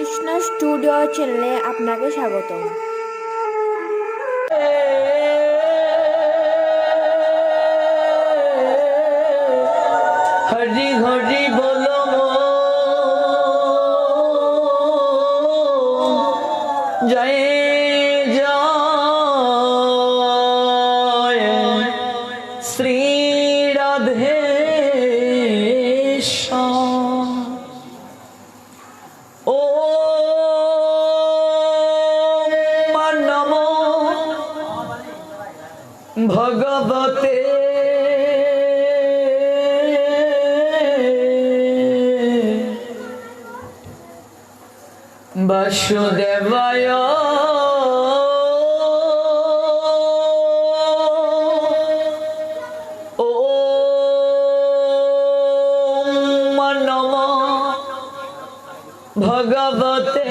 Krishna studio চ্যানেলে আপনাকে স্বাগতম। হরি হরি বলো জয় জয় শ্রী রাধে ও নমো ভগবতে বাসুদেবায় ওম নমো ভগবতে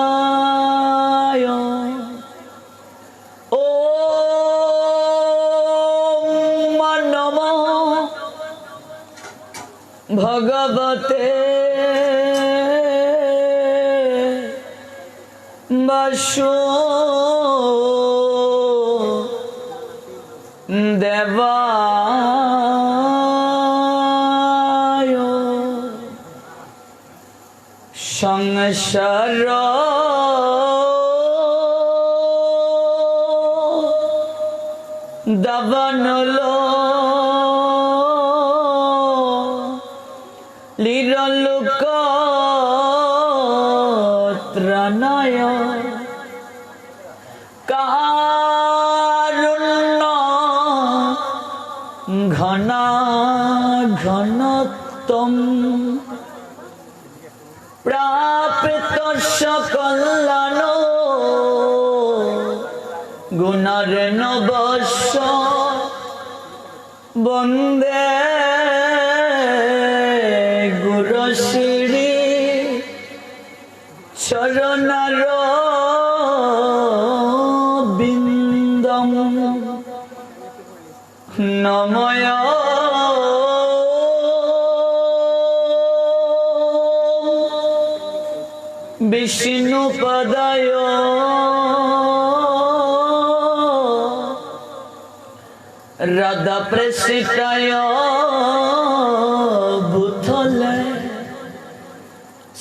বাসুদেবায় ওম নমো ভগবতে বাসুদেবায় সংসার দাবানলো লিরলোক ত্রাণায় কারুণ্য ঘনা ঘনতম প্রাপ্ত সকল্যাণ গুণর নবস্য বন্দে গুরু শ্রী চরণার বিন্দম নময় বিষ্ণুপদায় রাধা প্রেষিতায় ভূতলে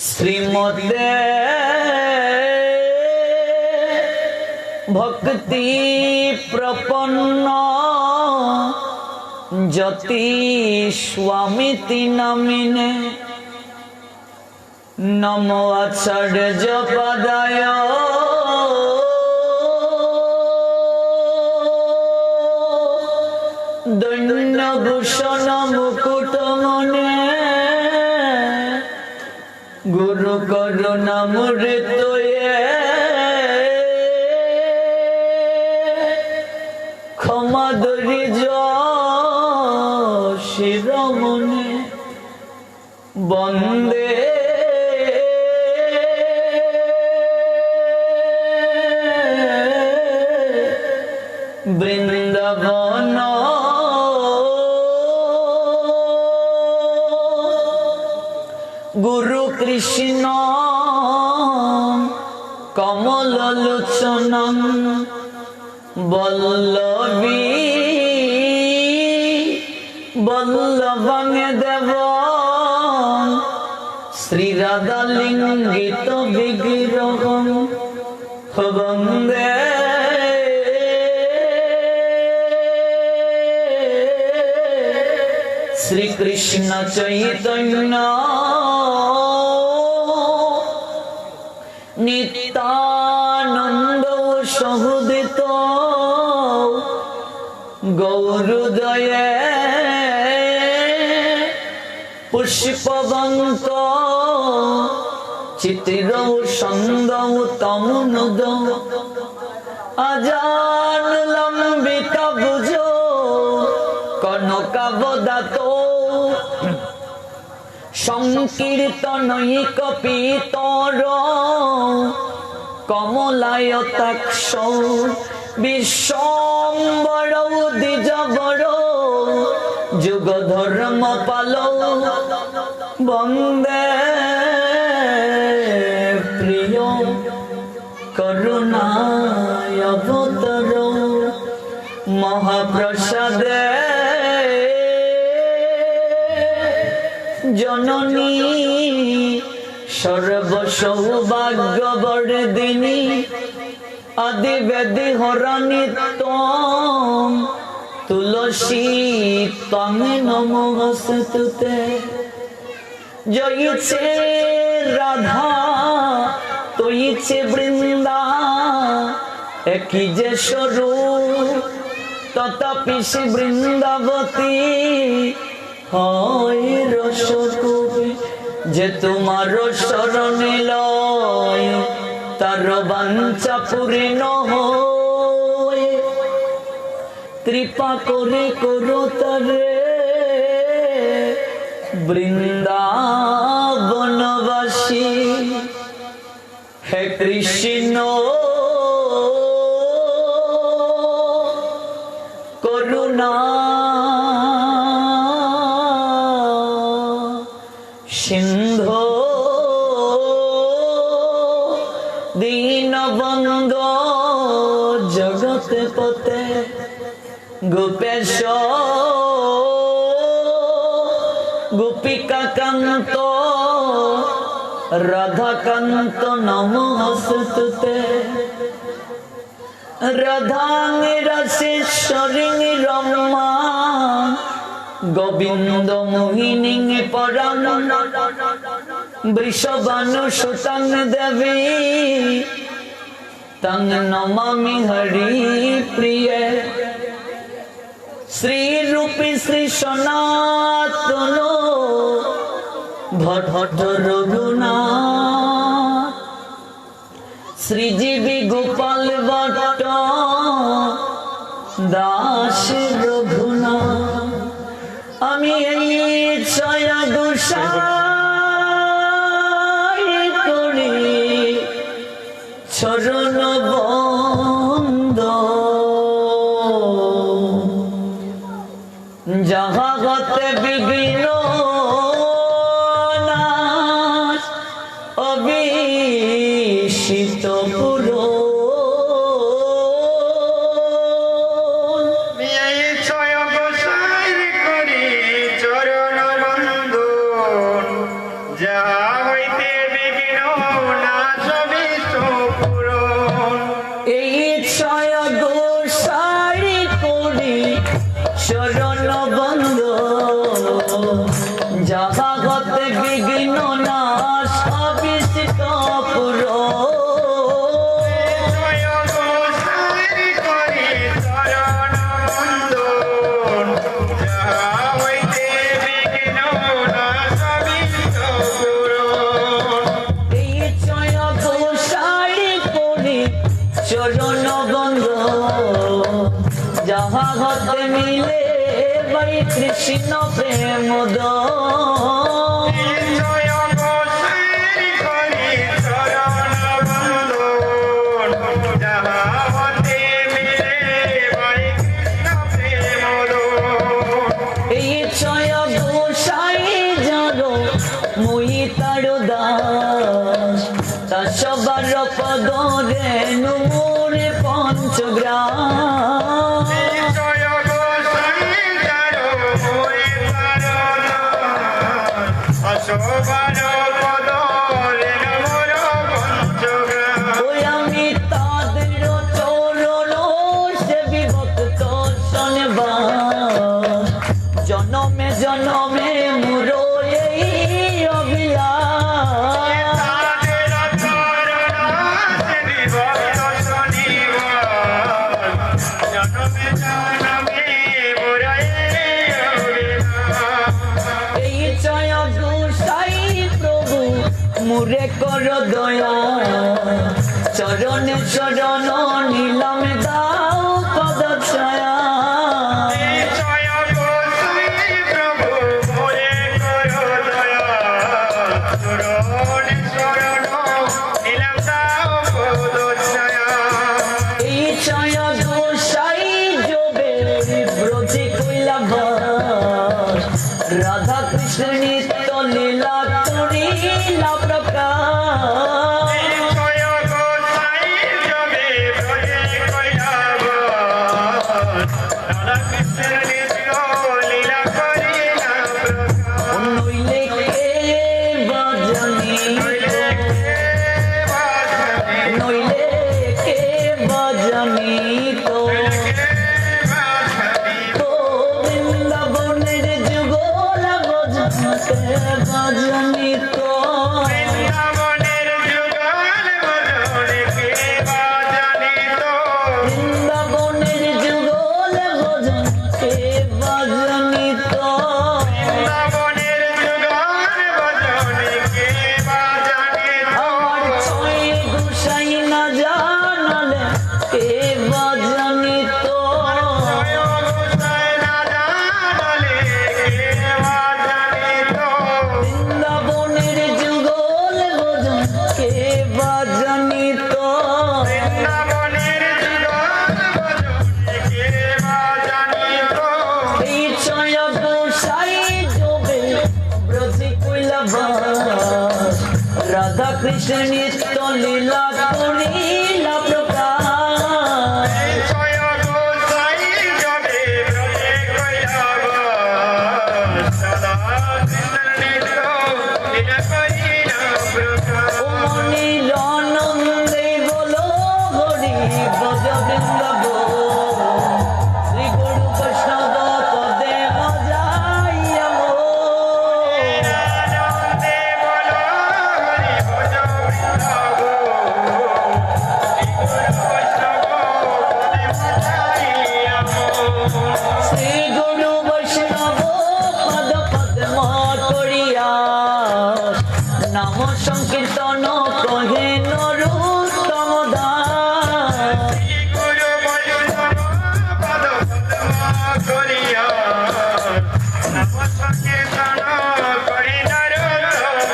শ্রীমতে ভক্তি প্রপন্ন জ্যোতি স্বামীতি নামিনে নমো আচার্য পদায় দৈন্যভূষণ মুকুটমনে গুরু করুণামৃতয়ে ক্ষমা ধৈর্য শিরোমণি বন্দে বৃন্দাবন গুরু কৃষ্ণ কমল লোচন বল্লভী বল্লভাঙ্গে দেব শ্রী রাধা লিঙ্গিত বিগ্রহ বন্দে শ্রীকৃষ্ণ চৈতন্য নিত্যানন্দ সহোদিত গৌরোদয়ে পুষ্পবন্ত চিত্র সন্দ তমুনুদ আজান লম্বিত ভুজ কনকাবদাত সংকীর্তনৈক পিতর কমলায়তাক্ষ বিশ্বম্বর দ্বিজবর যুগ ধর্ম পাল বন্দে প্রিয় করুণায় অবতর মহাপ্রসাদে জননী সর্বসৌভাগ্যবর্ধিনী আদিবেদি হরনিত্যম তুলসী ত্বং নমস্তুতে। জয়িছে রাধা তৈছে বৃন্দা একই যে স্বরূপ তথাপি সে বৃন্দাবতী হয় রসকবি। যে তোমার শরণে লয় তার বাঞ্ছা পূর্ণ হয় কৃপা করে করো তারে বৃন্দাবনবাসী। হে কৃষ্ণ করুণা সিন্ধু দীনবন্ধু জগতে পতে গোপেশ গোপিকা কান্ত রাধাকান্ত নমস্তুতে। রাধাং রসেশ্বরী রমা গোবিন্দ মোহিনী পরম বৃষভানুসুতং দেবী তং নমামি হরি প্রিয়ে। শ্রী রূপী শ্রী সনাতন ভট্ট রঘুনাথ শ্রীজীবী গোপাল ভট্ট দাস রঘুনাথ। আমি এই ছায়া গোসাই করি চরণ বন্দ যাহা গতে বিঘ্ন নাশ অবিষিত পুরো যাহাগতে বিঘ্ন নাশ অবিষিত পুরো। এই ছয় গোসাই করি চরণ বন্ধ যাহাগতে মিলে বাই কৃষ্ণ প্রেম দো। এই ছয় গোসাই যারো মুই তার দাস তা সবার পদ রেণু মোরে পঞ্চগ্রাম। ওই আমি তাদের চরণ সেবি ভক্ত শোনবা জনমে জনমে মুরো এই অভিলাষ। এই ছয় গোসাই প্রভু মুরে কর দয়া চরণে চরণ নীলম দাও পদ ছায়া। শরণ নীলম দাও পদ কে বা জানিত বৃন্দাবনের জীবন ভজনে কে বা জানিত এই ছয় গোসাই যোগে ব্রজে কৈলাবাস রাধা কৃষ্ণ নিত্য লীলা করিলা প্রকাশ ছয় গোসাই জবে ব্রজে কৈলাবাস সদা কৃষ্ণের নিত্য লীলা করিলা প্রকাশ ও মনির আনন্দে বলো হরি ভজ বৃন্দাবন শ্রী গুরু বৈষ্ণব পদে মজাইয়া মন। আনন্দে বলো হরি ভজ বৃন্দাবন শ্রী গুরু বৈষ্ণব পদে মজাইয়া শ্রী গুরু বৈষ্ণব পদ পদ্ম করিয়া নাম সংকীর্তন কহে নরোত্তম দাস গুরু বৈষ্ণব পদ পদ্ম করিয়া নাম সংকীর্তন করি নরোত্তম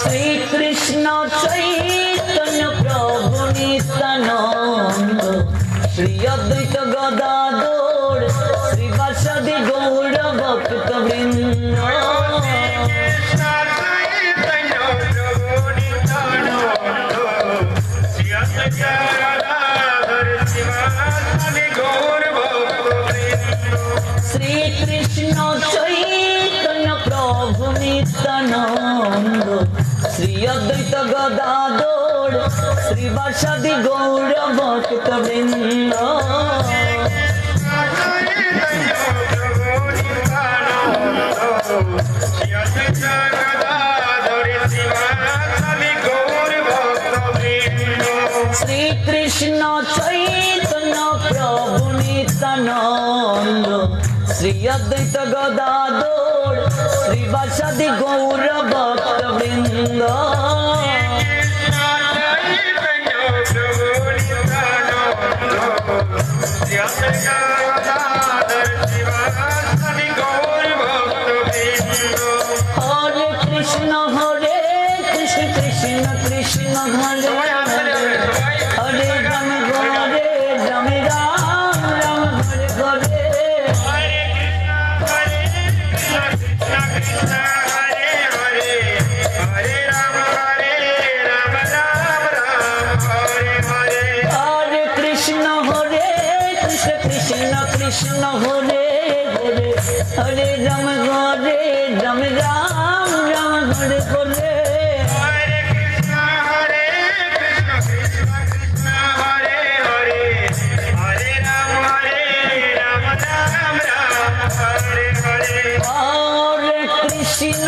শ্রীকৃষ্ণ চৈতন্য প্রভু নিত্যানন্দ শ্রী অদ্বৈত গদাধর শ্রীবাসাদি গৌর ভক্ত বৃন্দ কৃষ্ণ চৈতন্য প্রভু নিত্যানন্দ শ্রী অদ্বৈত গদাধর শিবাসাদি গৌর ভক্তবৃন্দ শ্রীকৃষ্ণ চৈতন্য প্রভু নিত্যানন্দ শ্রী অদ্বৈত গদাধর শ্রীবাসাদি গৌর ভক্ত বৃন্দ শ্রীকৃষ্ণ চৈতন্য প্রভু নিত্যানন্দ শ্রী অদ্বৈত গদাধর শ্রীবাসাদি গৌর ভক্ত বৃন্দ হরে কৃষ্ণ কৃষ্ণ কৃষ্ণ হরে হরে রাম রাম রাম হরে হরে হরে কৃষ্ণ কৃষ্ণ কৃষ্ণ হরে হরে হরে রাম রাম রাম হরে হরে হরে কৃষ্ণ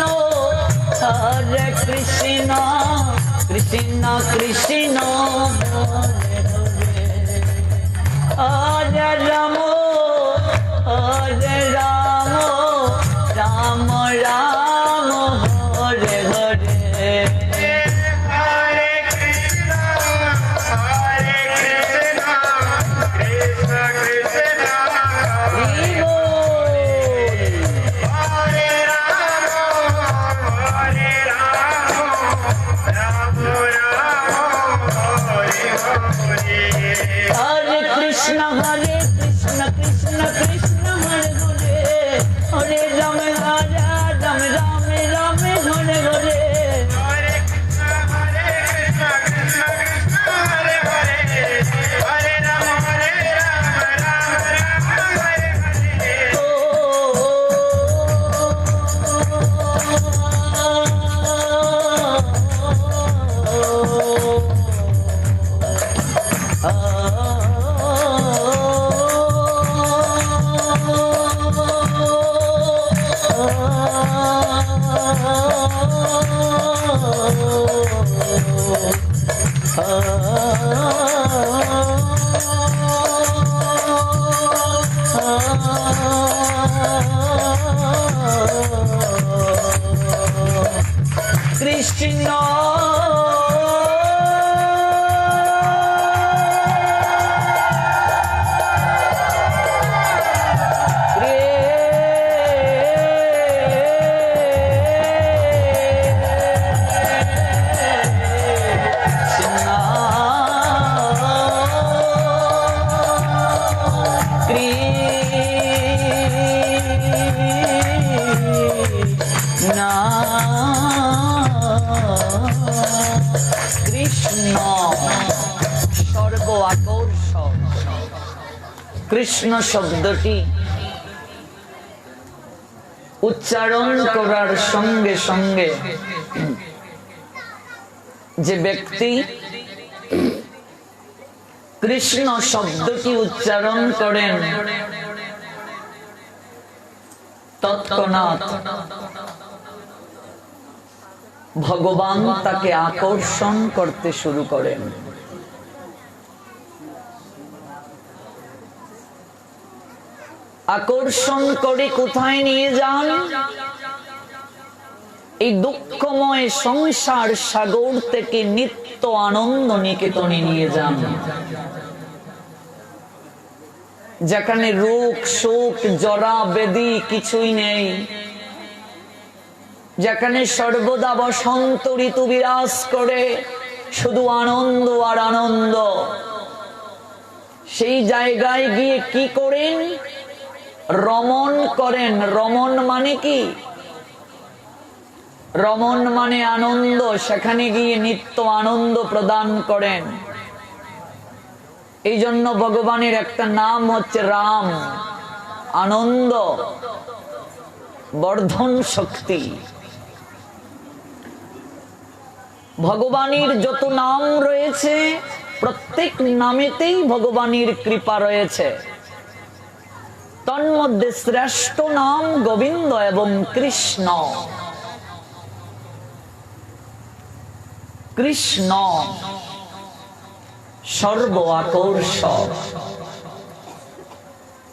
কৃষ্ণ কৃষ্ণ হরে হরে রাম রাম রাম হরে হরে হরি বল। হরে কৃষ্ণ কৃষ্ণ কৃষ্ণ হরে হরে হরে রাম রাম রাম হরে হরে কৃষ্ণ সর্ব আকর্ষক। কৃষ্ণ শব্দটি উচ্চারণ করার সঙ্গে সঙ্গে যে ব্যক্তি কৃষ্ণ শব্দটি উচ্চারণ করেন তৎক্ষণাৎ ভগবান তাকে আকর্ষণ করতে শুরু করেন। আকর্ষণ করে কোথায় নিয়ে যান? এই দুঃখময় সংসার সাগর থেকে নিত্য আনন্দ নিকেতনে নিয়ে যান, যেখানে রোগ শোক জরা ব্যাধি কিছুই নেই, যেখানে সর্বদা বসন্ত ঋতু বিরাজ করে, শুধু আনন্দ আর আনন্দ। সেই জায়গায় গিয়ে কি করেন? রমণ করেন। রমণ মানে কি? রমণ মানে আনন্দ। সেখানে গিয়ে নিত্য আনন্দ প্রদান করেন। এই জন্য ভগবানের একটা নাম হচ্ছে রাম, আনন্দ বর্ধন শক্তি। ভগবানের যত নাম রয়েছে প্রত্যেক নামেতেই ভগবানের কৃপা রয়েছে। তন্মধ্যে শ্রেষ্ঠ নাম গোবিন্দ এবং কৃষ্ণ। কৃষ্ণ সর্ব আকর্ষক।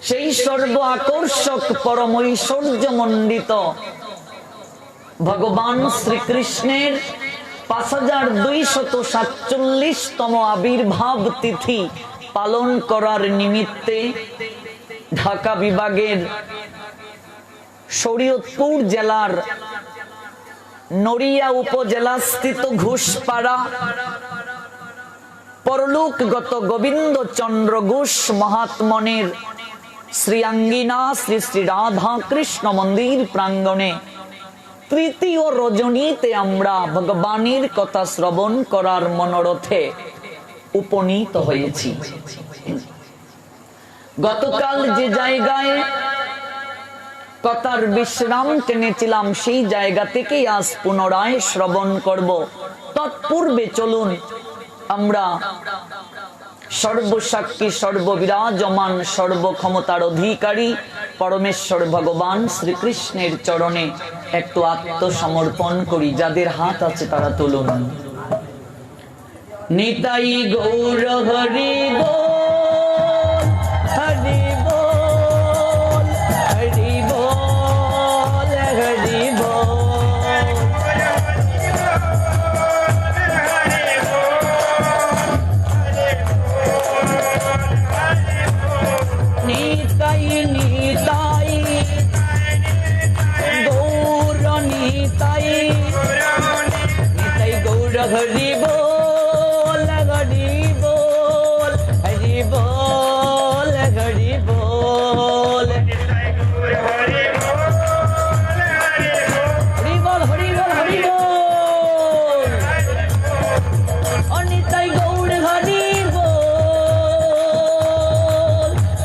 সেই সর্ব আকর্ষক পরম ঐশ্বর্য মণ্ডিত ভগবান শ্রীকৃষ্ণের 5247তম আবির্ভাব তিথি পালন করার নিমিত্তে ঢাকা বিভাগের শরীয়তপুর জেলার নড়িয়া উপজেলাস্থিত ঘোষপাড়া পরলোকগত গোবিন্দ চন্দ্র ঘোষ মহাত্মনের শ্রীয়াঙ্গিনা শ্রী শ্রী রাধা কৃষ্ণ মন্দির প্রাঙ্গণে তৃতীয় রজনীতে আমরা ভগবানের কথা শ্রবণ করার মনোরথে উপনীত হয়েছি। গতকাল যে জায়গায় কথার বিশ্রাম টেনেছিলাম সেই জায়গা থেকেই আজ পুনরায় শ্রবণ করব। তৎপূর্বে চলুন আমরা সর্বসাক্ষী সর্ববিরাজমান সর্বক্ষমতার অধিকারী পরমেশ্বর ভগবান শ্রীকৃষ্ণের চরণে একটু আত্মসমর্পণ করি। যাদের হাত আছে তারা তুলুন। নিতাই গৌর হরি বল, হরি বল, হরি বল, হরি বল। নিতাই নিতাই গৌর নিতাই, নিতাই গৌর হরি বল, হরি বল, হরি বল, হরি বল। হরি বল, হরি বল, হরি বল। অনিতাই গৌর হরি বল,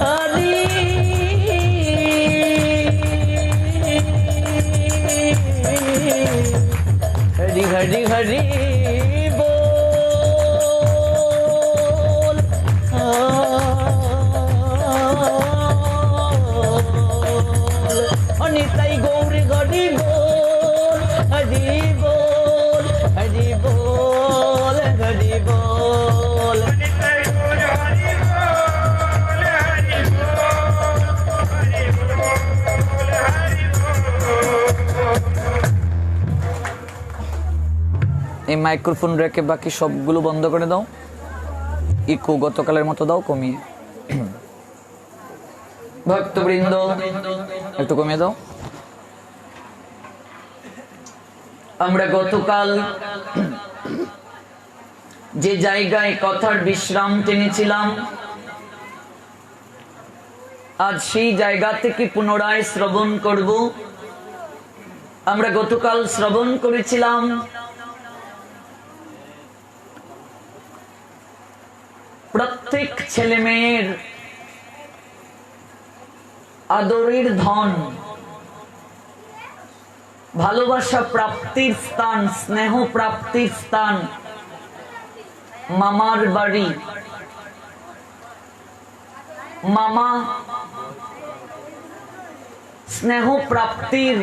হরি হরি হরি হরি বল। অনিতাই গৌর হরি বল, হরি বল, হরি বল, হরি বল। এই মাইক্রোফোন রেখে বাকি সবগুলো বন্ধ করে দাও। ইকো গতকালের মতো দাও, কমিয়ে। ভক্তবৃন্দ একটু কমিয়ে দাও। আমরা গতকাল যে জায়গায় কথার বিশ্রাম টেনেছিলাম আজ সেই জায়গা থেকে পুনরায় শ্রবণ করব। আমরা গতকাল শ্রবণ করেছিলাম প্রত্যেক ছেলে মেয়ের আদরের ধন, ভালোবাসা প্রাপ্তির স্থান, স্নেহ প্রাপ্তির স্থান মামার বাড়ি। মামা স্নেহ প্রাপ্তির,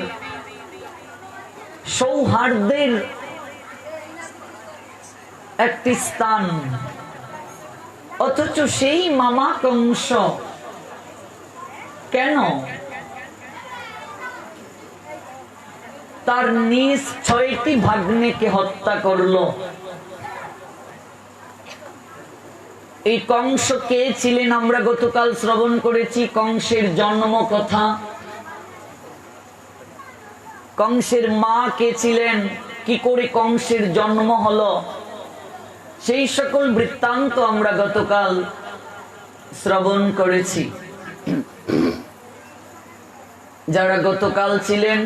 সৌহার্দ্যের একটি স্থান, অথচ সেই মামা কংস কেন তার নিজ 6টি ভাগ্নেকে হত্যা করলো? এই কংস কে ছিলেন আমরা গতকাল শ্রবণ করেছি। কংসের জন্ম কথা, কংসের মা কে ছিলেন, কি করে কংসের জন্ম হলো, সেই সকল বৃত্তান্ত আমরা গতকাল শ্রবণ করেছি। যারা গতকাল ছিলেন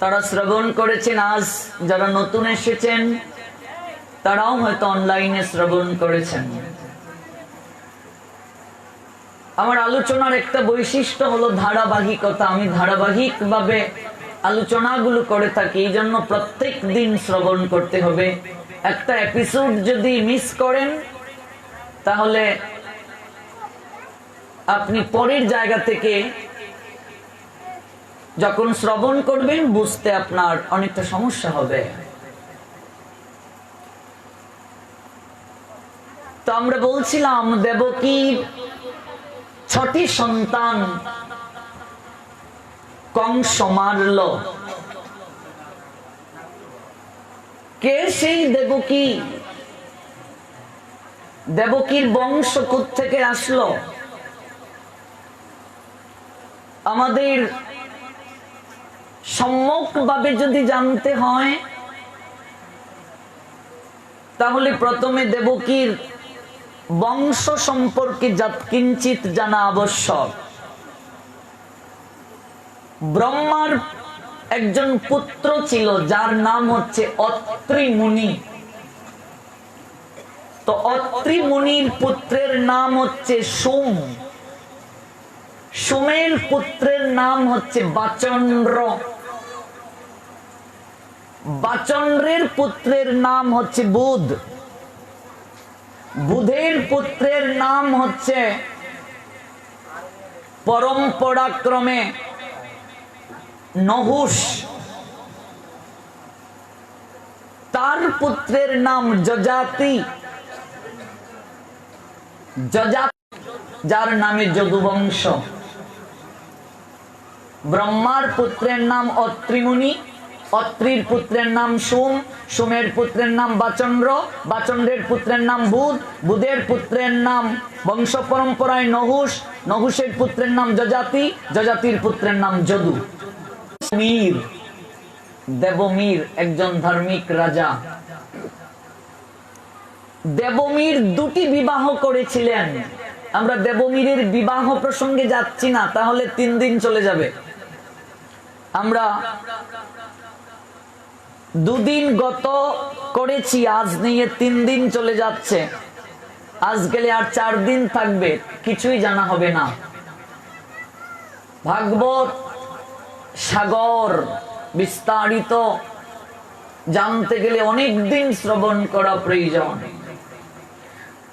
তারা শ্রবণ করেছেন, আজ যারা নতুন এসেছেন তারাও হয়তো অনলাইনে শ্রবণ করেছেন। আমার আলোচনার একটা বৈশিষ্ট্য হলো ধারাবাহিকতা। আমি ধারাবাহিকভাবে আলোচনাগুলো করে থাকি, এই জন্য প্রত্যেক দিন শ্রবণ করতে হবে। একটা এপিসোড যদি মিস করেন তাহলে আপনি পরের জায়গা থেকে যখন শ্রবণ করবেন বুঝতে আপনার অনেকটা সমস্যা হবে। তো আমরা বলছিলাম দেবকীর 6টি সন্তান কংস মারল। কে সেই দেবকী? দেবকীর বংশ কোত্থেকে আসলো? আমাদের সম্যকভাবে যদি জানতে হয় তাহলে প্রথমে দেবকীর বংশ সম্পর্কে কিঞ্চিত জানা আবশ্যক। ব্রহ্মার একজন পুত্র ছিল যার নাম হচ্ছে অত্রি মুনি। তো অত্রি মুনির পুত্রের নাম হচ্ছে সোম, সোমের পুত্রের নাম হচ্ছে বাচন্দ্র, বাচন্দ্রের পুত্রের নাম হচ্ছে বুধ, বুধের পুত্রের নাম হচ্ছে পরম্পরাক্রমে নহুষ, তার পুত্রের নাম যজাতি, যজাতি যার নামে যদুবংশ। ব্রহ্মার পুত্রের নাম অত্রিমুনি, অত্রির পুত্রের নাম সোম, সোমের পুত্রের নাম বাচন্দ্র, বাচন্দ্রের পুত্রের নাম বুধ, বুধের পুত্রের নাম বংশ পরম্পরায় নহুষ, নহুষের পুত্রের নাম যজাতি, যজাতির পুত্রের নাম যদু। মীর, দেবমীর একজন ধার্মিক রাজা। দেবমীর 2টি বিবাহ করেছিলেন। আমরা দেবমীরের বিবাহ প্রসঙ্গে যাচ্ছি না, তাহলে 3 দিন চলে যাবে। আমরা 2 দিন গত করেছি, আজ নিয়ে 3 দিন চলে যাচ্ছে। আজ গেলে আর 4 দিন থাকবে, কিছুই জানা হবে না। ভাগবত সাগর বিস্তারিত জানতে গেলে অনেক দিন শ্রবণ করা প্রয়োজন।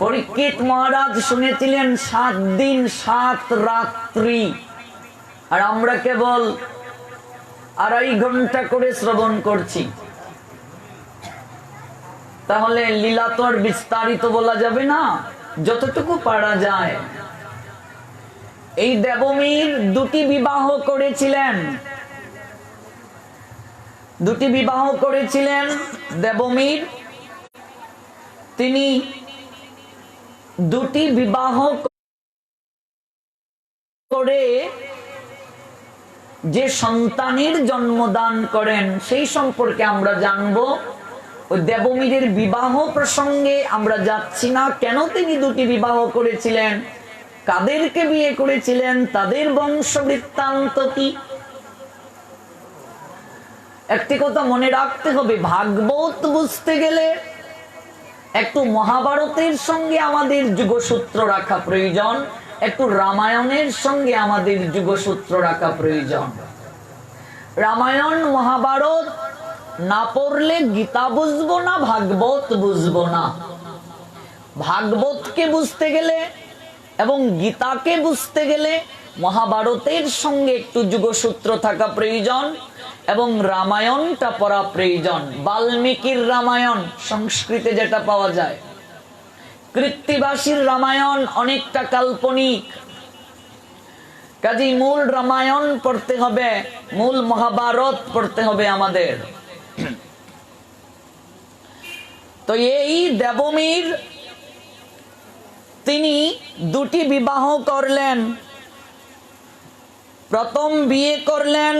পরীক্ষিত মহারাজ শুনেছিলেন 7 দিন 7 রাত্রি, আর আমরা কেবল 2.5 ঘন্টা করে শ্রবণ করছি। তাহলে লীলা তো আর বিস্তারিত বলা যাবে না, যতটুকু পারা যায়। এই দেবমীর 2টি বিবাহ করেছিলেন, 2টি বিবাহ করেছিলেন দেবমীর। তিনি 2টি বিবাহ করে যে সন্তানের জন্মদান করেন সেই সম্পর্কে আমরা জানবো। ওই দেবমীরের বিবাহ প্রসঙ্গে আমরা যাচ্ছি না। কেন তিনি 2টি বিবাহ করেছিলেন, কাদেরকে বিয়ে করেছিলেন, তাদের বংশ বৃত্তান্ত কি? একটি কথা মনে রাখতে হবে, ভাগবত বুঝতে গেলে একটু মহাভারতের সঙ্গে আমাদের যুগসূত্র রাখা প্রয়োজন, একটু রামায়ণের সঙ্গে আমাদের যুগসূত্র রাখা প্রয়োজন। রামায়ণ মহাভারত না পড়লে গীতা বুঝবো না, ভাগবত বুঝবো না। ভাগবতকে বুঝতে গেলে এবং গীতাকে বুঝতে গেলে মহাভারতের সঙ্গে একটু যুগসূত্র থাকা প্রয়োজন এবং রামায়ণটা পড়া প্রয়োজন। বাল্মীকির রামায়ণ সংস্কৃতে যেটা পাওয়া যায়, কৃত্তিবাসীর রামায়ণ অনেকটা কাল্পনিক, কাজেই মূল রামায়ণ পড়তে হবে, মূল মহাভারত পড়তে হবে আমাদের। তো এই দেবমীর তিনি দুটি বিবাহ করলেন। প্রথম বিয়ে করলেন,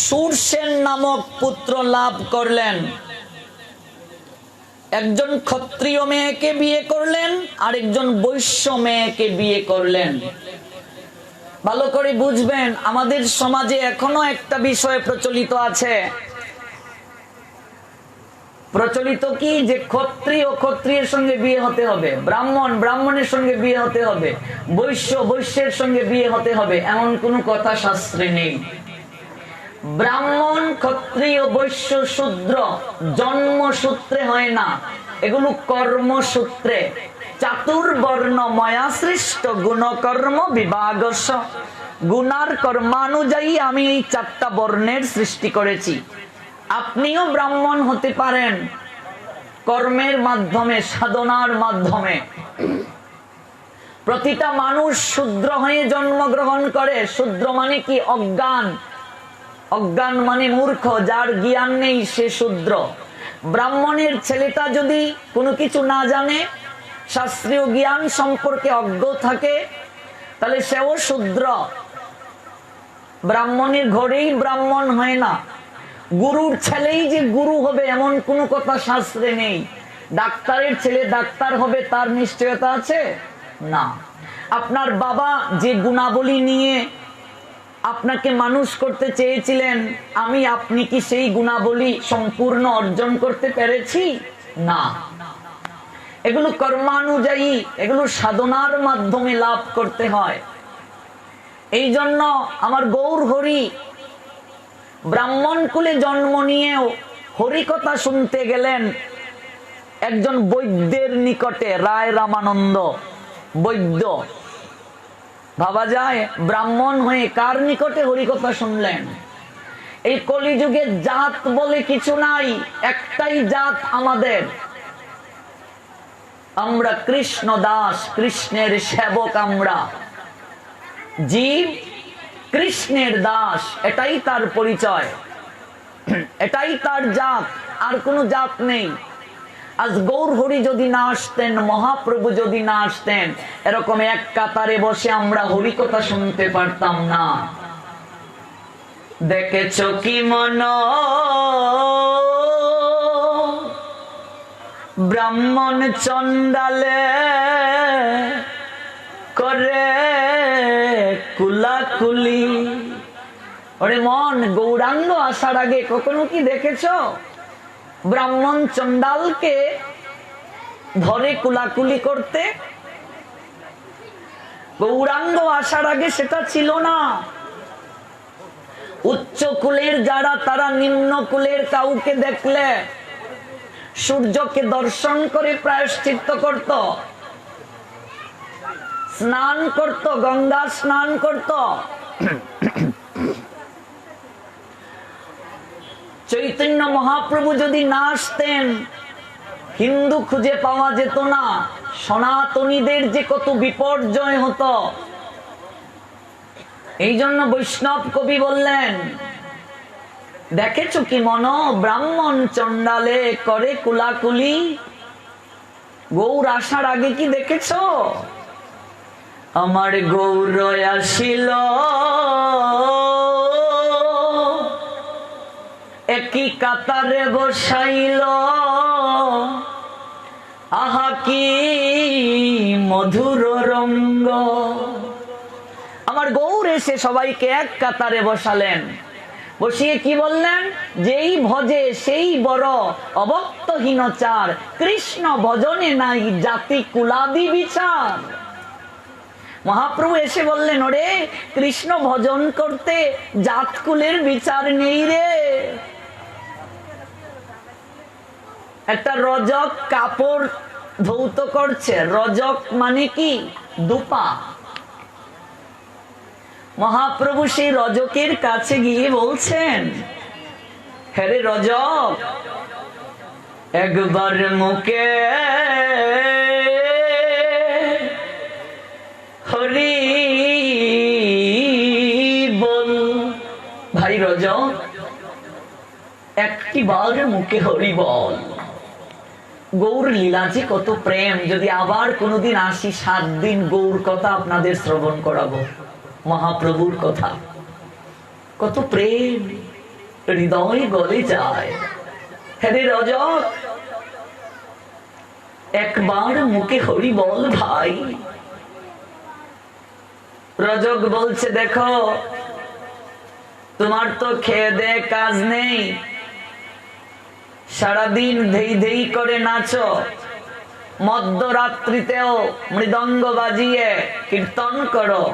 শূরসেন নামক পুত্র লাভ করলেন। একজন ক্ষত্রিয় মেয়েকে বিয়ে করলেন, আরেকজন বৈশ্য মেয়েকে বিয়ে করলেন। ভালো করে বুঝবেন, আমাদের সমাজে এখনো একটা বিষয় প্রচলিত আছে। প্রচলিত কি, যে ক্ষত্রিয় ক্ষত্রিয়ের সঙ্গে বিয়ে হতে হবে, ব্রাহ্মণ ব্রাহ্মণের সঙ্গে বিয়ে হতে হবে, বৈশ্য বৈশ্যের সঙ্গে বিয়ে হতে হবে, এমন কোনো কথা শাস্ত্রে নেই। ব্রাহ্মণ ক্ষত্রিয় বৈশ্য শূদ্র জন্মসূত্রে হয় না, এগুলো কর্মসূত্রে। চাতুর্বর্ণ ময়া সৃষ্ট গুণকর্ম বিভাগস, গুণার কর্মানুযায়ী আমি এই 4টা বর্ণের সৃষ্টি করেছি। আপনিও ব্রাহ্মণ হতে পারেন কর্মের মাধ্যমে, সাধনার মাধ্যমে। প্রতিটা মানুষ শূদ্র হয়ে জন্মগ্রহণ করে। শূদ্র মানে কি? অজ্ঞান। অজ্ঞান মানে মূর্খ, যার জ্ঞান নেই সে শূদ্র। ব্রাহ্মণের ছেলেটা যদি কোনো কিছু না জানে, শাস্ত্রীয় জ্ঞান সম্পর্কে অজ্ঞ থাকে, তাহলে সেও শূদ্র। ব্রাহ্মণের ঘরেই ব্রাহ্মণ হয় না। গুরুর ছেলেই যে গুরু হবে এমন কোনো কথা শাস্ত্রে নেই। ডাক্তারের ছেলে ডাক্তার হবে তার নিশ্চয়তা আছে না। আপনার বাবা যে গুণাবলী নিয়ে আপনাকে মানুষ করতে চেয়েছিলেন, আপনি কি সেই গুণাবলী সম্পূর্ণ অর্জন করতে পেরেছি? না। এগুলো কর্মানুযায়ী, এগুলো সাধনার মাধ্যমে লাভ করতে হয়। এই জন্য আমার গৌর হরি ব্রাহ্মণ কুলে জন্ম নিয়েও হরিকথা শুনতে গেলেন একজন বৈদ্যের নিকটে, রায় রামানন্দ বৈদ্য। ভাবা যায়, ব্রাহ্মণ হয়ে কার নিকটে হরিকথা শুনলেন? এই কলিযুগে জাত বলে কিছু নাই, একটাই জাত আমাদের। আমরা কৃষ্ণ দাস, কৃষ্ণের সেবক। আমরা জীব কৃষ্ণের দাস, এটাই তার পরিচয়, এটাই তার জাত, আর কোনো জাত নেই। আজ গৌর হরি যদি না আসতেন, মহাপ্রভু যদি না আসতেন, এরকম এক কাতারে বসে আমরা হরিকথা শুনতে পারতাম না। দেখেছো কি মন ব্রাহ্মণ চন্ডালে করে কুলাকুলি। ওরে মন, গৌরাঙ্গ আসার আগে কখনো কি দেখেছো ব্রাহ্মণ চন্ডালকে ধরে কুলাকুলি করতে? গৌরাঙ্গ আসার আগে সেটা ছিল না। উচ্চ কুলের যারা, তারা নিম্ন কুলের কাউকে দেখলে সূর্যকে দর্শন করে প্রায়শ্চিত্ত করত, স্নান করত, গঙ্গা স্নান করত। চৈতন্য মহাপ্রভু যদি না আসতেন, হিন্দু খুঁজে পাওয়া যেত না। সনাতনীদের যে কত বিপর্যয় হতো। এই জন্য বৈষ্ণব কবি বললেন, দেখেছো কি মন ব্রাহ্মণ চন্ডালে করে কুলাকুলি। গৌর আসার আগে কি দেখেছো? আমার গৌর আসিল একই কাতারে বসাইল, আহা কি মধুর রঙ্গ। আমার গৌর এসে সবাইকে এক কাতারে বসালেন। বসিয়ে কি বললেন? যেই ভজে সেই বড়, অবক্তহীনচার, কৃষ্ণ ভজনে নাই জাতি কুলাদি বিচার। মহাপ্রভু এসে বললেন, ওরে কৃষ্ণ ভজন করতে জাত কুলের বিচার নেই রে। একটা রজক কাপড় ধৌত করছে, রজক মানে কি? দুপা। মহাপ্রভু সেই রজকের কাছে গিয়ে বলছেন, হ্যারে রজক, একবার মুখে হরি বল। ভাই রজক, একটি বার মুখে হরি বল। গৌর লীলা যে কত প্রেম, যদি আবার কোনোদিন আসি 7 দিন গৌর কথা আপনাদের শ্রবণ করাবো। মহাপ্রভুর কথা কত প্রেম, হৃদয় গলে যায়। হ্যাঁ রজক, একবার মুখে হরি বল ভাই। রজক বলছে, দেখো তোমার তো খেয়ে দে কাজ নেই, সারাদিন ধেই ধেই করে নাচো, মধ্যরাত্রিতেও মৃদঙ্গ বাজিয়ে কীর্তন করো।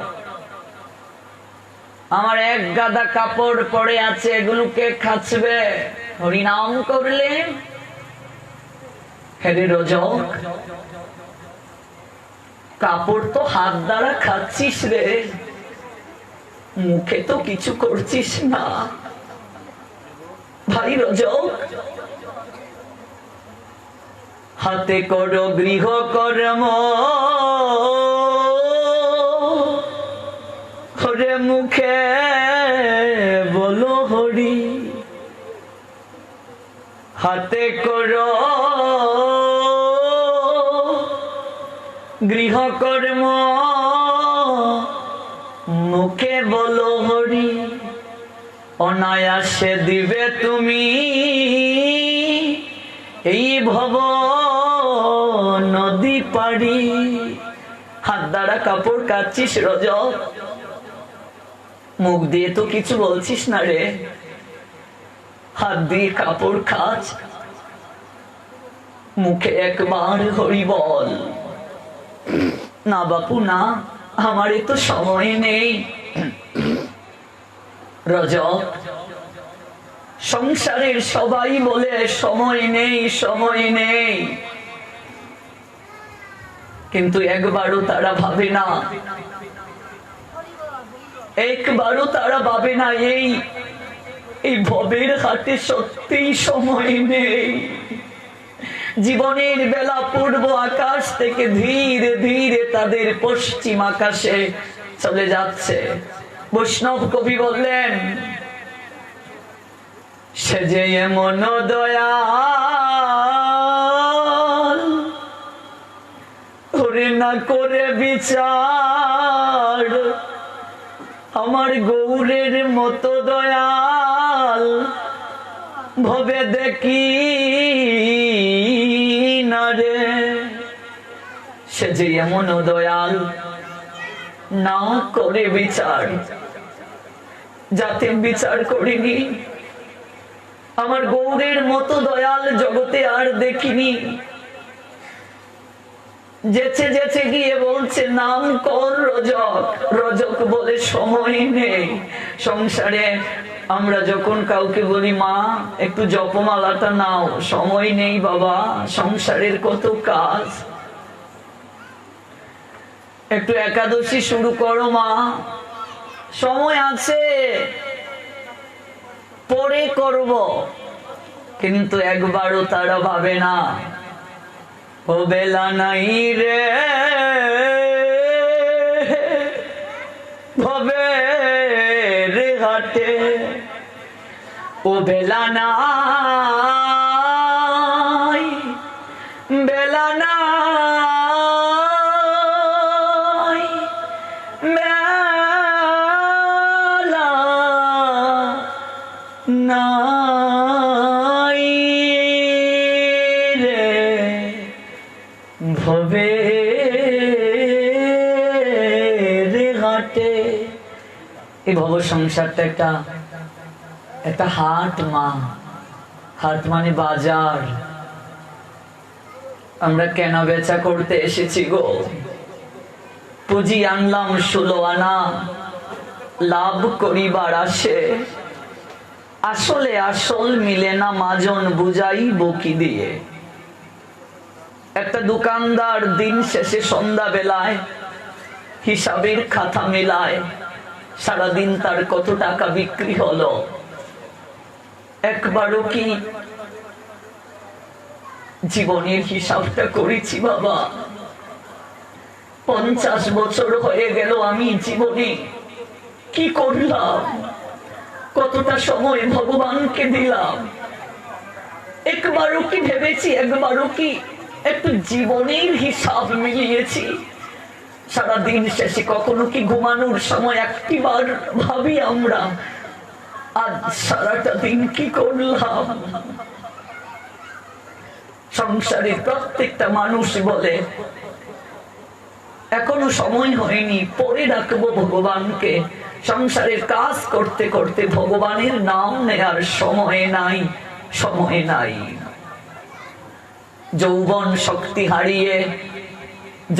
আমার এক গাদা কাপড় পড়ে আছে, এগুলোকে খাচ্বে হরিনাম করলে? হেরে রজক, কাপড় তো হাত দ্বারা খাচ্ছিস রে, মুখে তো কিছু করছিস না। ভাই রজক, হাতে করো গৃহ কর্ম, হরে মুখে বলো হরি। হাতে করো গৃহ কর্ম, মুখে বলো হরি। অনায়াসে দিবে তুমি এই ভব নদী পাড়ি। হাত দ্বারা কাপড় কাচ্ছিস রজক, মুখ দিয়ে তো কিছু বলছিস না রে। হাত দিয়ে কাপড় খাচ, মুখে একবার হরি বল। না বাপু না, আমার তো সময় নেই। রজক, সংসারের সবাই বলে সময় নেই সময় নেই, কিন্তু একবারও তারা ভাবে না, একবারও তারা ভাবে না এই ভবের হাতে সত্যিই সময় নেই। জীবনের বেলা পূর্ব আকাশ থেকে ধীরে ধীরে তাদের পশ্চিম আকাশে চলে যাচ্ছে। বৈষ্ণব কবি বললেন, সে যে এমন দয়াল, ওরে না করে বিচার, আমার গৌরের মতো দয়াল ভবে দেখি না রে। সে যে এমন দয়াল, না করে বিচার, যাতে বিচার করিনি। আমার গৌরের মতো দয়াল জগতে আর দেখিনি। যেচে যেচে গিয়ে বলছে, নাম কর রজক। রজক বলে সময় নেই। সংসারে আমরা যখন কাউকে বলি, মা একটু জপমালাটা নাও, সময় নেই বাবা, সংসারের কত কাজ। একটু একাদশী শুরু করো মা, সময় আছে, পরে করব। কিন্তু একবারও তারা ভাবে না, ও বেলা নাই রে ভবে রে ঘাটে, ও বেলা নাই, বেলা নাই, বেলা নাই রে ভবে রে ঘাটে। এই ভব সংসারটা একটা হাট মা, হাট মানে বাজার। আমরা কেনা বেচা করতে এসেছি গো। পুঁজি আনলাম 16 আনা, লাভ করিবার আসে, আসলে আসল মিলে না মাজন, বুঝাই বকি দিয়ে। একটা দোকানদার দিন শেষে সন্ধ্যা বেলায় হিসাবের খাতা মেলায়, সারাদিন তার কত টাকা বিক্রি হলো। একবারও কি জীবনের হিসাবটা করেছি বাবা? 50 বছর হয়ে গেল আমি জীবনে কি করলাম, কতটা সময় ভগবানকে দিলাম? একবারও কি ভেবেছি, একবারও কি একটু জীবনের হিসাব মিলিয়েছি? সারাদিন শেষে কখনো কি ঘুমানোর সময় একটিবার ভাবি আমরা আজ সারাটা দিন কি করলাম? সংসারের প্রত্যেকটা মানুষ বলে এখনো সময় হয়নি, পরে ডাকবো ভগবানকে। সংসারের কাজ করতে করতে ভগবানের নাম নেয়ার সময় নাই, সময় নাই। যৌবন শক্তি হারিয়ে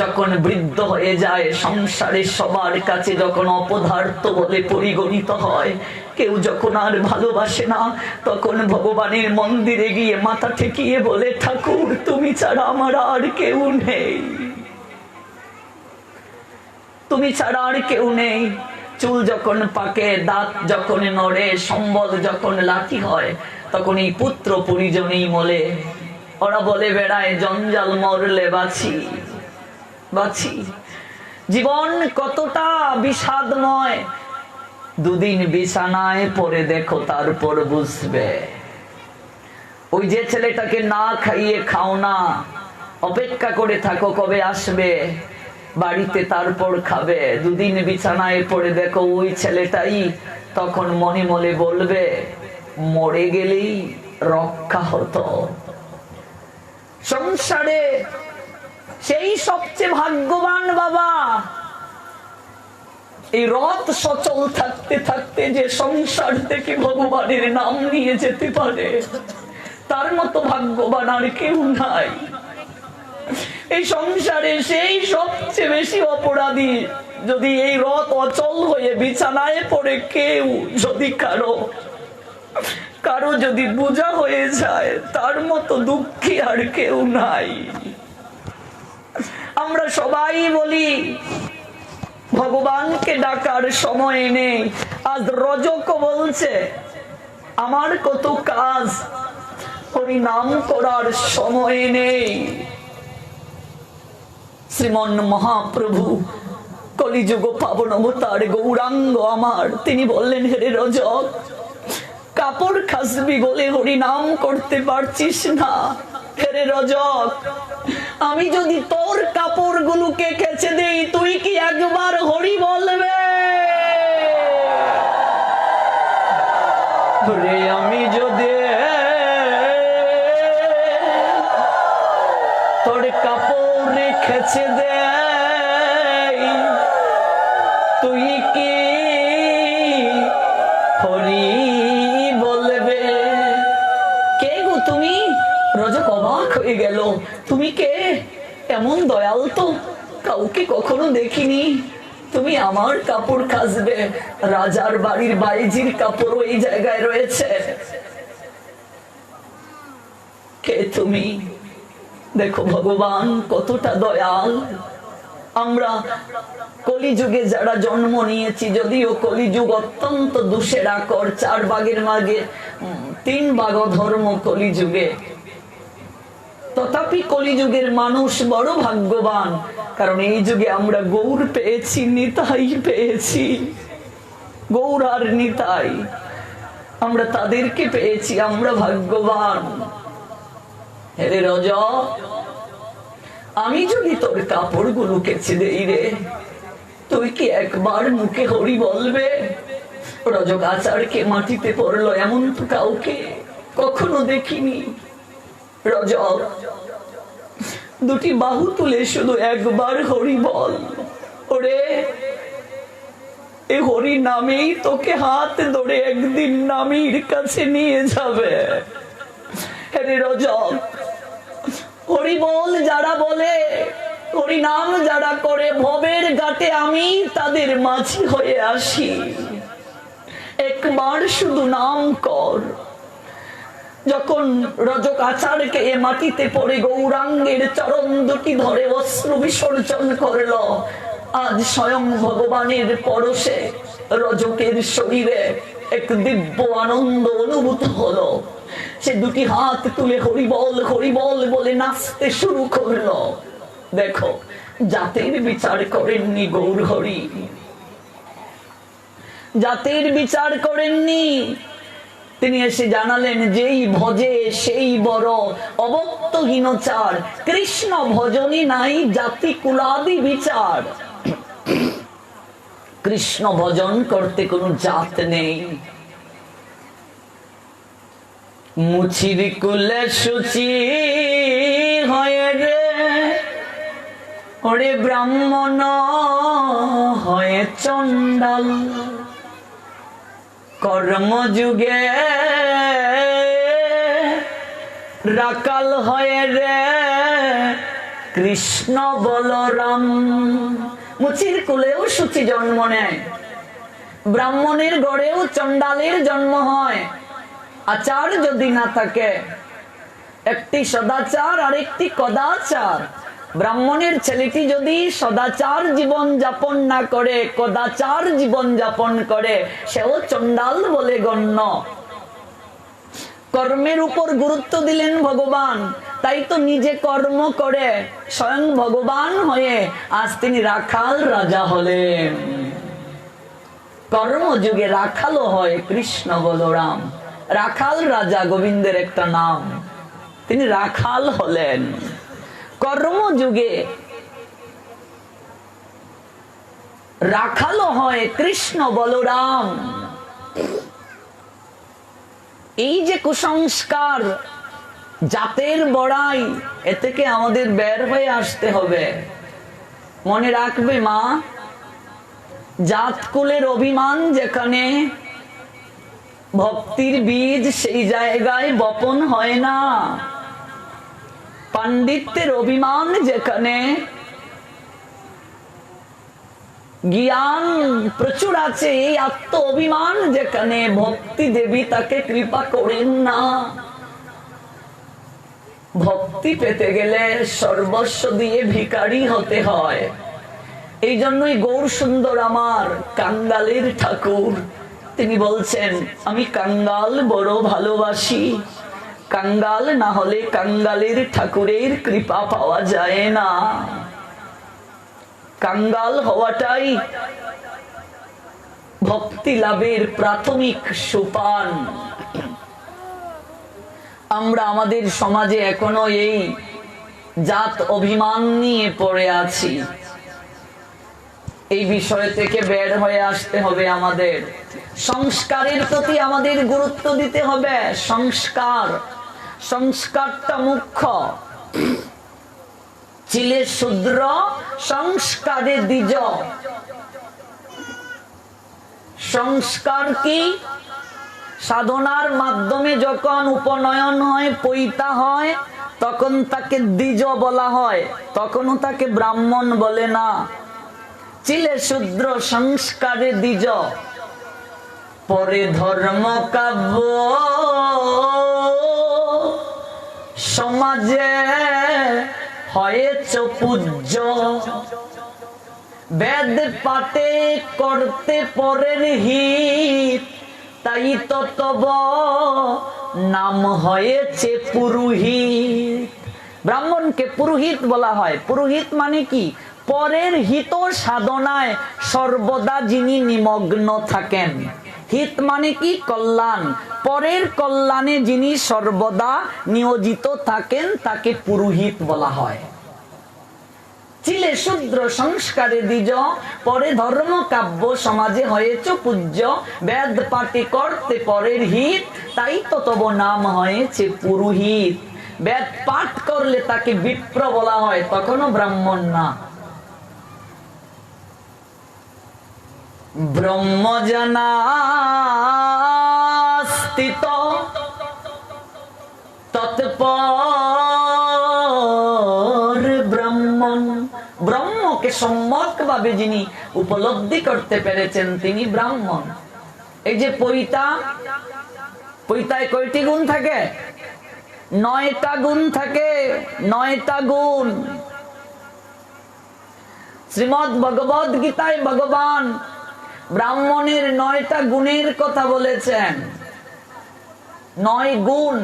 যখন বৃদ্ধ হয়ে যায়, সংসারে সবার কাছে যখন অপদার্থ বলে পরিগণিত হয়, কেউ যখন আর ভালোবাসে না, তখন ভগবানের মন্দিরে গিয়ে মাথা ঠেকিয়ে বলে, ঠাকুর তুমি ছাড়া আমার আর কেউ নেই, তুমি ছাড়া আর কেউ নেই। চুল যখন পাকে, দাঁত যখন নড়ে, সম্বল যখন লাঠি হয়, তখন এই পুত্র পরিজনেই মলে। ওরা বলে বেড়ায় জঞ্জাল মরলে বাঁচি, বাঁচি। জীবন কতটা বিষাদময়, দুদিন বিছানায় পড়ে দেখো তারপর বুঝবে। ওই যে ছেলেটাকে না খাইয়ে খাও না, অপেক্ষা করে থাকো কবে আসবে বাড়িতে, তারপর খাবে। দুদিন বিছানায় পড়ে দেখো ওই ছেলেটাই তখন মনে মনে বলবে, মরে গেলেই রক্ষা হতো। সংসারে সেই সবচেয়ে ভাগ্যবান বাবা, এই রথ সচল থাকতে থাকতে যে সংসার থেকে ভগবানের নাম নিয়ে যেতে পারে, তার মতো ভাগ্যবান আর কেউ নাই। এই সংসারে সেই সবচেয়ে বেশি অপরাধী, যদি এই রথ অচল হয়ে বিছানায় পড়ে কেউ যদি কারো যদি বোঝা হয়ে যায়, তার মতো দুঃখী আর কেউ নাই। আমরা সবাই বলি ভগবানকে ডাকার সময় নেই। আজ রজক বলছে আমার কত কাজ, হরি নাম করার সময় নেই। শ্রীমন মহাপ্রভু কলিযুগ পাবন অবতার গৌরাঙ্গ আমার, তিনি বললেন, হেরে রজক, কাপড় খাসবি বলে হরি নাম করতে পারছিস না। হেরে রজক, আমি যদি তোর কাপড় গুলোকে কেচে দেই, তুই কি একবার হরি বলবে? আমি যদি তোর কাপড় খেচে দেই, তুই কি হরি বলবে? কে গো তুমি? রজক অবাক হয়ে গেল, তুমি কে? এমন দয়াল তো কাউকে কখনো দেখিনি। তুমি আমার কাপড় কাচবে? রাজার বাড়ির বাইজির কাপড় এই জায়গায় রয়েছে। কে তুমি? দেখো ভগবান কতটা দয়াল। আমরা কলিযুগে যারা জন্ম নিয়েছি, যদিও কলিযুগ অত্যন্ত দুষের আকর, 4 ভাগের মাঝে 3 ভাগ ধর্ম কলিযুগে, তথাপি কলিযুগের মানুষ বড় ভাগ্যবান, কারণ এই যুগে আমরা গৌর পেয়েছি, নিতাই পেয়েছি। গৌর আর নিতাই, আমরা তাদেরকে পেয়েছি, আমরা ভাগ্যবান। হেরে রজক, আমি যদি তোর কাপড় গুলো কেচে দেই রে, তুই কি একবার মুখে হরি বলবে? রজক আচারকে মাটিতে পড়লো, এমন তো কাউকে কখনো দেখিনি। রজক, দুটি বাহু তুলে শুধু একবার হরি বল। ওরে এই হরি নামেই তোকে হাত ধরে একদিন নামির কাছে নিয়ে যাবে। হে রজক, হরি বল যারা বলে, হরি নাম যারা করে, ভবের ঘাটে আমি তাদের মাঝি হয়ে আসি। একবার শুধু নাম কর। যখন রজক আচারকে এ মাটিতে পড়ে গৌরাঙ্গের চরণ দুটি ধরে অশ্রু বিসর্জন করল, আজ স্বয়ং ভগবানের পরশে রজকের শরীরে এক দিব্য আনন্দ অনুভূত হলো। সে দুটি হাত তুলে হরিবল বলে নাচতে শুরু করলো। দেখো, জাতের বিচার করেননি গৌর হরি, জাতের বিচার করেননি। তিনি এসে জানালেন, যেই ভজে সেই বড়, অবক্তহীনচার, কৃষ্ণ ভজনী নাই জাতি কুলাদি বিচার। কৃষ্ণ ভজন করতে কোনো জাত নেই। মুছির কুলে সুচি হয়ে রে, ওরে ব্রাহ্মণ হয়ে চণ্ডাল, কর্মযুগে রাকাল হয়ে রে কৃষ্ণ বলরাম। মুচির কুলেও সুচি জন্ম নেয়, ব্রাহ্মণের গড়েও চণ্ডালের জন্ম হয়। আচার যদি না থাকে, একটি সদাচার আর একটি কদাচার, ব্রাহ্মণের ছেলেটি যদি সদাচার জীবন যাপন না করে, কদাচার জীবন যাপন করে, সেও চণ্ডাল বলে গণ্য। কর্মের উপর গুরুত্ব দিলেন ভগবান, তাই তো নিজে কর্ম করে স্বয়ং ভগবান হয়ে আজ তিনি রাখাল রাজা হলেন। কর্মযুগে রাখালও হয় কৃষ্ণ বলরাম। রাখাল রাজা গোবিন্দের একটা নাম, তিনি রাখাল হলেন। কর্মযুগে রাখালও হয় কৃষ্ণ বলরাম। এই যে কুসংস্কার, জাতের বড়াই, এ থেকে আমাদের বের হয়ে আসতে হবে। মনে রাখবে মা, জাত কুলের অভিমান যেখানে, ভক্তির বীজ সেই জায়গায় বপন হয় না। পাণ্ডিত্যের অভিমান যেখানে, জ্ঞান প্রচুর আছে, এই আত্ম অভিমান যেখানে, ভক্তি দেবী তাকে কৃপা করেন না। ভক্তি পেতে গেলে সর্বস্ব দিয়ে ভিখারি হতে হয়। এই জন্যই গৌর সুন্দর আমার কাঙ্গালের ঠাকুর, তিনি বলছেন, আমি কাঙ্গাল বড় ভালোবাসি। কাঙ্গাল না হলে কাঙ্গালের ঠাকুরের কৃপা পাওয়া যায় না। কাঙ্গাল হওয়াটাই ভক্তি লাভের প্রাথমিক সোপান। আমরা আমাদের সমাজে এখনো এই জাত অভিমান নিয়ে পড়ে আছি। এই বিষয় থেকে বের হয়ে আসতে হবে। আমাদের সংস্কারের প্রতি আমাদের গুরুত্ব দিতে হবে। সংস্কারটা মুখ্য। চিলে শূদ্র সংস্কারে দ্বিজ। সংস্কার কি? সাধনার মাধ্যমে যখন উপনয়ন হয়, পৈতা হয়, তখন তাকে দ্বিজ বলা হয়, তখনও তাকে ব্রাহ্মণ বলে না। চিলে শূদ্র সংস্কারে দ্বিজ। পরে ধর্ম কাব্য সমাজে হয়েছ পূজ্য। বেদ পাঠে করতে পরের হিত, তাই তো তব নাম হয়েছে পুরোহিত। ব্রাহ্মণকে পুরোহিত বলা হয়। পুরোহিত মানে কি? পরের হিত সাধনায় সর্বদা যিনি নিমগ্ন থাকেন। হিত মানে কি? কল্যাণ। পরের কল্যাণে যিনি সর্বদা নিয়োজিত থাকেন তাকে পুরোহিত বলা হয়। চিলে শূদ্র সংস্কারে দ্বিজ। পরে ধর্ম কাব্য সমাজে হয়েছ পূজ্য। বেদ পাঠে করতে পরের হিত, তাই তো তব নাম হয়েছে পুরোহিত। বেদ পাঠ করলে তাকে বিপ্র বলা হয়, তখনও ব্রাহ্মণ না। ব্রহ্ম জানাস্থিত তৎপর ব্রহ্মণ। ব্রহ্মকে সম্যক ভাবে যিনি উপলব্ধি করতে পেরেছেন তিনি ব্রাহ্মণ। এই যে পৈতায় কয়টি গুণ থাকে? 9টা গুণ থাকে, 9টা গুণ। শ্রীমদ্ ভগবদ গীতায় ভগবান ব্রাহ্মণের 9টা গুণের কথা বলেছেন। 9 গুণ,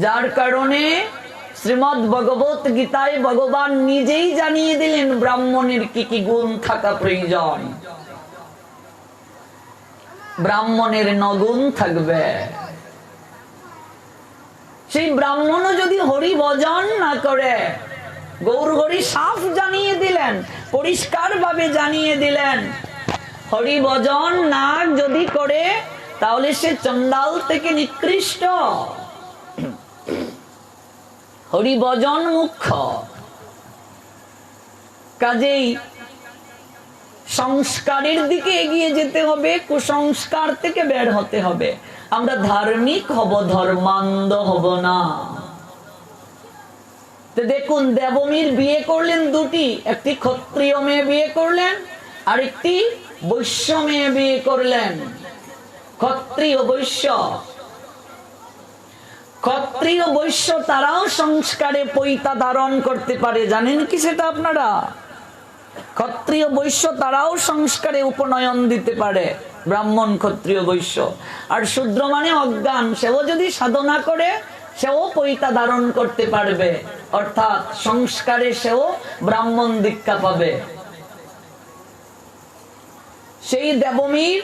যার কারণে শ্রীমদ্ ভগবত গীতায় ভগবান নিজেই জানিয়ে দিলেন ব্রাহ্মণের কি কি গুণ থাকা প্রয়োজন। ব্রাহ্মণের 9 গুণ থাকবে। সেই ব্রাহ্মণও যদি হরি ভজন না করে, গৌর হরি সাফ জানিয়ে দিলেন, পরিষ্কার ভাবে জানিয়ে দিলেন, হরি ভজন না যদি করে তাহলে সে চণ্ডাল থেকে নিকৃষ্ট। হরি ভজন মুখ্য। কাজেই সংস্কারের দিকে এগিয়ে যেতে হবে, কুসংস্কার থেকে বের হতে হবে। আমরা ধার্মিক হব, ধর্মান্ধ হব না। তো দেখুন, দেবমীর বিয়ে করলেন 2টি, একটি ক্ষত্রিয় মেয়ে বিয়ে করলেন, আরেকটি বৈশ্য মেয়ে বিয়ে করলেন। ক্ষত্রিয় বৈশ্য, ক্ষত্রিয় বৈশ্য তারাও সংস্কারে পৈতা ধারণ করতে পারে। জানেন কি সেটা আপনারা? ক্ষত্রিয় বৈশ্য তারাও সংস্কারে উপনয়ন দিতে পারে, ব্রাহ্মণ ক্ষত্রিয় বৈশ্য। আর শূদ্র মানে অজ্ঞান, সেও যদি সাধনা করে সেও পৈতা ধারণ করতে পারবে, অর্থাৎ সংস্কারে সেও ব্রাহ্মণ দীক্ষা পাবে। সেই দেবমীর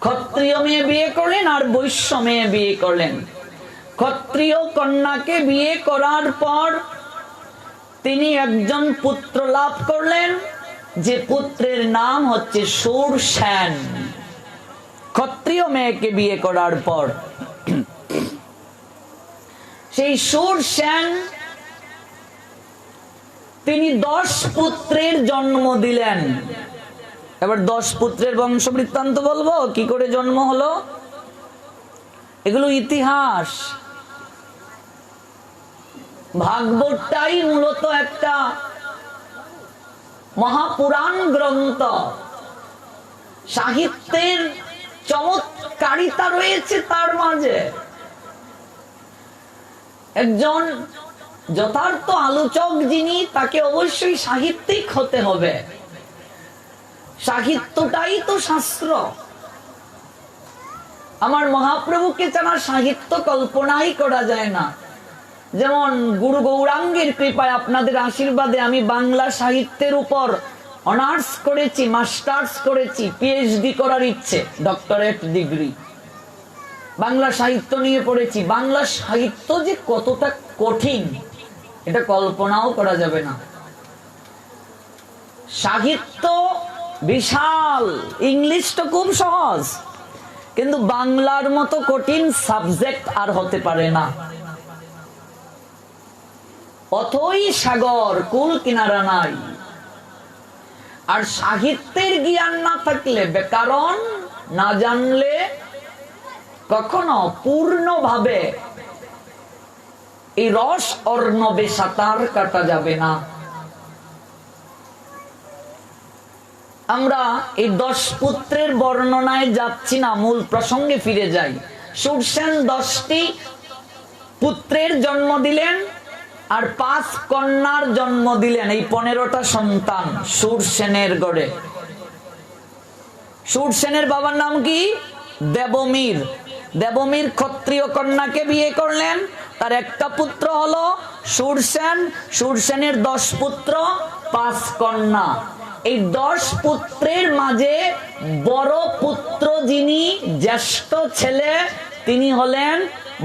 ক্ষত্রিয় মেয়ে বিয়ে করলেন আর বৈশ্য মেয়ে বিয়ে করলেন। ক্ষত্রিয় কন্যাকে বিয়ে করার পর তিনি একজন পুত্র লাভ করলেন, যে পুত্রের নাম হচ্ছে শূরসেন। ক্ষত্রিয় মেয়েকে বিয়ে করার পর সেই শূরসেন তিনি 10 পুত্রের জন্ম দিলেন। এবার 10 পুত্রের বংশ বৃত্তান্ত বলবো, কি করে জন্ম হলো। এগুলো ইতিহাস। ভাগবতটাই মূলত একটা মহাপুরাণ গ্রন্থ। সাহিত্যের চমৎকারিতা রয়েছে তার মাঝে। একজন যথার্থ আলোচক যিনি, তাকে অবশ্যই সাহিত্যিক হতে হবে। সাহিত্যটাই তো শাস্ত্র। আমার মহাপ্রভুকে ছাড়া সাহিত্য কল্পনাই করা যায় না। যেমন গুরু গৌরাঙ্গের কৃপায়, আপনাদের আশীর্বাদে আমি বাংলা সাহিত্যের উপর অনার্স করেছি, মাস্টার্স করেছি, পিএইচডি করার ইচ্ছে, ডক্টরেট ডিগ্রি বাংলা সাহিত্য নিয়ে পড়েছি। বাংলা সাহিত্য যে কতটা কঠিন এটা কল্পনাও করা যাবে না। সাহিত্য বিশাল, ইংলিশ তো খুব সহজ, কিন্তু বাংলার মতো কঠিন সাবজেক্ট আর হতে পারে না। অথই সাগর, কুল কিনারা নাই। আর সাহিত্যের জ্ঞান না থাকলে, ব্যাকরণ না জানলে কখনো পূর্ণভাবে এই রস অর্ণবে সাঁতার কাটা যাবে না। আমরা এই 10 পুত্রের বর্ণনায় যাচ্ছি না, মূল প্রসঙ্গে ফিরে যাই। শূরসেন 10টি পুত্রের জন্ম দিলেন আর 5 কন্যার জন্ম দিলেন। এই 15টা সন্তান শূরসেনের গড়ে। শূরসেনের বাবার নাম কি? দেবমীর। দেবমীর ক্ষত্রিয় কন্যাকে বিয়ে করলেন, তার একটা পুত্র হলো শূরসেন। শূরসেনের 10 পুত্র, 5 কন্যা। এই 10 পুত্রের মাঝে বড় পুত্র যিনি, জ্যেষ্ঠ ছেলে, তিনি হলেন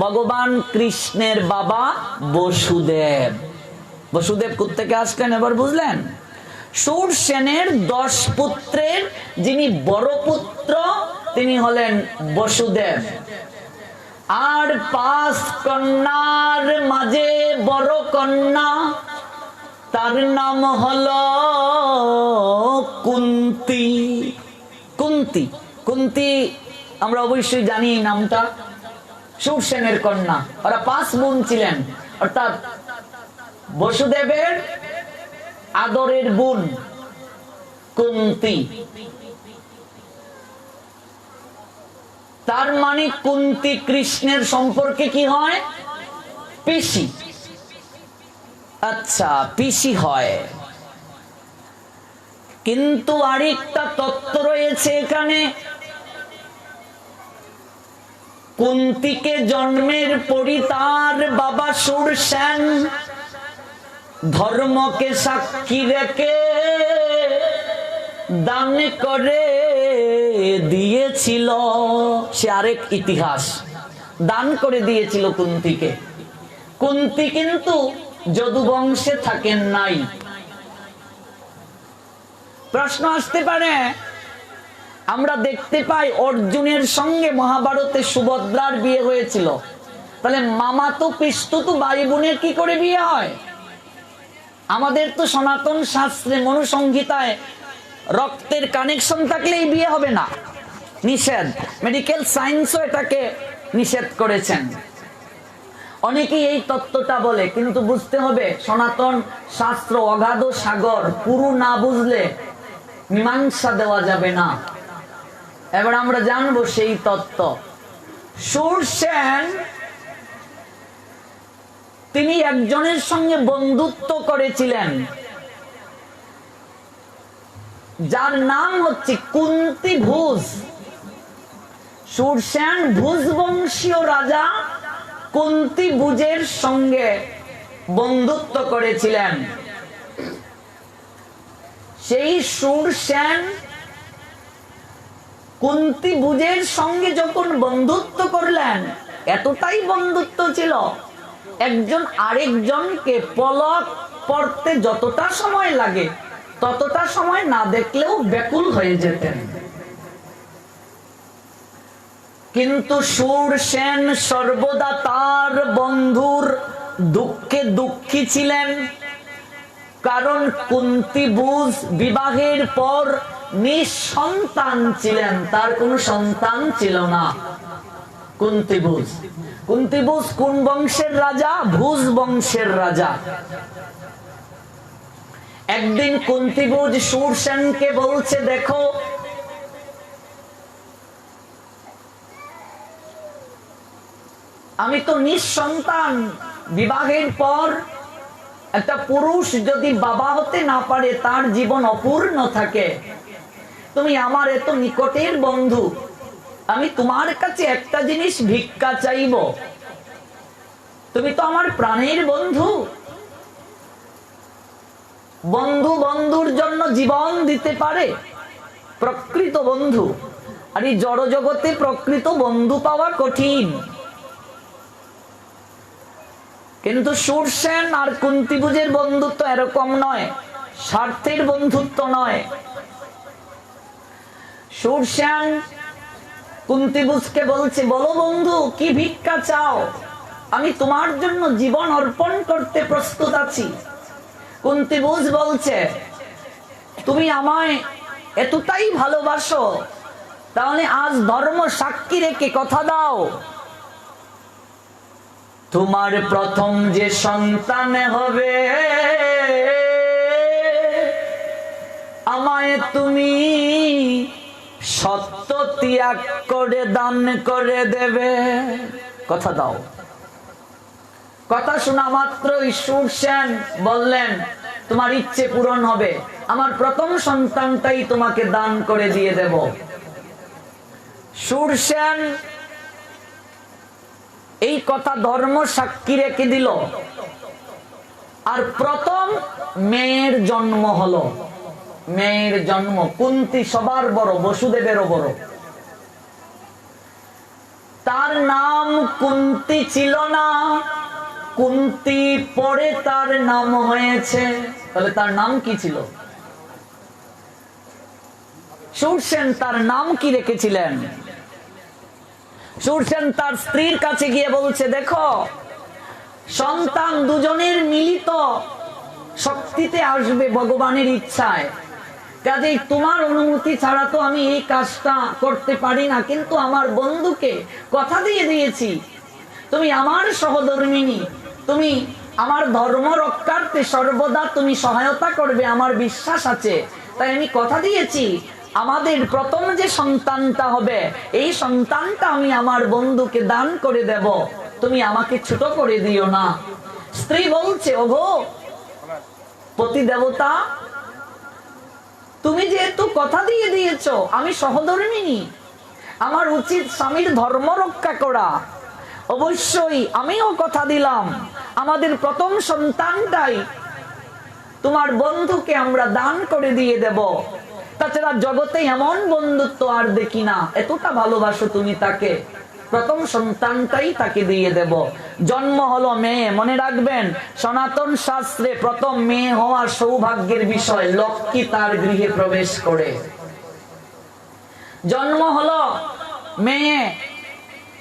ভগবান কৃষ্ণের বাবা বসুদেব। বসুদেব কোত্থেকে আসলেন এবার বুঝলেন? শূরসেনের 10 পুত্রের যিনি বড় পুত্র তিনি হলেন বসুদেব। আর 5 কন্যার মাঝে বড় কন্যা তার নাম হলো কুন্তি। কুন্তি কুন্তি আমরা অবশ্যই জানি এই নামটা, সুরসেনের কন্যা। ওরা 5 বোন ছিলেন, অর্থাৎ বসুদেবের আদরের বোন কুন্তি। তার মানে কুন্তি কৃষ্ণের সম্পর্কে কি হয়? পিসি। আচ্ছা, পিসি হয়। কিন্তু আরেকটা তত্ত্ব রয়েছে এখানে। কুন্তিকে জন্মের পরই তার বাবা সুরসেন ধর্মকে সাক্ষী রেখে দান করে দিয়েছিল। সে আরেক ইতিহাস, দান করে দিয়েছিল কুন্তিকে। কুন্তি কিন্তু যদু বংশে থাকেন নাই। প্রশ্ন আসতে পারে, আমরা দেখতে পাই অর্জুনের সঙ্গে মহাভারতে সুভদ্রার বিয়ে হয়েছিল, তাহলে মামাতো পিসতুতো ভাই বোনের কি করে বিয়ে হয়? আমাদের তো সনাতন শাস্ত্রে মনুসংহিতায় রক্তের কানেকশন থাকলেই বিয়ে হবে না, নিষেধ। মেডিকেল সায়েন্সও এটাকে নিষেধ করেছেন। অনেকেই এই তত্ত্বটা বলে, কিন্তু বুঝতে হবে সনাতন শাস্ত্র অগাধ সাগর, পুরো না বুঝলে মীমাংসা দেওয়া যাবে না। এবার আমরা জানবো সেই তত্ত্ব। সুরসেন তিনি একজনের সঙ্গে বন্ধুত্ব করেছিলেন, যার নাম হচ্ছে কুন্তি ভুজ। সুরসেন ভুজ বংশীয় রাজা কুন্তি ভুজের সঙ্গে বন্ধুত্ব করেছিলেন। সেই সুরসেন কুন্তি ভুজের সঙ্গে যখন বন্ধুত্ব করলেন, এতটাই বন্ধুত্ব ছিল, একজন আরেকজনকে পলক পড়তে যতটা সময় লাগে ততটা সময় না দেখলেও ব্যাকুল হয়ে যেতেন। কিন্তু সুরসেন সর্বদা তার বন্ধুর দুঃখে দুঃখী ছিলেন, কারণ কুন্তি ভুজ বিবাহের পর নিঃসন্তান ছিলেন, তার কোনো সন্তান ছিল না। কুন্তি ভুজ, কুন্তি ভুজ কোন বংশের রাজা? ভুজ বংশের রাজা। একদিন কুন্তি ভুজ সুরসেনকে বলছে, দেখো আমি তো নিঃসন্তান, বিবাহের পর একটা পুরুষ যদি বাবা হতে না পারে তার জীবন অপূর্ণ থাকে। তুমি আমার এত নিকটের বন্ধু, আমি তোমার কাছে একটা জিনিস ভিক্ষা চাইব, তুমি তো আমার প্রাণের বন্ধু। বন্ধু বন্ধুর জন্য জীবন দিতে পারে, প্রকৃত বন্ধু। আর এই জড় জগতে প্রকৃত বন্ধু পাওয়া কঠিন। কিন্তু সুরসেন আর কুন্তি ভুজের বন্ধুত্ব এরকম নয়, স্বার্থের বন্ধুত্ব নয়। সুরসেন কুন্তি ভুজকে বলছে, বলো বন্ধু কি ভিক্ষা চাও, আমি তোমার জন্য জীবন অর্পণ করতে প্রস্তুত আছি। কুন্তি ভুজ বলছে, তুমি আমায় এতটাই ভালোবাসো, তাহলে আজ ধর্ম সাক্ষী রেখে কথা দাও, তোমার প্রথম যে সন্তান হবে আমায় তুমি সত্য ত্যাগ করে দান করে দেবে, কথা দাও। কথা শোনা মাত্র সুরসেন বললেন, তোমার ইচ্ছে পূরণ হবে, আমার প্রথম সন্তানটাই তোমাকে দান করে দিয়ে দেব। সুরসেন এই কথা ধর্ম সাক্ষী রেখে দিল, আর প্রথম মেয়ের জন্ম হলো। মেয়ের জন্ম, কুন্তি সবার বড়, বসুদেবেরও বড়। তার নাম কুন্তি ছিল না, কুন্তি পরে তার নাম হয়েছে। তাহলে তার নাম কি ছিল? সুরসেন তার নাম কি রেখেছিলেন? সুরসেন তার স্ত্রীর কাছে গিয়ে বলছে, দেখো সন্তান দুজনের মিলিত শক্তিতে আসবে ভগবানের ইচ্ছায়। কাজেই তোমার অনুমতি ছাড়া তো আমি এই কাজটা করতে পারি না, কিন্তু আমার বন্ধুকে কথা দিয়ে দিয়েছি, তুমি আমার সহধর্মিনী, তুমি আমার ধর্ম রক্ষার্থে সর্বদা তুমি সহায়তা করবে, আমার বিশ্বাস আছে। তাই আমি কথা দিয়েছি আমাদের প্রথম যে সন্তানটা হবে এই সন্তানটা আমি আমার বন্ধুকে দান করে দেব, তুমি আমাকে ছোট করে দিও না। স্ত্রী বলছে, ওগো পতি দেবতা, তুমি যেহেতু কথা দিয়ে দিয়েছো, আমি সহধর্মিনী, আমার উচিত স্বামীর ধর্ম রক্ষা করা। অবশ্যই আমিও কথা দিলাম আমাদের প্রথম সন্তানটাই তোমার বন্ধুকে আমরা দান করে দিয়ে দেব। তাছাড়া জগতে এমন বন্ধুত্ব আর দেখি না, এতটা ভালোবাসো তুমি তাকে, প্রথম সন্তানটাই তাকে দিয়ে দেব। জন্ম হলো মেয়ে, মনে রাখবেন সনাতন শাস্ত্রে প্রথম মেয়ে হওয়া সৌভাগ্যের বিষয়, লক্ষ্মী তার গৃহে প্রবেশ করে। জন্ম হলো মেয়ে,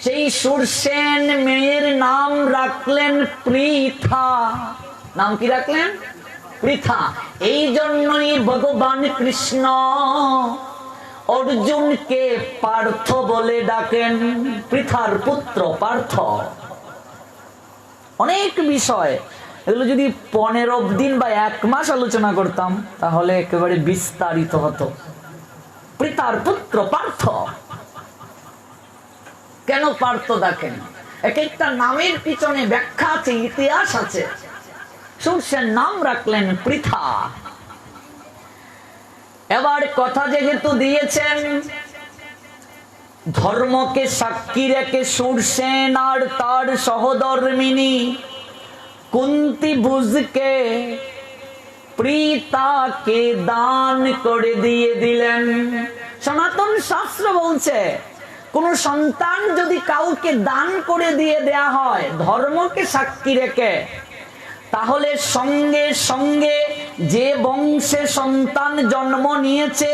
সেই সুরসেন মেয়ের নাম রাখলেন পৃথা। নাম কি রাখলেন? পৃথা। এই জন্যই ভগবান কৃষ্ণ অর্জুনকে পার্থ বলে ডাকেন, পৃথার পুত্র পার্থ। অনেক বিষয়, এগুলো যদি 15 দিন বা 1 মাস আলোচনা করতাম তাহলে একেবারে বিস্তারিত হতো। পৃথার পুত্র পার্থ। কেন পার্থ ডাকেন? এক একটা নামের পিছনে ব্যাখ্যা আছে, ইতিহাস আছে। সূর্যের নাম রাখলেন পৃথা। এবার কথা যেহেতু দিয়েছেন, ধর্মকে সাক্ষী রেখে সুরসেন আর তার সহধর্মিনী কুন্তি ভুজকে পৃথাকে দান করে দিয়ে দিলেন। সনাতন শাস্ত্র বলছে কোন সন্তান যদি কাউকে দান করে দিয়ে দেয়া হয় ধর্মকে সাক্ষী রেখে, তাহলে সঙ্গে সঙ্গে যে বংশে সন্তান জন্ম নিয়েছে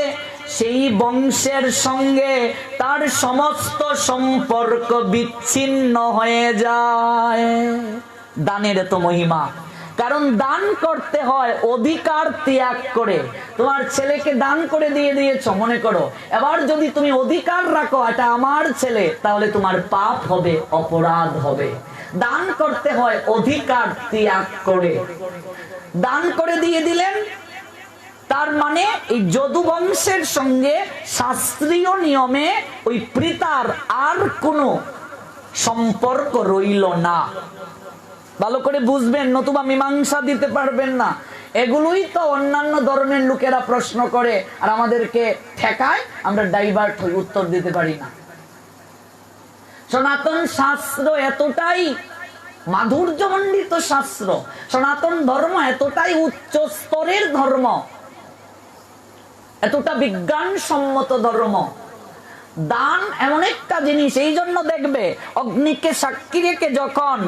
সেই বংশের সঙ্গে তার সমস্ত সম্পর্ক বিচ্ছিন্ন হয়ে যায়। দানের এত মহিমা, কারণ দান করতে হয় অধিকার ত্যাগ করে। তোমার ছেলেকে দান করে দিয়ে দিয়েছো মনে করো, এবার যদি তুমি অধিকার রাখো এটা আমার ছেলে, তাহলে তোমার পাপ হবে, অপরাধ হবে। দান করতে হয় অধিকার ত্যাগ করে। দান করে দিয়ে দিলেন, তার মানে এই যদু বংশের সঙ্গে শাস্ত্রীয় নিয়মে ওই পৃথার আর কোনো সম্পর্ক রইল না। ভালো করে বুঝবেন, নতুবা মীমাংসা দিতে পারবেন না। এগুলোই তো অন্যান্য ধর্মের লোকেরা প্রশ্ন করে আর আমাদেরকে ঠেকায়, আমরা ডাইভার্ট হই, উত্তর দিতে পারি না। সনাতন শাস্ত্র এতটাই মাধুর্যমণ্ডিত শাস্ত্র, সনাতন ধর্ম এতটাই উচ্চ স্তরের ধর্ম, এতটা বিজ্ঞানসম্মত ধর্ম। দান এমন একটা জিনিস, এই জন্য দেখবে অগ্নিকে সাক্ষী রেখে যখন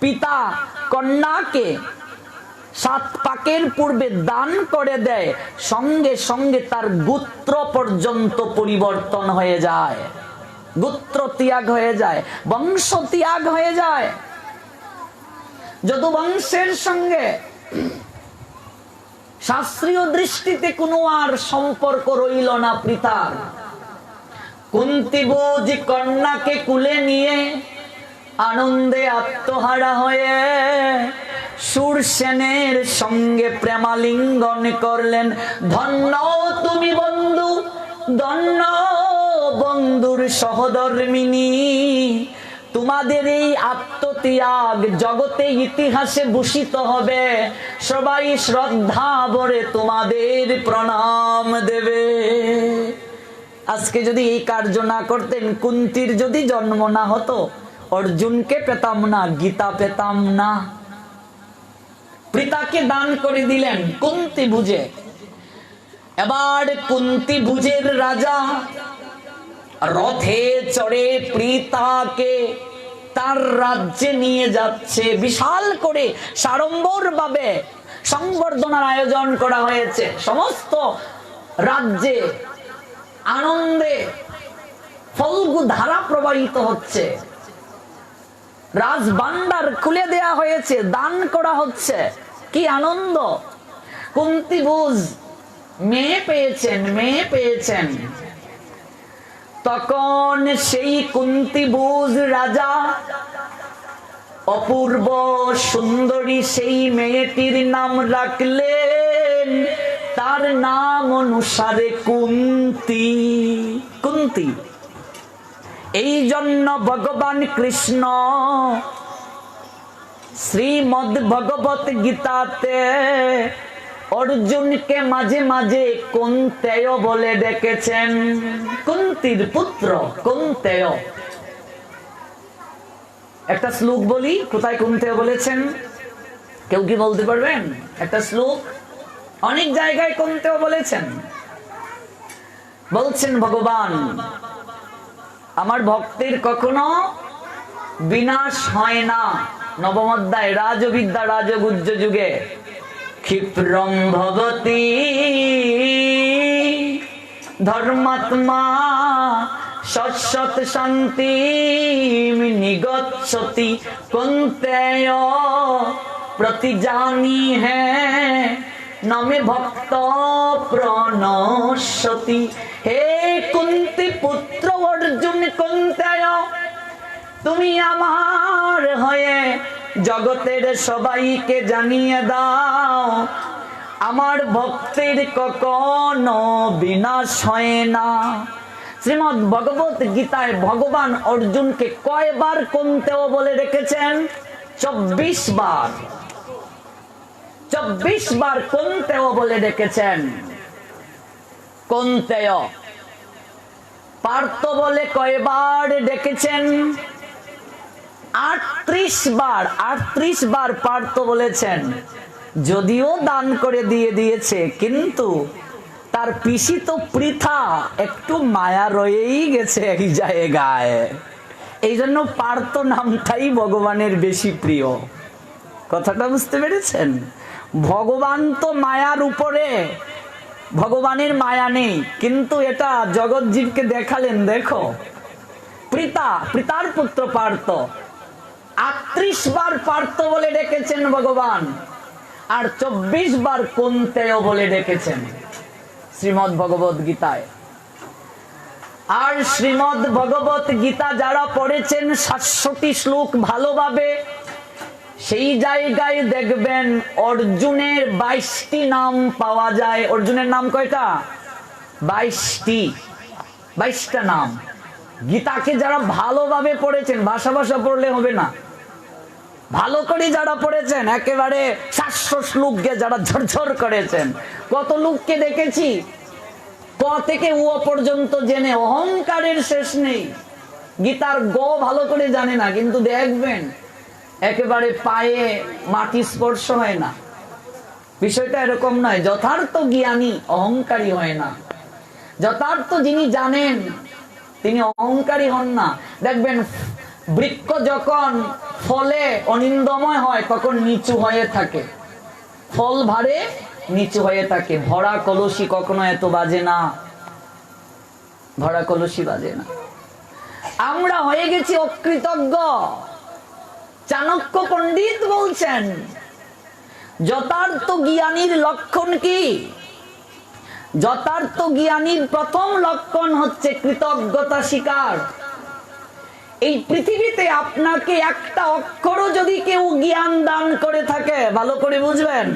পিতা কন্যাকে 7 পাকের পূর্বে দান করে দেয়, সঙ্গে সঙ্গে তার গোত্র পর্যন্ত পরিবর্তন হয়ে যায়, গোত্র ত্যাগ হয়ে যায়, বংশ ত্যাগ হয়ে যায়। যদু বংশের সঙ্গে শাস্ত্রীয় দৃষ্টিতে কোনো আর সম্পর্ক রইল না পৃথার। কুন্তী ভোজ কন্যাকে কুলে নিয়ে আনন্দে আত্মহারা হয়ে সুরসেনের সঙ্গে প্রেমালিঙ্গন করলেন। ধন্য তুমি বন্ধু, ধন্য বন্ধুর সহধর্মিনী, তোমাদের এই আত্মত্যাগ জগতে ইতিহাসে ভূষিত হবে, সবাই শ্রদ্ধা ভরে তোমাদের প্রণাম দেবে। আজকে যদি এই কার্য না করতেন, কুন্তির যদি জন্ম না হতো, অর্জুনকে পেতাম না, গীতা পেতাম না। পৃথাকে দান করে দিলেন কুন্তি ভুজে। এবার কুন্তি ভুজের রাজা রথে চড়ে পৃথাকে তার রাজ্যে নিয়ে যাচ্ছে। বিশাল করে সাড়ম্বর ভাবে সংবর্ধনার আয়োজন করা হয়েছে। সমস্ত রাজ্যে আনন্দে ফল্গু ধারা প্রবাহিত হচ্ছে, রাজভান্ডার খুলে দেয়া হয়েছে, দান করা হচ্ছে। কি আনন্দ! কুন্তী বুঝ মেয়ে পেয়েছেন। তখন সেই কুন্তী বুঝ রাজা অপূর্ব সুন্দরী সেই মেয়েটির নাম রাখলেন তার নাম অনুসারে কুন্তী। এই জন্য ভগবান কৃষ্ণ শ্রীমদ্ ভগবত গীতাতে অর্জুনকে মাঝে মাঝে কুন্তেয় বলে ডেকেছেন। কুন্তীর পুত্র কুন্তেয়। একটা শ্লোক বলি, কোথায় কুন্তেয় বলেছেন? কেউ কি বলতে পারবেন? একটা শ্লোক। অনেক জায়গায় কুন্তেয় বলেছেন। বলছেন ভগবান, আমার ভক্তের কখনো বিনাশ হয় না। নবম অধ্যায়, রাজবিদ্যা রাজগুজ্জ যুগে। ক্ষিপ্রম ভবতি ধর্মাত্মা শশ্বত শান্তি নিগচ্ছতি কুন্তেয় প্রতিজানি হ্যাঁ নমে ভক্ত প্রণশ্যতি। হে কুন্তী পুত্র অর্জুন কুন্তেয়, তুমি আমার হয়ে জগতের সবাইকে জানিয়ে দাও আমার ভক্তের কখনো বিনাশ হয় না। শ্রীমদ্ ভগবত গীতায় ভগবান অর্জুনকে কয়বার কুন্তেয় বলে রেখেছেন? 24 বার। 24 বার কুন্তেয় বলে রেখেছেন। কুন্তেয়। পার্থ বলে কয়বার ডেকেছেন? 38 বার। 38 বার পার্থ বলেছেন। যদিও দান করে দিয়েছে, কিন্তু তার পিসি তো পৃথা, একটু মায়া রয়েই গেছে এই জায়গায়। এই জন্য পার্থ নামটাই ভগবানের বেশি প্রিয়। কথাটা বুঝতে পেরেছেন? ভগবান তো মায়ার উপরে, ভগবানের মায়া নেই, কিন্তু এটা জগৎজীবকে দেখালেন। দেখো, পিতার পুত্র পার্থ। 38 বার পার্থ বলে ডেকেছেন ভগবান, আর 24 বার কুন্তেয় বলে ডেকেছেন শ্রীমদ্ ভগবত গীতায়। আর শ্রীমদ্ ভগবত গীতা যারা পড়েছেন 67 শ্লোক ভালোভাবে, সেই জায়গায় দেখবেন অর্জুনের 22টি নাম পাওয়া যায়। অর্জুনের নাম কয়টা? 22টা নাম। গীতাকে যারা ভালোভাবে পড়েছেন, ভাষা পড়লে হবে না, ভালো করে যারা পড়েছেন, একেবারে 700 শ্লোককে যারা ঝরঝর করেছেন। কত লোককে দেখেছি ক থেকে উ পর্যন্ত জেনে অহংকারের শেষ নেই। গীতার গ ভালো করে জানে না, কিন্তু দেখবেন একেবারে পায়ে মাটি স্পর্শ হয় না। বিষয়টা এরকম নয়। যথার্থ জ্ঞানী অহংকারী হয় না। যথার্থ যিনি জানেন তিনি অহংকারী হন না। দেখবেন বৃক্ষ যখন ফলে অনিন্দময় হয় তখন নিচু হয়ে থাকে, ফল ভারে নিচু হয়ে থাকে। ভরা কলসি কখনো এত বাজে না, ভরা কলসি বাজে না। আমরা হয়ে গেছি অকৃতজ্ঞ। চাণক্য পণ্ডিত বলছেন যথার্থ জ্ঞানীর লক্ষণ কি? যথার্থ জ্ঞানীর প্রথম লক্ষণ হচ্ছে কৃতজ্ঞতা স্বীকার। এই পৃথিবীতে আপনাকে একটা অক্ষরও যদি কেউ জ্ঞান দান করে থাকে, ভালো করে বুঝবেন,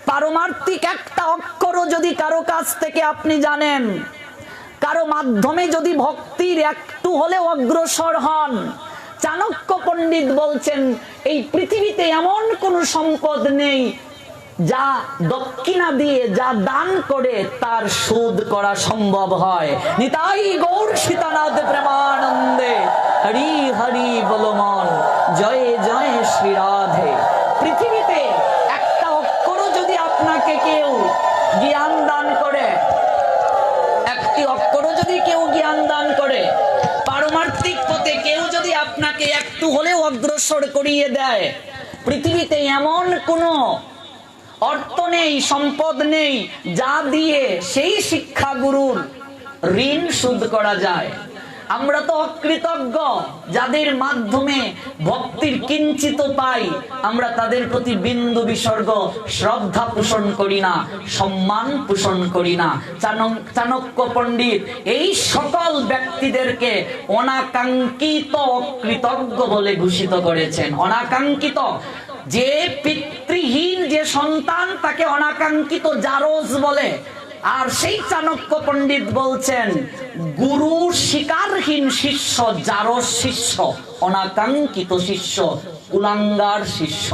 পারমার্থিক একটা অক্ষরও যদি কারো কাছ থেকে আপনি জানেন, কারো মাধ্যমে যদি ভক্তির একটু হলেও অগ্রসর হন, চাণক্য পণ্ডিত বলছেন এই পৃথিবীতে এমন কোন সম্পদ নেই যা দক্ষিণা দিয়ে, যা দান করে তার শোধ করা সম্ভব হয়। নিতাই গৌর সীতানাথ প্রেমানন্দে হরি হরি বলমন জয় জয় শ্রী রাধে। পৃথিবীতে একটা অক্ষরও যদি আপনাকে কেউ জ্ঞান দান করে, একটি অক্ষরও যদি কেউ জ্ঞান দান করে, পারমার্থিক পথে কেউ যদি আপনাকে একটু হলেও অগ্রসর করিয়ে দেয়, পৃথিবীতে এমন কোনো অর্থ নেই, সম্পদ নেই যা দিয়ে সেই শিক্ষাগুরুর ঋণ শোধ করা যায়। আমরা তো অকৃতজ্ঞ, যাদের মাধ্যমে ভক্তির কিঞ্চিত পাই আমরা তাদের প্রতি বিন্দু বিসর্গ শ্রদ্ধা পোষণ করি না, সম্মান পোষণ করি না। চাণক্য পণ্ডিত এই সকল ব্যক্তিদেরকে অনাকাঙ্ক্ষিত অকৃতজ্ঞ বলে ঘোষিত করেছেন। অনাকাঙ্ক্ষিত, যে পিতৃহীন যে সন্তান তাকে অনাকাঙ্ক্ষিত জারজ বলে। আর সেই চাণক্য পণ্ডিত বলছেন গুরু শিকারহীন শিষ্য জারজ শিষ্য, অনাকাঙ্ক্ষিত শিষ্য কুলাঙ্গার শিষ্য।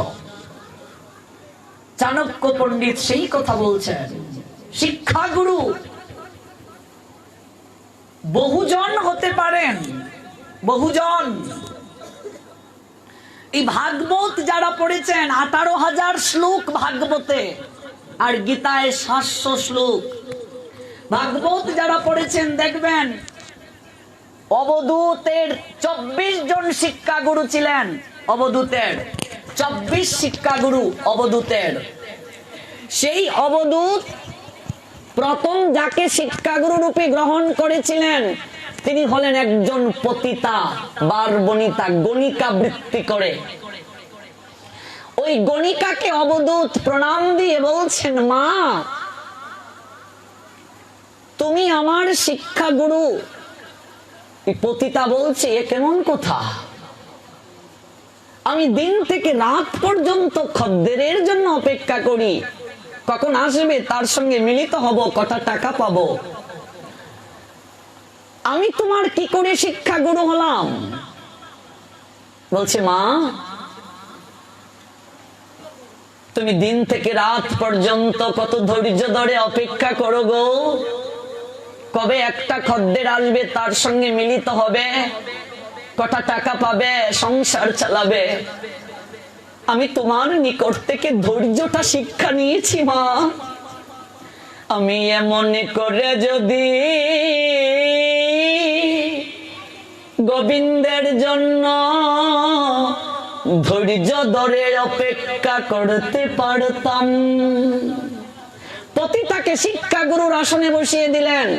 চাণক্য পণ্ডিত সেই কথা বলছেন। শিক্ষাগুরু বহুজন হতে পারেন, বহুজন। এই ভাগবত যারা পড়েছেন 18,000 শ্লোক ভাগবতে, আর গীতায় 700 শ্লোক। ভাগবত যারা পড়েছেন দেখবেন অবধূতের 24 জন শিক্ষাগুরু ছিলেন। অবধূতের 24 শিক্ষাগুরু অবধূতের। সেই অবধূত প্রথম যাকে শিক্ষাগুরু রূপে গ্রহণ করেছিলেন তিনি হলেন একজন পতিতা বারবনিতা, গণিকা বৃত্তি করে। ওই গণিকাকে অবধূত প্রণাম দিয়ে বলছেন, মা তুমি আমার শিক্ষাগুরু। পতিতা বলছে, এ কেমন কথা? আমি দিন থেকে রাত পর্যন্ত খদ্দেরের জন্য অপেক্ষা করি, কখন আসবে তার সঙ্গে মিলিত হব, কটা টাকা পাবো। আমি তোমার কি করে শিক্ষাগুরু হলাম? বলছে, মা তুমি দিন থেকে রাত পর্যন্ত কত ধৈর্য ধরে অপেক্ষা করো গো, কবে একটা খদ্দের আসবে তার সঙ্গে মিলিত হবে, কটা টাকা পাবে, সংসার চালাবে। আমি তোমার নিকট থেকে ধৈর্যটা শিক্ষা নিয়েছি মা। আমি এমন করে যদি গোবিন্দের জন্য ধৈর্য ধরে অপেক্ষা করতে পারতাম। পতিতাকে শিক্ষাগুরুর আসনে বসিয়ে দিলেন।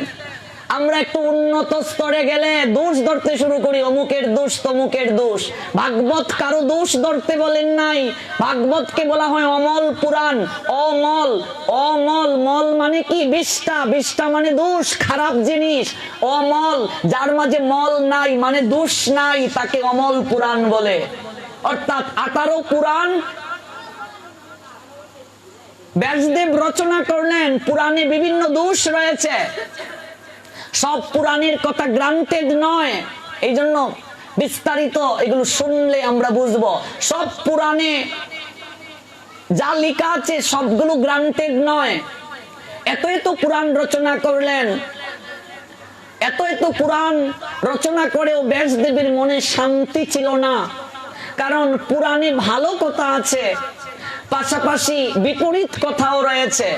আমরা একটু উন্নত স্তরে গেলে দোষ ধরতে শুরু করি, অমুকের দোষ তমুকের দোষ। ভাগবত কারো দোষ ধরতে বলেন নাই। ভাগবতকে বলা হয় অমল পুরাণ। অমল, অমল, মল মানে কি? বিষ্ঠা, বিষ্ঠা মানে দোষ, খারাপ জিনিস। অমল, যার মাঝে মল নাই মানে দোষ নাই, তাকে অমল পুরাণ বলে। অর্থাৎ 18 পুরাণ ব্যাসদেব রচনা করলেন। পুরাণে বিভিন্ন দোষ রয়েছে, সব পুরাণের কথা গ্রান্টেড নয়। এই জন্য বিস্তারিত এগুলো শুনলে আমরা বুঝবো। সব পুরাণে যা লেখা আছে সবগুলো গ্রান্টেড নয়। এত এত পুরাণ রচনা করলেন, এত এত পুরাণ রচনা করেও ব্যাসদেবের মনে শান্তি ছিল না। কারণ পুরাণে ভালো কথা আছে, পাশাপাশি বিপরীত কথাও রয়েছে।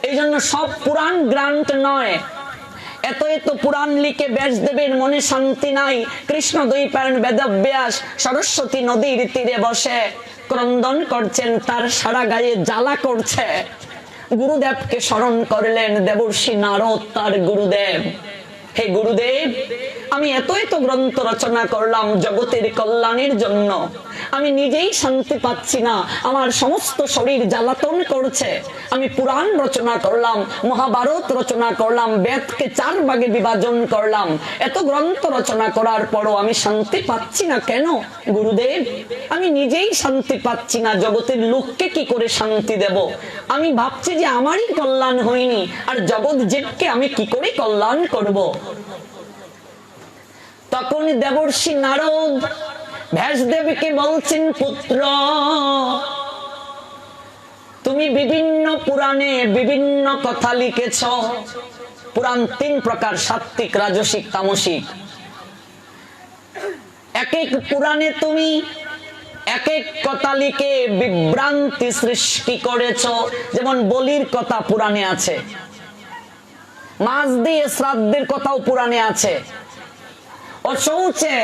এই জন্য সব পুরাণ গ্রান্ট নয়। এত এত পুরাণ লিখে ব্যাসদেবের মনে শান্তি নাই। কৃষ্ণ দ্বৈপায়ন বেদব্যাস সরস্বতী নদীর তীরে বসে ক্রন্দন করছেন, তার সারা গায়ে জ্বালা করছে। গুরুদেবকে স্মরণ করলেন, দেবর্ষি নারদ তার গুরুদেব। হে গুরুদেব, আমি এত এত গ্রন্থ রচনা করলাম জগতের কল্যাণের জন্য, আমি নিজেই শান্তি পাচ্ছি না, আমার সমস্ত শরীর জ্বালাতন করছে। আমি পুরাণ রচনা করলাম, মহাভারত রচনা করলাম, বেদকে 4 ভাগে বিভাজন করলাম, এত গ্রন্থ রচনা করার পরও আমি শান্তি পাচ্ছি না কেন গুরুদেব? আমি নিজেই শান্তি পাচ্ছি না, জগতের লোককে কি করে শান্তি দেব? আমি ভাবছি যে আমারই কল্যাণ হয়নি, আর জগৎ জীবকে আমি কি করে কল্যাণ করব? তখন দেবর্ষি নারদ ব্যাসদেবকে বলছেন, পুত্র তুমি বিভিন্ন পুরাণে বিভিন্ন কথা লিখেছ। পুরাণ 3 প্রকার, সাত্ত্বিক, রাজসিক, তামসিক। এক এক পুরাণে তুমি এক এক কথা লিখে বিভ্রান্তি সৃষ্টি করেছ। যেমন বলির কথা পুরাণে আছে, মাছ দিয়ে শ্রাদ্ধের কথাও পুরাণে আছে, অশৌচে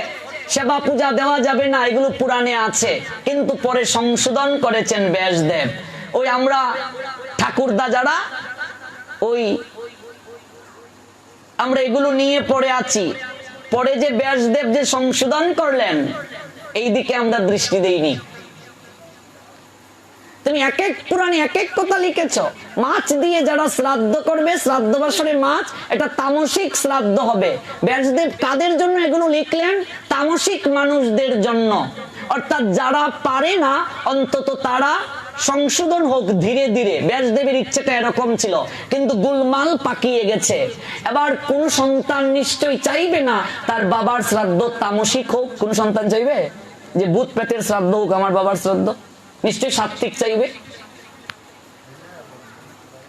সেবা পূজা দেওয়া যাবে না, এগুলো পুরাণে আছে। কিন্তু পরে সংশোধন করেছেন ব্যাসদেব। ওই আমরা ঠাকুরদা যারা, ওই আমরা এগুলো নিয়ে পড়ে আছি, পরে যে ব্যাসদেব যে সংশোধন করলেন, এই দিকে আমরা দৃষ্টি দেইনি। তুমি এক এক পুরাণে এক এক কথা লিখেছ। মাছ দিয়ে যারা শ্রাদ্ধ করবে, শ্রাদ্ধ বাসরে মাছ, এটা তামসিক শ্রাদ্ধ হবে। ব্যাসদেব কাদের জন্য এগুলো লিখলেন? তামসিক মানুষদের জন্য। অর্থাৎ যারা পারে না, অন্তত তারা সংশোধন হোক ধীরে ধীরে। ব্যাসদেবের ইচ্ছেটা এরকম ছিল, কিন্তু গুলমাল পাকিয়ে গেছে। এবার কোন সন্তান নিশ্চয়ই চাইবে না তার বাবার শ্রাদ্ধ তামসিক হোক। কোন সন্তান চাইবে যে ভূত প্রেতের শ্রাদ্ধ হোক আমার বাবার শ্রাদ্ধ? নিশ্চয়ই সাত্বিক চাইবে,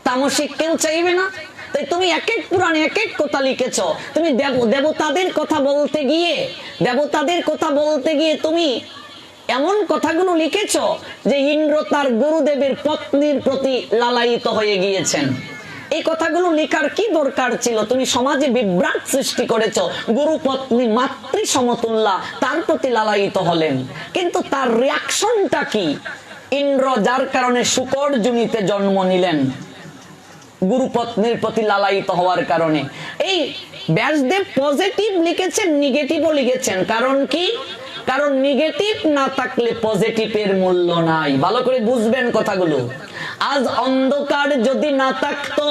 তামসিক কেউ চাইবে না। তাই তুমি এক এক পুরাণে এক এক কথা লিখেছ। তুমি দেবতাদের কথা বলতে গিয়ে তুমি এমন কথাগুলো লিখেছ যে ইন্দ্র তার গুরুদেবের পত্নীর প্রতি লালায়িত হয়ে গিয়েছেন। এই কথাগুলো লেখার কি দরকার ছিল? তুমি সমাজে বিভ্রাট সৃষ্টি করেছ। গুরু পত্নী মাতৃ সমতুল্য, তার প্রতি লালায়িত হলেন, কিন্তু তার রিয়াকশনটা কি? ইন্দ্র যার কারণে শুকর জুনিতে জন্ম নিলেন, গুরু পত্নীর প্রতি লালায়িত হওয়ার কারণে। এই ব্যাসদেব পজিটিভ লিখেছেন, নেগেটিভও লিখেছেন। কারণ কি? কারণ নেগেটিভ না থাকলে পজিটিভের মূল্য নাই। ভালো করে বুঝবেন কথাগুলো। আজ অন্ধকার যদি না থাকতো,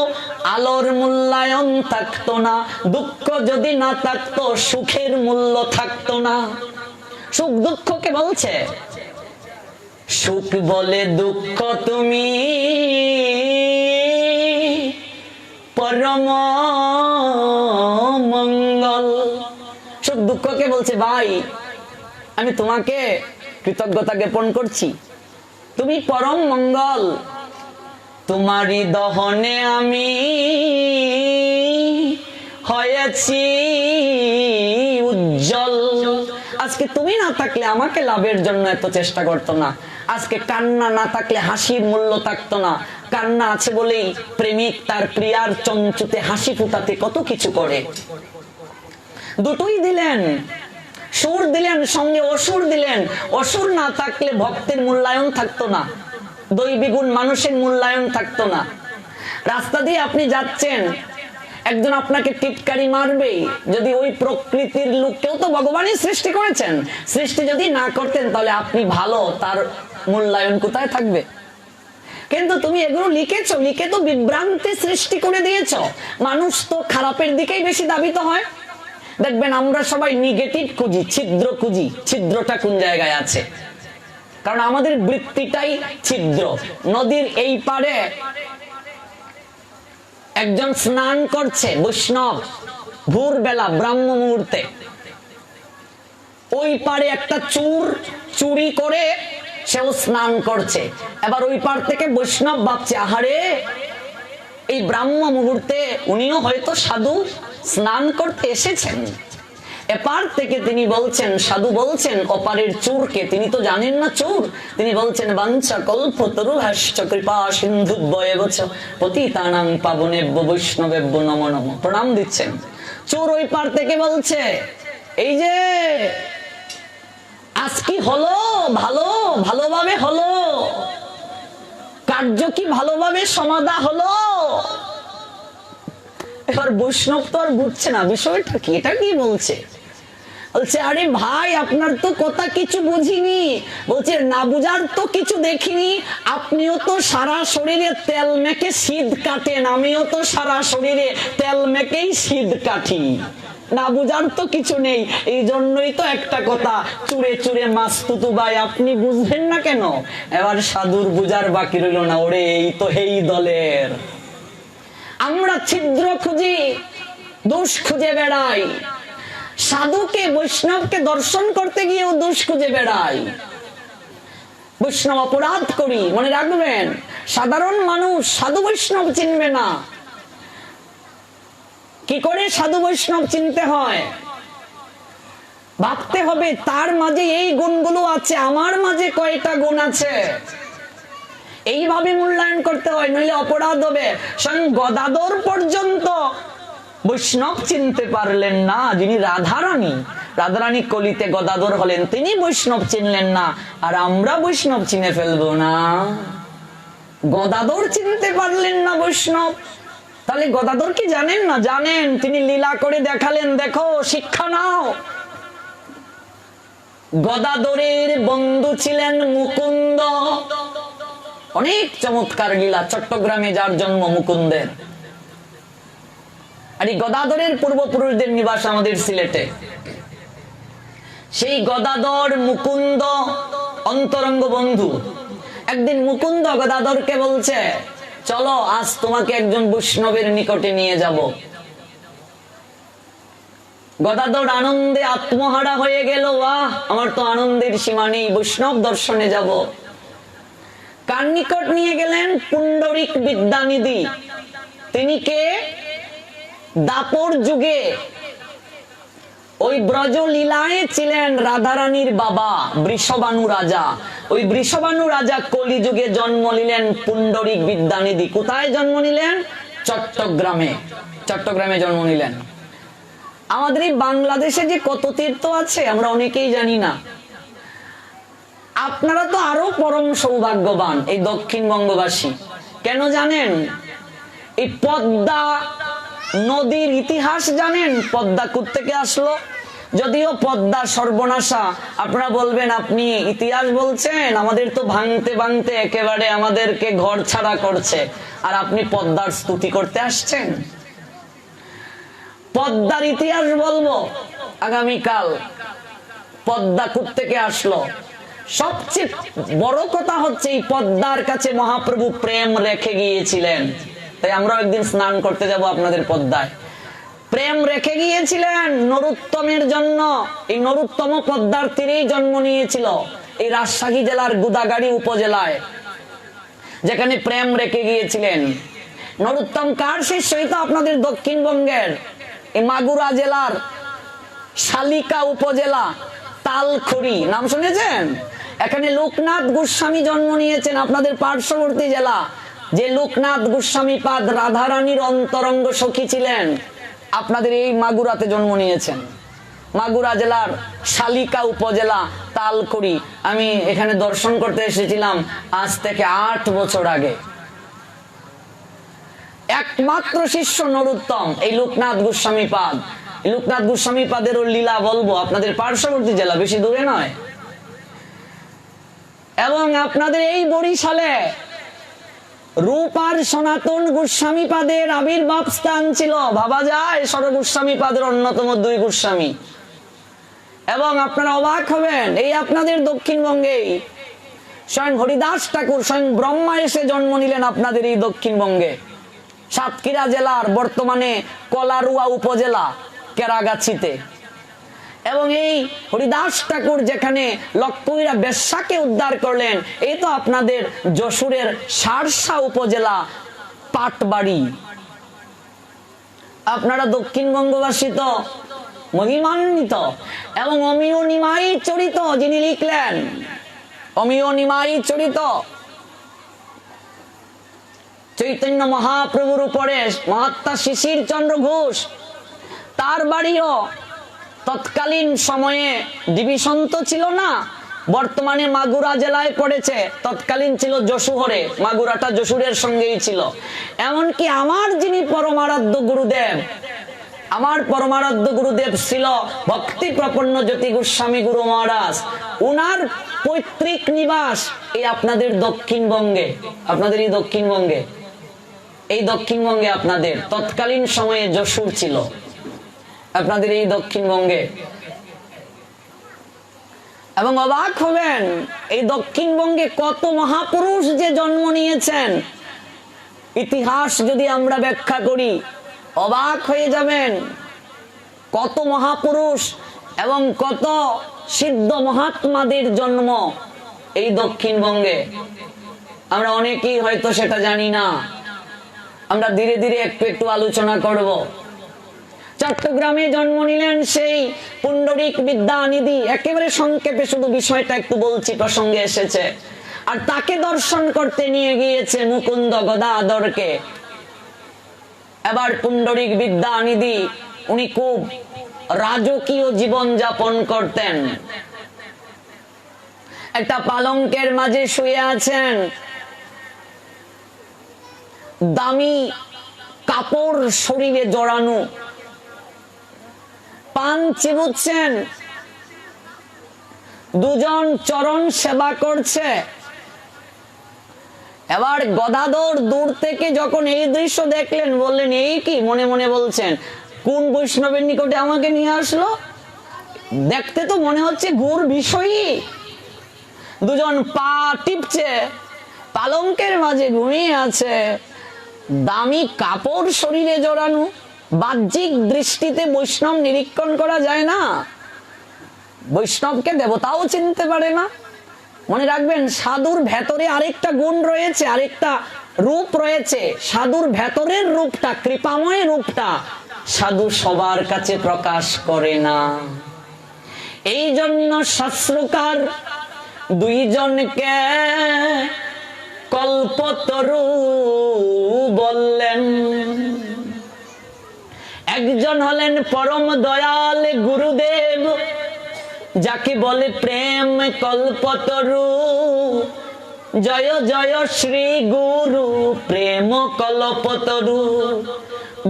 আলোর মূল্যায়ন থাকতো না। দুঃখ যদি না থাকতো, সুখের মূল্য থাকতো না। সুখ দুঃখকে বলছে, সুখ বলে দুঃখ তুমি পরম মঙ্গল। সুখ দুঃখকে বলছে, ভাই আমি তোমাকে কৃতজ্ঞতা জ্ঞাপন করছি, তুমি পরম মঙ্গল। তোমারই দহনে আমি হয়েছি উজ্জ্বল। আজকে তুমি না থাকলে আমাকে লাভের জন্য এত চেষ্টা করতো না। আজকে কান্না না থাকলে হাসির মূল্য থাকতো না। কান্না আছে বলেই প্রেমিক তার প্রিয়ার চঞ্চুতে হাসি ফুটাতে কত কিছু করে। দুটোই দিলেন, সুর দিলেন, সঙ্গে অসুর দিলেন। অসুর না থাকলে ভক্তের মূল্যায়ন থাকতো না, দৈবী গুণ মানুষের মূল্যায়ন থাকতো না। রাস্তা দিয়ে আপনি যাচ্ছেন, একজন আপনাকে টিটকারি মারবেই। যদি ওই প্রকৃতির লোককেও তো ভগবানই সৃষ্টি করেছেন, সৃষ্টি যদি না করতেন তাহলে আপনি ভালো, তার মূল্যায়ন কোথায় থাকবে? কিন্তু তুমি এগুলো লিখেছো, লিখে তো বিভ্রান্তি সৃষ্টি করে দিয়েছো। মানুষ তো খারাপের দিকেই বেশি ধাবিত হয়। দেখবেন আমরা সবাই নেগেটিভ খুঁজি, ছিদ্র খুঁজি। ছিদ্রটা কোন জায়গায় আছে? কারণ আমাদের বৃত্তিটাই ছিদ্র। নদীর এই পারে একজন স্নান করছে, বৈষ্ণব, ভোরবেলা ব্রাহ্ম মুহূর্তে। ওই পারে একটা চুর চুরি করে সেও স্নান করছে। এবার ওই পার থেকে বৈষ্ণব ভাবছে, আহারে এই ব্রাহ্ম মুহূর্তে উনিও হয়তো সাধু স্নান করতে এসেছেন। এপার থেকে তিনি বলছেন, সাধু বলছেন অপারের চোরকে, তিনি তো জানেন না চোর। তিনি বলছেন, বাঞ্ছা কল্পতরুভ্যশ্চ কৃপা সিন্ধুভ্যেব চ পতিতানাং পাবনেভ্যো বৈষ্ণবেভ্যো নমো নমঃ। প্রণাম দিচ্ছেন। চোর ওই পার থেকে বলছে, এই যে আজ কি হলো? ভালো, ভালোভাবে হলো? কার্য কি ভালোভাবে সমাধা হলো? এবার বৈষ্ণব তো আর বুঝছে না বিষয়টা কি, এটা কি বলছে। বলছে, আরে ভাই আপনার তো কথা কিছু বুঝিনি। বলছে, না বুঝার তো কিছু দেখিনি। আপনিও তো সারা শরীরে তেল মেখে শীত কাটেন, আমিও তো সারা শরীরে তেল মেখেই শীত কাটি। না বুঝার তো কিছু নেই। এই জন্যই তো একটা কথা, চুরে চুরে মাছ তুতু ভাই, আপনি বুঝবেন না কেন? এবার সাধুর বুঝার বাকি রইল না। ওরে এই তো এই দলের। আমরা ছিদ্র খুঁজি, দোষ খুঁজে বেড়াই। সাধুকে বৈষ্ণবকে দর্শন করতে গিয়েও দোষ খুঁজে বেড়াই। বৈষ্ণব অপরাধ করি। মনে রাখবেন, সাধারণ মানুষ সাধু বৈষ্ণব চিনবে না। কি করে সাধু বৈষ্ণব চিনতে হয়? ভাবতে হবে তার মাঝে এই গুণগুলো আছে, আমার মাঝে কয়টা গুণ আছে, এইভাবে মূল্যায়ন করতে হয়, নইলে অপরাধ হবে। স্বয়ং গদাধর পর্যন্ত বৈষ্ণব চিনতে পারলেন না। যিনি রাধারানী কলিতে গদাধর হলেন, তিনি বৈষ্ণব চিনলেন না। আর আমরা বৈষ্ণব চিনে ফেলবো না? গদাধর চিনতে পারলেন না বৈষ্ণব, তাহলে গদাধর কি জানেন না? জানেন। তিনি লীলা করে দেখালেন, দেখো শিক্ষা নাও। গদাধরের বন্ধু ছিলেন মুকুন্দ। অনেক চমৎকার লীলা, চট্টগ্রামে যার জন্ম মুকুন্দের। আর এই গদাধরের পূর্বপুরুষদের নিবাস আমাদের সিলেটে। সেই গদাধর মুকুন্দ অন্তরঙ্গ বন্ধু। একদিন মুকুন্দ গদাধরকে বলছে, চলো আজ তোমাকে একজন বৈষ্ণবের নিকটে নিয়ে যাব। গদাধর আনন্দে আত্মহারা হয়ে গেল, বাহ, আমার তো আনন্দের সীমা নেই, বৈষ্ণব দর্শনে যাব। কার নিকট নিয়ে গেলেন? পুণ্ডরিক বিদ্যানিধি। তিনি কে? দাপর যুগে ওই ব্রজ লীলায় ছিলেন রাধারানীর বাবা বৃষভানু রাজা। ওই বৃষভানু রাজা কলিযুগে জন্ম নিলেন পুণ্ডরিক বিদ্যানিধি। কোথায় জন্ম নিলেন? চট্টগ্রামে। চট্টগ্রামে জন্ম নিলেন। আমাদের এই বাংলাদেশে যে কত তীর্থ আছে আমরা অনেকেই জানি না। আপনারা তো আরো পরম সৌভাগ্যবান, এই দক্ষিণবঙ্গবাসী। কেন জানেন? এই পদ্মা নদীর ইতিহাস জানেন? পদ্মা কোত্থেকে আসলো? যদিও পদ্মা সর্বনাশা, আপনারা বলবেন আপনি ইতিহাস বলছেন, আমাদের তো ভাঙতে ভাঙতে একেবারে আমাদেরকে ঘর ছাড়া করছে, আর আপনি পদ্মার স্তুতি করতে আসছেন। পদ্মার ইতিহাস বলবো আগামীকাল। পদ্মা কোত্থেকে আসলো? সবচেয়ে বড় কথা হচ্ছে এই পদ্মার কাছে মহাপ্রভু প্রেম রেখে গিয়েছিলেন। তাই আমরা একদিন স্নান করতে যাব আপনাদের পদ্মায়। প্রেম রেখে গিয়েছিলেন নরোত্তমের জন্য। এই নরোত্তম পদ্মার তীরেই জন্ম নিয়েছিল, এই রাজশাহী জেলার গুদাগাড়ি উপজেলায়, যেখানে প্রেম রেখে গিয়েছিলেন। নরোত্তম কার শিষ্য? তো আপনাদের দক্ষিণবঙ্গের এই মাগুরা জেলার শালিকা উপজেলা তালখড়ি, নাম শুনেছেন? এখানে লোকনাথ গোস্বামী জন্ম নিয়েছেন, আপনাদের পার্শ্ববর্তী জেলা। যে লোকনাথ গোস্বামী পাদ রাধারানীর অন্তরঙ্গ সখী ছিলেন, আপনাদের এই মাগুরাতে জন্ম নিয়েছেন। মাগুরা জেলার শালিকা উপজেলা তালখড়ি। আমি এখানে দর্শন করতে এসেছিলাম আজ থেকে 8 বছর আগে। একমাত্র শিষ্য নরোত্তম এই লোকনাথ গোস্বামী পাদ। লোকনাথ গোস্বামী পাদেরও লীলা বলবো, আপনাদের পার্শ্ববর্তী জেলা, বেশি দূরে নয়। এবং আপনাদের এই বরিশালে রূপার সনাতন গোস্বামী পাদের আবির্ভাব স্থান ছিল। ভাবা যায় সর গোস্বামী পাদের অন্যতম 2 গোস্বামী। এবং আপনারা অবাক হবেন, এই আপনাদের দক্ষিণবঙ্গেই স্বয়ং হরিদাস ঠাকুর, স্বয়ং ব্রহ্মা এসে জন্ম নিলেন আপনাদের এই দক্ষিণবঙ্গে, সাতক্ষীরা জেলার বর্তমানে কলারুয়া উপজেলা কেরাগাছিতে। এবং এই হরিদাস ঠাকুর যেখানে লক্ষ্মীরা বেশ্যাকে উদ্ধার করলেন, এই তো আপনাদের যশোরের সারসা উপজেলা পাটবাড়ি। আপনারা দক্ষিণবঙ্গবাসী তো মহিমান্বিত। এবং অমিয় নিমাই চরিত যিনি লিখলেন, অমিয় নিমাই চরিত চৈতন্য মহাপ্রভুর উপরে মহাত্মা শিশির চন্দ্র ঘোষ, তার বাড়িও তৎকালীন সময়ে ডিভিশন তো ছিল না, বর্তমানে মাগুরা জেলায় পড়েছে, তৎকালীন ছিল যশোরে, মাগুরাটা যশোরের সঙ্গেই ছিল। এমনকি আমার যিনি পরমারাধ্য গুরুদেব, আমার পরমারাধ্য গুরুদেব ছিল ভক্তি প্রপন্ন জ্যোতি গোস্বামী গুরু মহারাজ, উনার পৈতৃক নিবাস এই আপনাদের দক্ষিণবঙ্গে। আপনাদের এই দক্ষিণবঙ্গে, এই দক্ষিণবঙ্গে আপনাদের তৎকালীন সময়ে যশোর ছিল, আপনাদের এই দক্ষিণবঙ্গে। এবং অবাক হবেন, এই দক্ষিণবঙ্গে কত মহাপুরুষ যে জন্ম নিয়েছেন, ইতিহাস যদি আমরা ব্যাখ্যা করি অবাক হয়ে যাবেন। কত মহাপুরুষ এবং কত সিদ্ধ মহাত্মাদের জন্ম এই দক্ষিণবঙ্গে। আমরা অনেকেই হয়তো সেটা জানি না, আমরা ধীরে ধীরে একটু একটু আলোচনা করব। চট্টগ্রামে জন্ম নিলেন সেই পুণ্ডরিক বিদ্যানিধি। একেবারে সংক্ষেপে শুধু বিষয়টা একটু বলছি, প্রসঙ্গে এসেছে। আর তাকে দর্শন করতে নিয়ে গিয়েছে মুকুন্দ গদাধরকে। এবার পুণ্ডরিক বিদ্যানিধি উনি খুব রাজকীয় জীবন যাপন করতেন। একটা পালঙ্কের মাঝে শুয়ে আছেন, দামি কাপড় শরীরে জড়ানো, পান চিবুচ্ছেন, দুজন চরণ সেবা করছে। এবার গদাধর দূর থেকে যখন এই দৃশ্য দেখলেন, বললেন এই কি? মনে মনে বলছেন, কোন বৈষ্ণবের নিকটে আমাকে নিয়ে আসলো? দেখতে তো মনে হচ্ছে ঘোর বিষয়ী। দুজন পা টিপছে, পালঙ্কের মাঝে ঘুমিয়ে আছে, দামি কাপড় শরীরে জড়ানো। বাহ্যিক দৃষ্টিতে বৈষ্ণব নিরীক্ষণ করা যায় না, বৈষ্ণবকে দেবতাও চিনতে পারে না। মনে রাখবেন, সাধুর ভেতরে আরেকটা গুণ রয়েছে, আরেকটা রূপ রয়েছে। সাধুর ভেতরের রূপটা, কৃপাময় রূপটা সাধু সবার কাছে প্রকাশ করে না। এই জন্য শাস্ত্রকার দুইজনকে কল্পতরু বললেন। একজন হলেন পরম দয়াল গুরুদেব, যাকে বলে প্রেম কল্পতরু। জয় জয় শ্রী গুরু প্রেম কল্পতরু।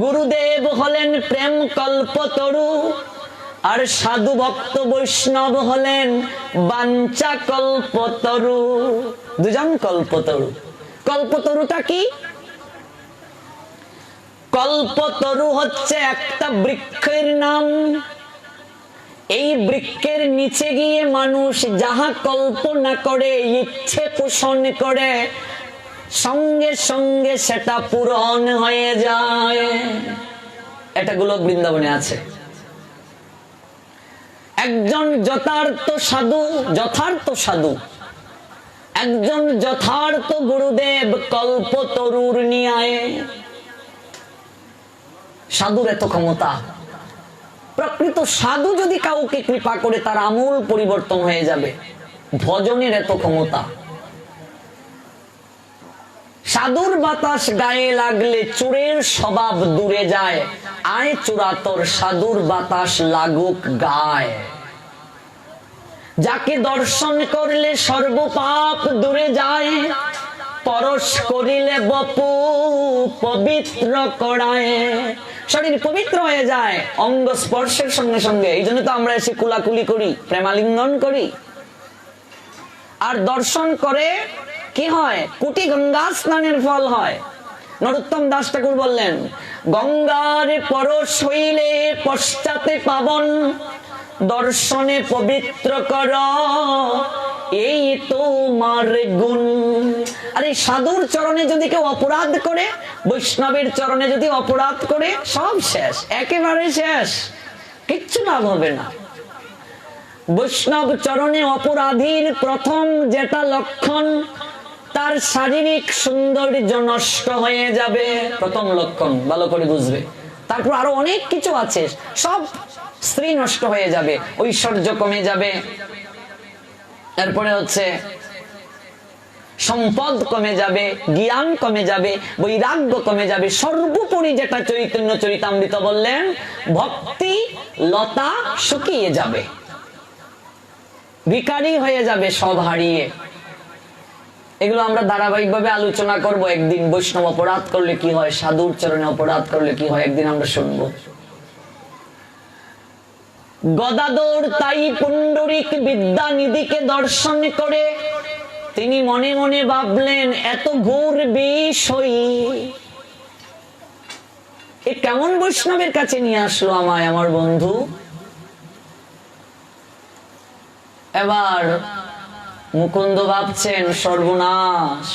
গুরুদেব হলেন প্রেম কল্পতরু, আর সাধু ভক্ত বৈষ্ণব হলেন বাঞ্ছা কল্পতরু। দুজন কল্পতরু। কল্পতরুটা কি? কল্পতরু হচ্ছে একটা বৃক্ষের নাম। এই বৃক্ষের নিচে গিয়ে মানুষ যাহা কল্পনা করে, ইচ্ছে পোষণ করে, সঙ্গে সঙ্গে সেটা পূরণ হয়ে যায়। এটাগুলো বৃন্দাবনে আছে। একজন যথার্থ সাধু, যথার্থ সাধু, একজন যথার্থ গুরুদেব কল্পতরুর নিয়ে। সাধুর এত ক্ষমতা। প্রকৃত সাধু যদি কাউকে কৃপা করে, তার আমূল পরিবর্তন হয়ে যাবে। ভজনের এত ক্ষমতা। সাধুর বাতাস গায়ে লাগলে চোরের স্বভাব দূরে যায়। আয় চোরা তোর সাধুর বাতাস লাগুক গায়। যাকে দর্শন করলে সর্বপাপ দূরে যায়। পরশ করিলে বপু পবিত্র করায়। শরীর পবিত্র হয়ে যায় অঙ্গ স্পর্শের সঙ্গে সঙ্গে। এই জন্য তো আমরা এসে কুলাকুলি করি, প্রেমালিঙ্গন করি। আর দর্শন করে কি হয়? কোটি গঙ্গা স্নানের ফল হয়। নরোত্তম দাস ঠাকুর বললেন, গঙ্গার পরশ হইলে পশ্চাতে পাবন, দর্শনে পবিত্র কর এই তোমার গুণ। আরে সাধুর চরণে যদি কেউ অপরাধ করে, বৈষ্ণবের চরণে যদি অপরাধ করে, সব শেষ, একেবারে শেষ, কিচ্ছু লাভ হবে না। বৈষ্ণব চরণে অপরাধীর প্রথম যেটা লক্ষণ, তার শারীরিক সৌন্দর্য নষ্ট হয়ে যাবে। প্রথম লক্ষণ ভালো করে বুঝবে। তারপর আরো অনেক কিছু আছে, সব স্ত্রী নষ্ট হয়ে যাবে, ঐশ্বর্য কমে যাবে, এরপরে হচ্ছে সম্পদ কমে যাবে, জ্ঞান কমে যাবে, বৈরাগ্য কমে যাবে। সর্বোপরি যেটা চৈতন্য চরিতামৃত বললেন, ভক্তি লতা শুকিয়ে যাবে, ভিখারি হয়ে যাবে, সব হারিয়ে। এগুলো আমরা ধারাবাহিকভাবে আলোচনা করব একদিন। বৈষ্ণব অপরাধ করলে কি হয়, সাধুর চরণে অপরাধ করলে কি হয়, একদিন আমরা শুনবো। গদাধর তাই পুণ্ডরিক বিদ্যানিধিকে দর্শন করে তিনি মনে মনে ভাবলেন, এত ঘোর বিষয় এ কেমন বৈষ্ণবের কাছে নিয়ে আসলো আমায় আমার বন্ধু। এবার মুকুন্দ ভাবছেন, সর্বনাশ,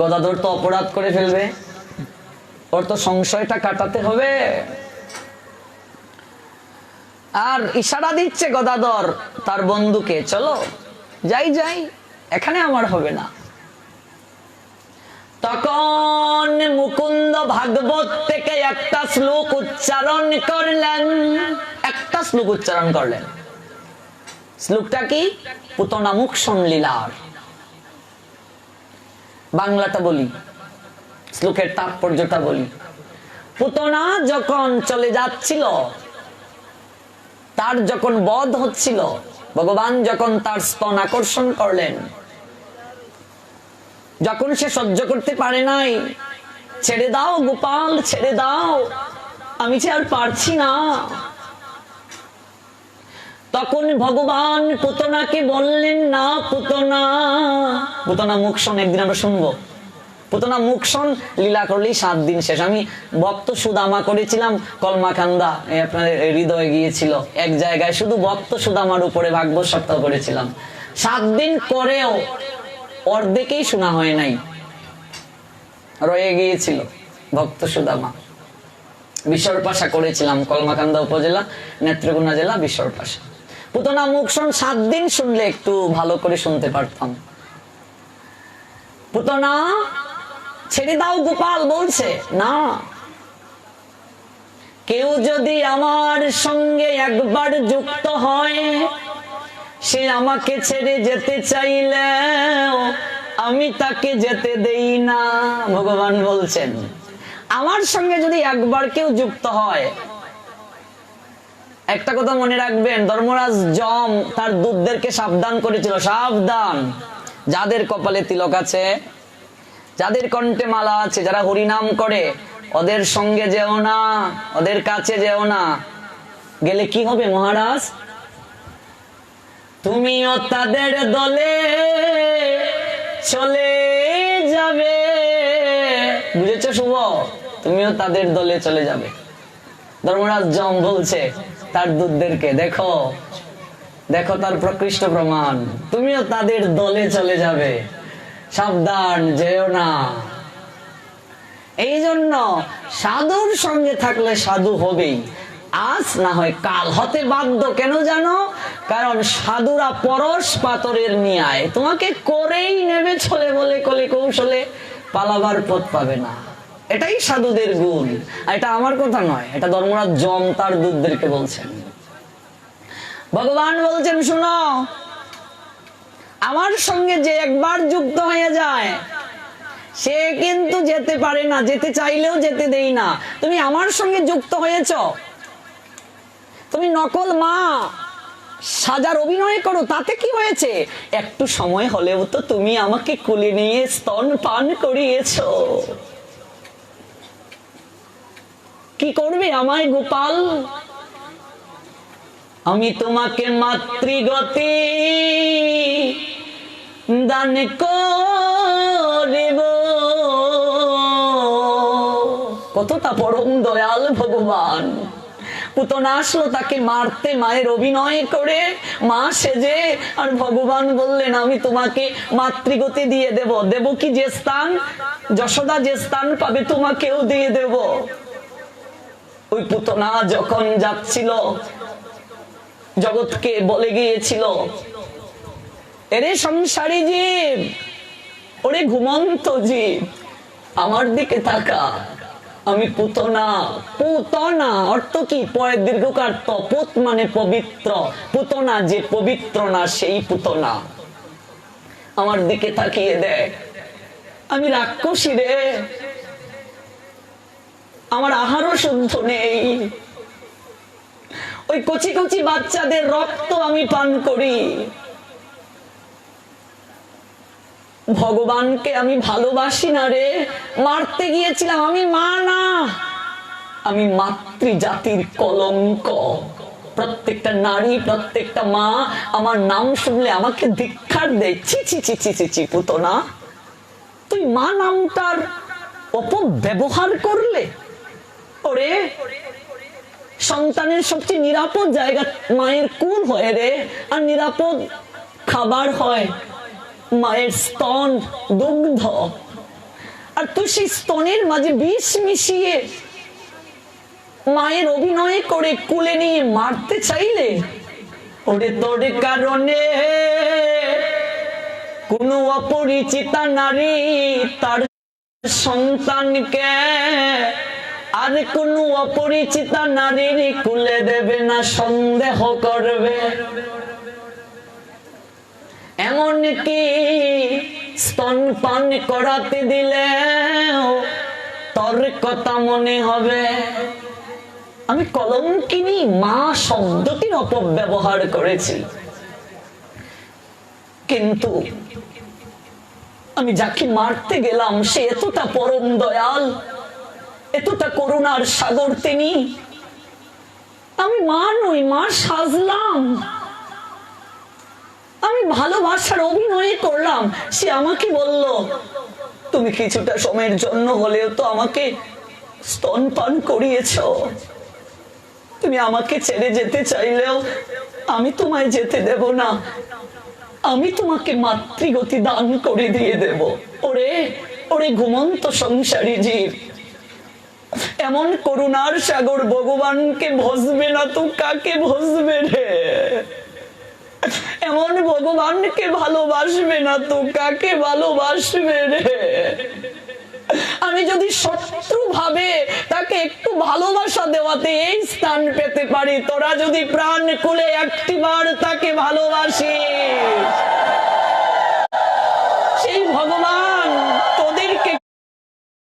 গদাধর তো অপরাধ করে ফেলবে, ওর তো সংশয়টা কাটাতে হবে। আর ইশারা দিচ্ছে গদাধর তার বন্ধুকে, চলো যাই যাই, এখানে আমার হবে না। তখন মুকুন্দ ভাগবত থেকে একটা শ্লোক উচ্চারণ করলেন, একটা শ্লোক উচ্চারণ করলেন। শ্লোকটা কি? পুতনা মুখ লীলার। বাংলাটা বলি, শ্লোকের তাৎপর্যটা বলি। পুতনা যখন চলে যাচ্ছিল, তার যখন বধ হচ্ছিল, ভগবান যখন তার স্তন আকর্ষণ করলেন, যখন সে সহ্য করতে পারে নাই, ছেড়ে দাও গোপাল, ছেড়ে দাও, আমি যে আর পারছি না। তখন ভগবান পুতনাকে বললেন, না পুতনা, পুতনা মুখ শোন, একদিন আমরা শুনবো। পুতনা মুখ শোন, লীলা করলেই 7 দিন শেষ। আমি ভক্ত সুদামা করেছিলাম কলমাকান্দা, আপনার হৃদয়ে গিয়েছিল এক জায়গায়, শুধু ভক্ত সুদামার উপরে ভাগবত সপ্তাহ করেছিলাম। 7 দিন করেও অর্ধেকেই শোনা হয় নাই, রয়ে গিয়েছিল ভক্ত সুদামা। বিশরপাশা করেছিলাম, কলমাকান্দা উপজেলা, নেত্রকোনা জেলা, বিশরপাশা। পুতনা মুখ শোন 7 দিন শুনলে একটু ভালো করে শুনতে পারতাম। পুতনা ছেড়ে দাও গোপাল বলছে, না, কেউ যদি আমার সঙ্গে একবার যুক্ত হয়, সে আমাকে ছেড়ে যেতে চাইলেও আমি তাকে যেতে দেই না। ভগবান বলছেন, আমার সঙ্গে যদি একবার কেউ যুক্ত হয়, একটা কথা মনে রাখবেন, ধর্মরাজ যম তার দূতদেরকে সাবধান করেছিল, সাবধান, যাদের কপালে তিলক আছে, যাদের কণ্ঠে মালা আছে, যারা হরিনাম করে, ওদের সঙ্গে যেও না, ওদের কাছে যেও না। গেলে কি হবে মহারাজ? তুমিও তাদের দলে চলে যাবে। বুঝেছো শুভ? তুমিও তাদের দলে চলে যাবে। ধর্মরাজ যম বলছে তার দূতদেরকে, দেখো দেখো তার প্রকৃষ্ট প্রমাণ, তুমিও তাদের দলে চলে যাবে, সাবধান, যেও না। এই জন্য সাধুর সঙ্গে থাকলে সাধু হবেই, আজ না হয় কাল হতে বাধ্য। কেন জানো? কারণ সাধুরা পরশ পাথরের ন্যায় তোমাকে করেই নেবে ছলে বলে, কলে কৌশলে পালাবার পথ পাবে না। এটাই সাধুদের গুণ। এটা আমার কথা নয়, এটা ধর্মরাজ যম তার দূতদেরকে বলছেন। ভগবান বলছেন, শুনো, আমার সঙ্গে যে একবার যুক্ত হয়ে যায়, সে কিন্তু যেতে পারে না, যেতে চাইলেও যেতে দেই না। তুমি আমার সঙ্গে যুক্ত হয়েছ, তুমি নকল মা সাজার অভিনয় করো, তাতে কি হয়েছে? একটু সময় হলেও তো তুমি আমাকে কোলে নিয়ে স্তন পান করিয়েছো। কি করবে আমায় গোপাল? আমি তোমাকে মাতৃগতি দান করিব। কতটা পরম দয়াল ভগবান। পুতনা আসলো তাকে মারতে, মায়ের অভিনয় করে, মা সেজে, আর ভগবান বললেন, আমি তোমাকে মাতৃগতি দিয়ে দেব। দেব কি যে স্থান, যশোদা যে স্থান পাবে তোমাকেও দিয়ে দেব। ওই পুতনা যখন যাচ্ছিল, জগৎকে বলে গিয়েছিল, এরে সংসারী জীব, ওরে ঘুমন্ত জীব, আমার দিকে তাকা, আমি পুতনা। পুতনা অর্থ কি? পয়ের দীর্ঘকার ত, পুত মানে পবিত্র, পুতনা যে পবিত্র না সেই পুতনা। আমার দিকে তাকিয়ে দেখ, আমি রাক্ষসী রে, আমার আহারও শুদ্ধ নেই, ওই কচি কচি বাচ্চাদের রক্ত আমি পান করি। ভগবানকে আমি ভালোবাসি না রে, মারতে গিয়েছিলাম, আমি মা না, আমি মাতৃ জাতির কলঙ্ক। প্রত্যেকটা নারী, প্রত্যেকটা মা আমার নাম শুনলে আমাকে ধিক্কার দেয়, ছি ছি ছি ছি ছি ছি, পুতনা তুই মা নামটার অপব্যবহার করলে। ওরে, সন্তানের সবচেয়ে নিরাপদ জায়গা মায়ের কোল হয় রে, আর নিরাপদ খাবার হয় মায়ের স্তন, দুগ্ধ। আর তুই সেই স্তনের মাঝে বিষ মিশিয়ে মায়ের অভিনয় করে কুলে নিয়ে মারতে চাইলে, ওরে তোর কারণে কোন অপরিচিতা নারী তার সন্তানকে আর কোন অপরিচিতা নারীর কুলে দেবে না, সন্দেহ করবে। এমনকি স্তনপান করাতে দিলে তোর কথা মনে হবে। আমি কলঙ্কিনী মা শব্দটির অপব্যবহার করেছি, কিন্তু আমি যাকে মারতে গেলাম সে এতটা পরম দয়াল, এতটা করুণার সাগর তিনি। আমি মা নই, মা সাজলাম, আমি ভালোবাসার অভিনয় করলাম। সে আমাকে বলল, তুমি কিছুটা সময়ের জন্য হলেও তো আমাকে স্তনপান করিয়েছো, তুমি আমাকে ছেড়ে যেতে চাইলেও আমি তোমায় যেতে দেব না, আমি তোমাকে মাতৃগতি দান করে দিয়ে দেব। ওরে ওরে ঘুমন্ত সংসারী জীব, এমন করুণার সাগর ভগবানকে ভজবে না তো কাকে ভজবে রে? এমন ভগবানকে ভালোবাসবে না তো কাকে ভালোবাসবে রে? আমি যদি শত্রু ভাবে তাকে একটু ভালোবাসা দেওয়াতে এই স্থান পেতে পারি, তোরা যদি প্রাণ খুলে একটিবার তাকে ভালোবাসিস, সেই ভগবান তোদেরকে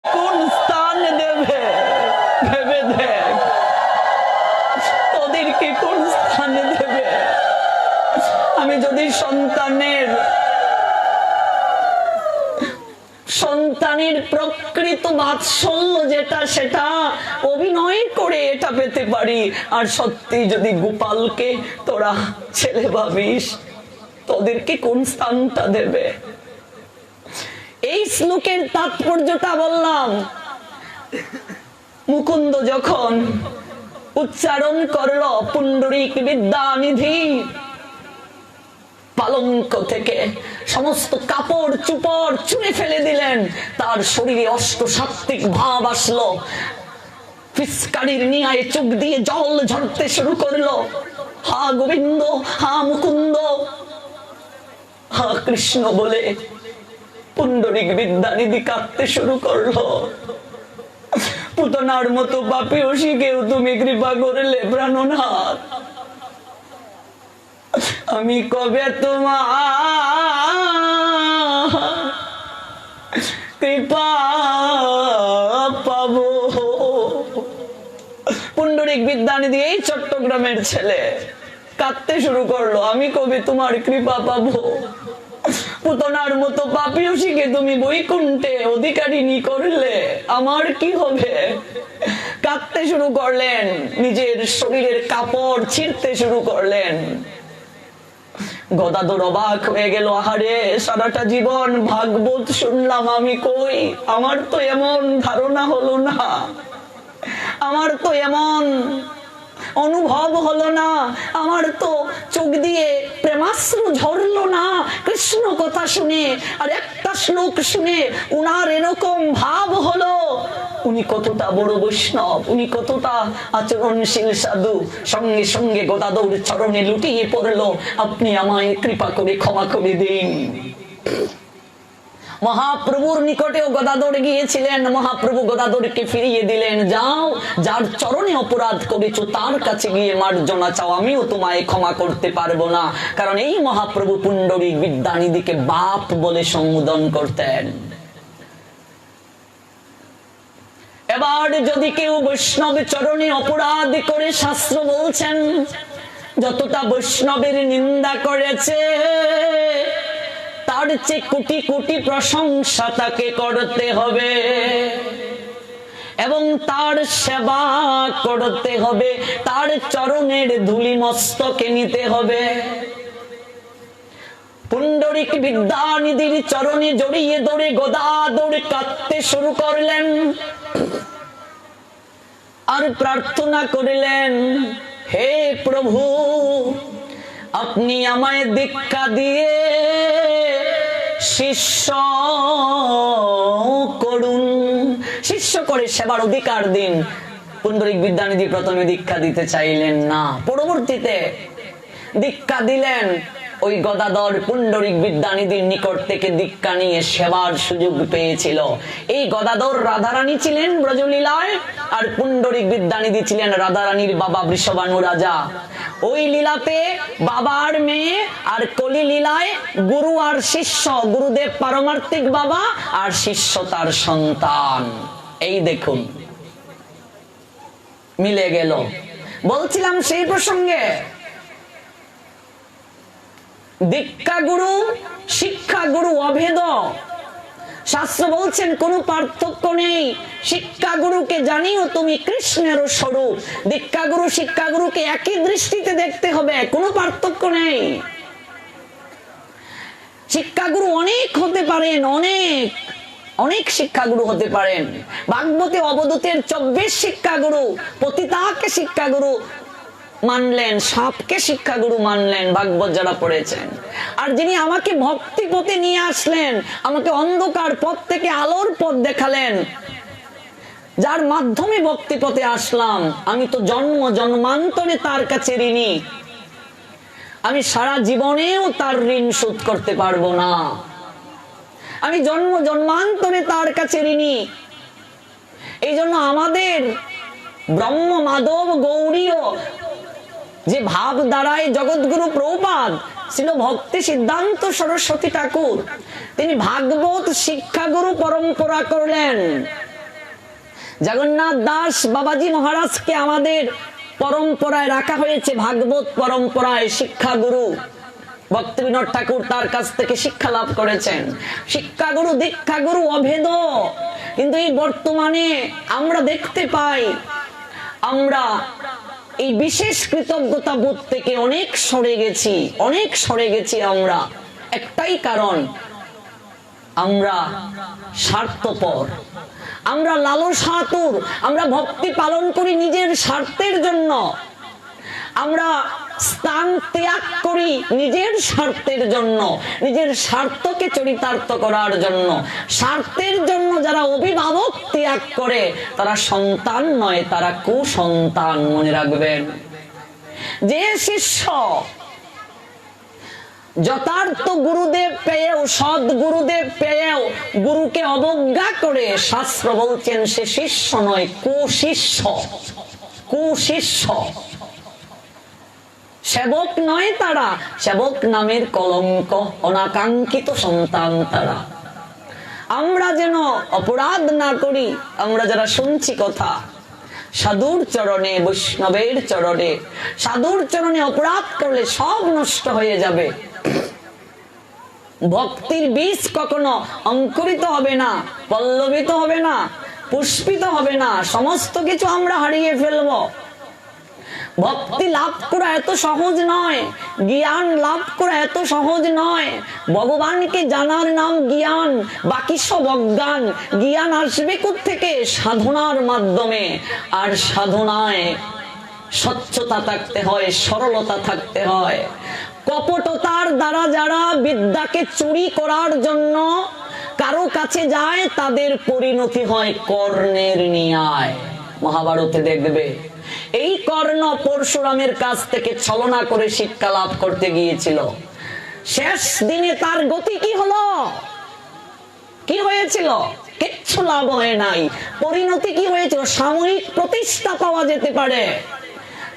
কোন স্থান দেবে ভেবে দেখ, তোদেরকে কোন স্থান দেবে। আমি যদি সন্তানের প্রকৃত বাৎসল্য যেটা সেটা অভিনয় করে এটা পেতে পারি, আর সত্যি যদি গোপালকে তোরা ছেলে ভাবিস, তোদেরকে কোন স্থানটা দেবে? এই শ্লোকের তাৎপর্যটা বললাম। মুকুন্দ যখন উচ্চারণ করল পুণ্ডরীক বিদ্যানিধি, পালঙ্ক থেকে সমস্ত কাপড় চুপড় ছুঁড়ে ফেলে দিলেন, তার শরীরে অষ্টসাত্ত্বিক ভাব আসলো, ফিসকারির নিয়ায় চোখ দিয়ে জল ঝরতে শুরু করলো। হা গোবিন্দ, হা মুকুন্দ, হা কৃষ্ণ বলে পুণ্ডরীক বিদ্যানিধি কাঁদতে শুরু করলো। পুতনার মতো পাপী অসিকেও তুমি কৃপা করলে প্রাণনাথ, আমি কবে তোমার কৃপা পাবো? পুণ্ডরীক বিদ্যানিধি এই চট্টগ্রামের ছেলে কাঁদতে শুরু করলো, আমি কবে তোমার কৃপা পাবো? পুতনার মতো পাপী অসিকে তুমি বৈকুণ্ঠে অধিকারিণী করলে, আমার কি হবে? কাঁদতে শুরু করলেন, নিজের শরীরের কাপড় ছিঁড়তে শুরু করলেন। গদাধর অবাক হয়ে গেল, আহারে সারাটা জীবন ভাগবত শুনলাম, আমি কই, আমার তো এমন ধারণা হলো না, আমার তো এমন অনুভব হলো না, আমার তো চোখ দিয়ে প্রেমাশ্রু ঝরলো না কৃষ্ণ কথা শুনে। আর একটা শ্লোক শুনে উনার এরকম ভাব হলো, উনি কতটা বড় বৈষ্ণব, উনি কতটা আচরণশীল সাধু। সঙ্গে সঙ্গে গদাধর চরণে লুটিয়ে পড়লো, আপনি আমায় কৃপা করে ক্ষমা করে দিন। মহাপ্রভুর নিকটেও গদাধর গিয়েছিলেন, মহাপ্রভু গদাধরকে ফিরিয়ে দিলেন, যাও যার চরণে অপরাধ করেছো তার কাছে গিয়ে মার্জনা চাও, আমিও তোমায় ক্ষমা করতে পারবো না। কারণ এই মহাপ্রভু পুণ্ডরীক বিদ্যানিধিকে বাপ বলে সম্বোধন করতেন। এবার যদি কেউ বৈষ্ণব চরণে অপরাধ করে, শাস্ত্র বলছেন যতটা বৈষ্ণবের নিন্দা করেছে তার চেয়ে কোটি কোটি প্রশংসা তাকে করতে হবে এবং তার সেবা করতে হবে, তার চরণের ধুলি মস্তকে নিতে হবে। পুণ্ডরীক বিদ্যানিধির চরণে জড়িয়ে ধরে গদাধর কাঁদতে শুরু করলেন আর প্রার্থনা করিলেন, হে প্রভু, আপনি আমায় দীক্ষা দিয়ে শিষ্য করুন, শিষ্য করে সেবার অধিকার দিন। পুণ্ডরীক বিদ্যানিধি প্রথমে দীক্ষা দিতে চাইলেন না, পরবর্তীতে দীক্ষা দিলেন। ওই গদাধর পুণ্ডরীক বিদ্যানিধির নিকট থেকে দীক্ষা নিয়ে সেবার সুযোগ পেয়েছিল। এই গদাধর রাধারানী ছিলেন ব্রজলীলায়, আর পুণ্ডরীক বিদ্যানিধি ছিলেন রাধারানীর বাবা বৃষভানু রাজা। ওই লীলাতে বাবার মেয়ে, আর কলি লীলায় গুরু আর শিষ্য, গুরুদেব পারমার্থিক বাবা আর শিষ্য তার সন্তান। এই দেখুন মিলে গেল। বলছিলাম সেই প্রসঙ্গে, দীক্ষা গুরু শিক্ষা গুরু অভেদ, শাস্ত্র বলছেন কোনো পার্থক্য নেই। শিক্ষাগুরুকে জানিও তুমি কৃষ্ণের স্বরূপ, দীক্ষাগুরু শিক্ষাগুরুকে একই দৃষ্টিতে দেখতে হবে, কোনো পার্থক্য নেই। শিক্ষাগুরু অনেক হতে পারেন, অনেক অনেক শিক্ষাগুরু হতে পারেন। ভাগবতে অবধূতের 24 শিক্ষাগুরু, পতিতাকে শিক্ষাগুরু মানলেন, সাপকে শিক্ষাগুরু মানলেন ভাগবত যারা পড়েছেন। আর যিনি আমাকে ভক্তি পথে নিয়ে আসলেন, আমাকে অন্ধকার পথ থেকে আলোর পথ দেখালেন, যার মাধ্যমে ভক্তি পথে আসলাম, আমি তো জন্ম জন্মান্তরে তার কাছে ঋণী। আমি সারা জীবনেও তার ঋণ শোধ করতে পারবো না। আমি জন্ম জন্মান্তরে তার কাছে ঋণী। এই জন্য আমাদের ব্রহ্ম মাধব গৌরীয় যে ভাব দ্বারায় জগৎগুরু প্রভুপাদ ছিল ভক্তি সিদ্ধান্ত সরস্বতী ঠাকুর, তিনি ভাগবত শিক্ষাগুরু পরম্পরা করলেন। জগন্নাথ দাস বাবাজি মহারাজকে আমাদের পরম্পরায় রাখা হয়েছে, ভাগবত পরম্পরায় শিক্ষাগুরু। ভক্তিবিনোদ ঠাকুর তার কাছ থেকে শিক্ষা লাভ করেছেন। শিক্ষাগুরু দীক্ষাগুরু অভেদ। কিন্তু এই বর্তমানে আমরা দেখতে পাই, আমরা এই বিশেষ কৃতজ্ঞতা বোধ থেকে অনেক সরে গেছি, অনেক সরে গেছি। আমরা একটাই কারণ, আমরা স্বার্থপর, আমরা লালসাতুর, আমরা ভক্তি পালন করি নিজের স্বার্থের জন্য, আমরা স্থান ত্যাগ করি নিজের স্বার্থের জন্য, নিজের স্বার্থকে চরিতার্থ করার জন্য। স্বার্থের জন্য যারা অভিভাবক ত্যাগ করে তারা সন্তান নয়, তারা কুসন্তান, মনে রাখবেন। যে শিষ্য যথার্থ গুরুদেব পেয়েও, সৎ গুরুদেব পেয়েও গুরুকে অবজ্ঞা করে, শাস্ত্র বলছেন সে শিষ্য নয়, কুশিষ্য। কুশিষ্য, সেবক নয় তারা, সেবক নামের কলঙ্ক, অনাকাঙ্ক্ষিত সন্তান তারা। আমরা যেন অপরাধ না করি। আমরা যারা শুনছি কথা, সাধুর চরণে, বৈষ্ণবের চরণে, সাধুর চরণে অপরাধ করলে সব নষ্ট হয়ে যাবে। ভক্তির বীজ কখনো অঙ্কুরিত হবে না, পল্লবিত হবে না, পুষ্পিত হবে না, সমস্ত কিছু আমরা হারিয়ে ফেলবো। ভক্তি লাভ করা এত সহজ নয়, জ্ঞান লাভ করা এত সহজ নয়। ভগবানকে জানার নাম জ্ঞান, বাকি সব অজ্ঞান। জ্ঞান আসবে কোত্থেকে? সাধনার মাধ্যমে। আর সাধনায় স্বচ্ছতা থাকতে হয়, সরলতা থাকতে হয়। কপটতার দ্বারা যারা বিদ্যাকে চুরি করার জন্য কারো কাছে যায়, তাদের পরিণতি হয় কর্ণের ন্যায়। মহাভারতে দেখবে এই কর্ণ পরশুরামের কাছ থেকে ছলনা করে শিক্ষা লাভ করতে গিয়েছিল। শেষ দিনে তার গতি কি হলো? কি হয়েছিল? কিচ্ছু লাভ হয় নাই। পরিণতি কি হয়েছিল? সাময়িক প্রতিষ্ঠা পাওয়া যেতে পারে,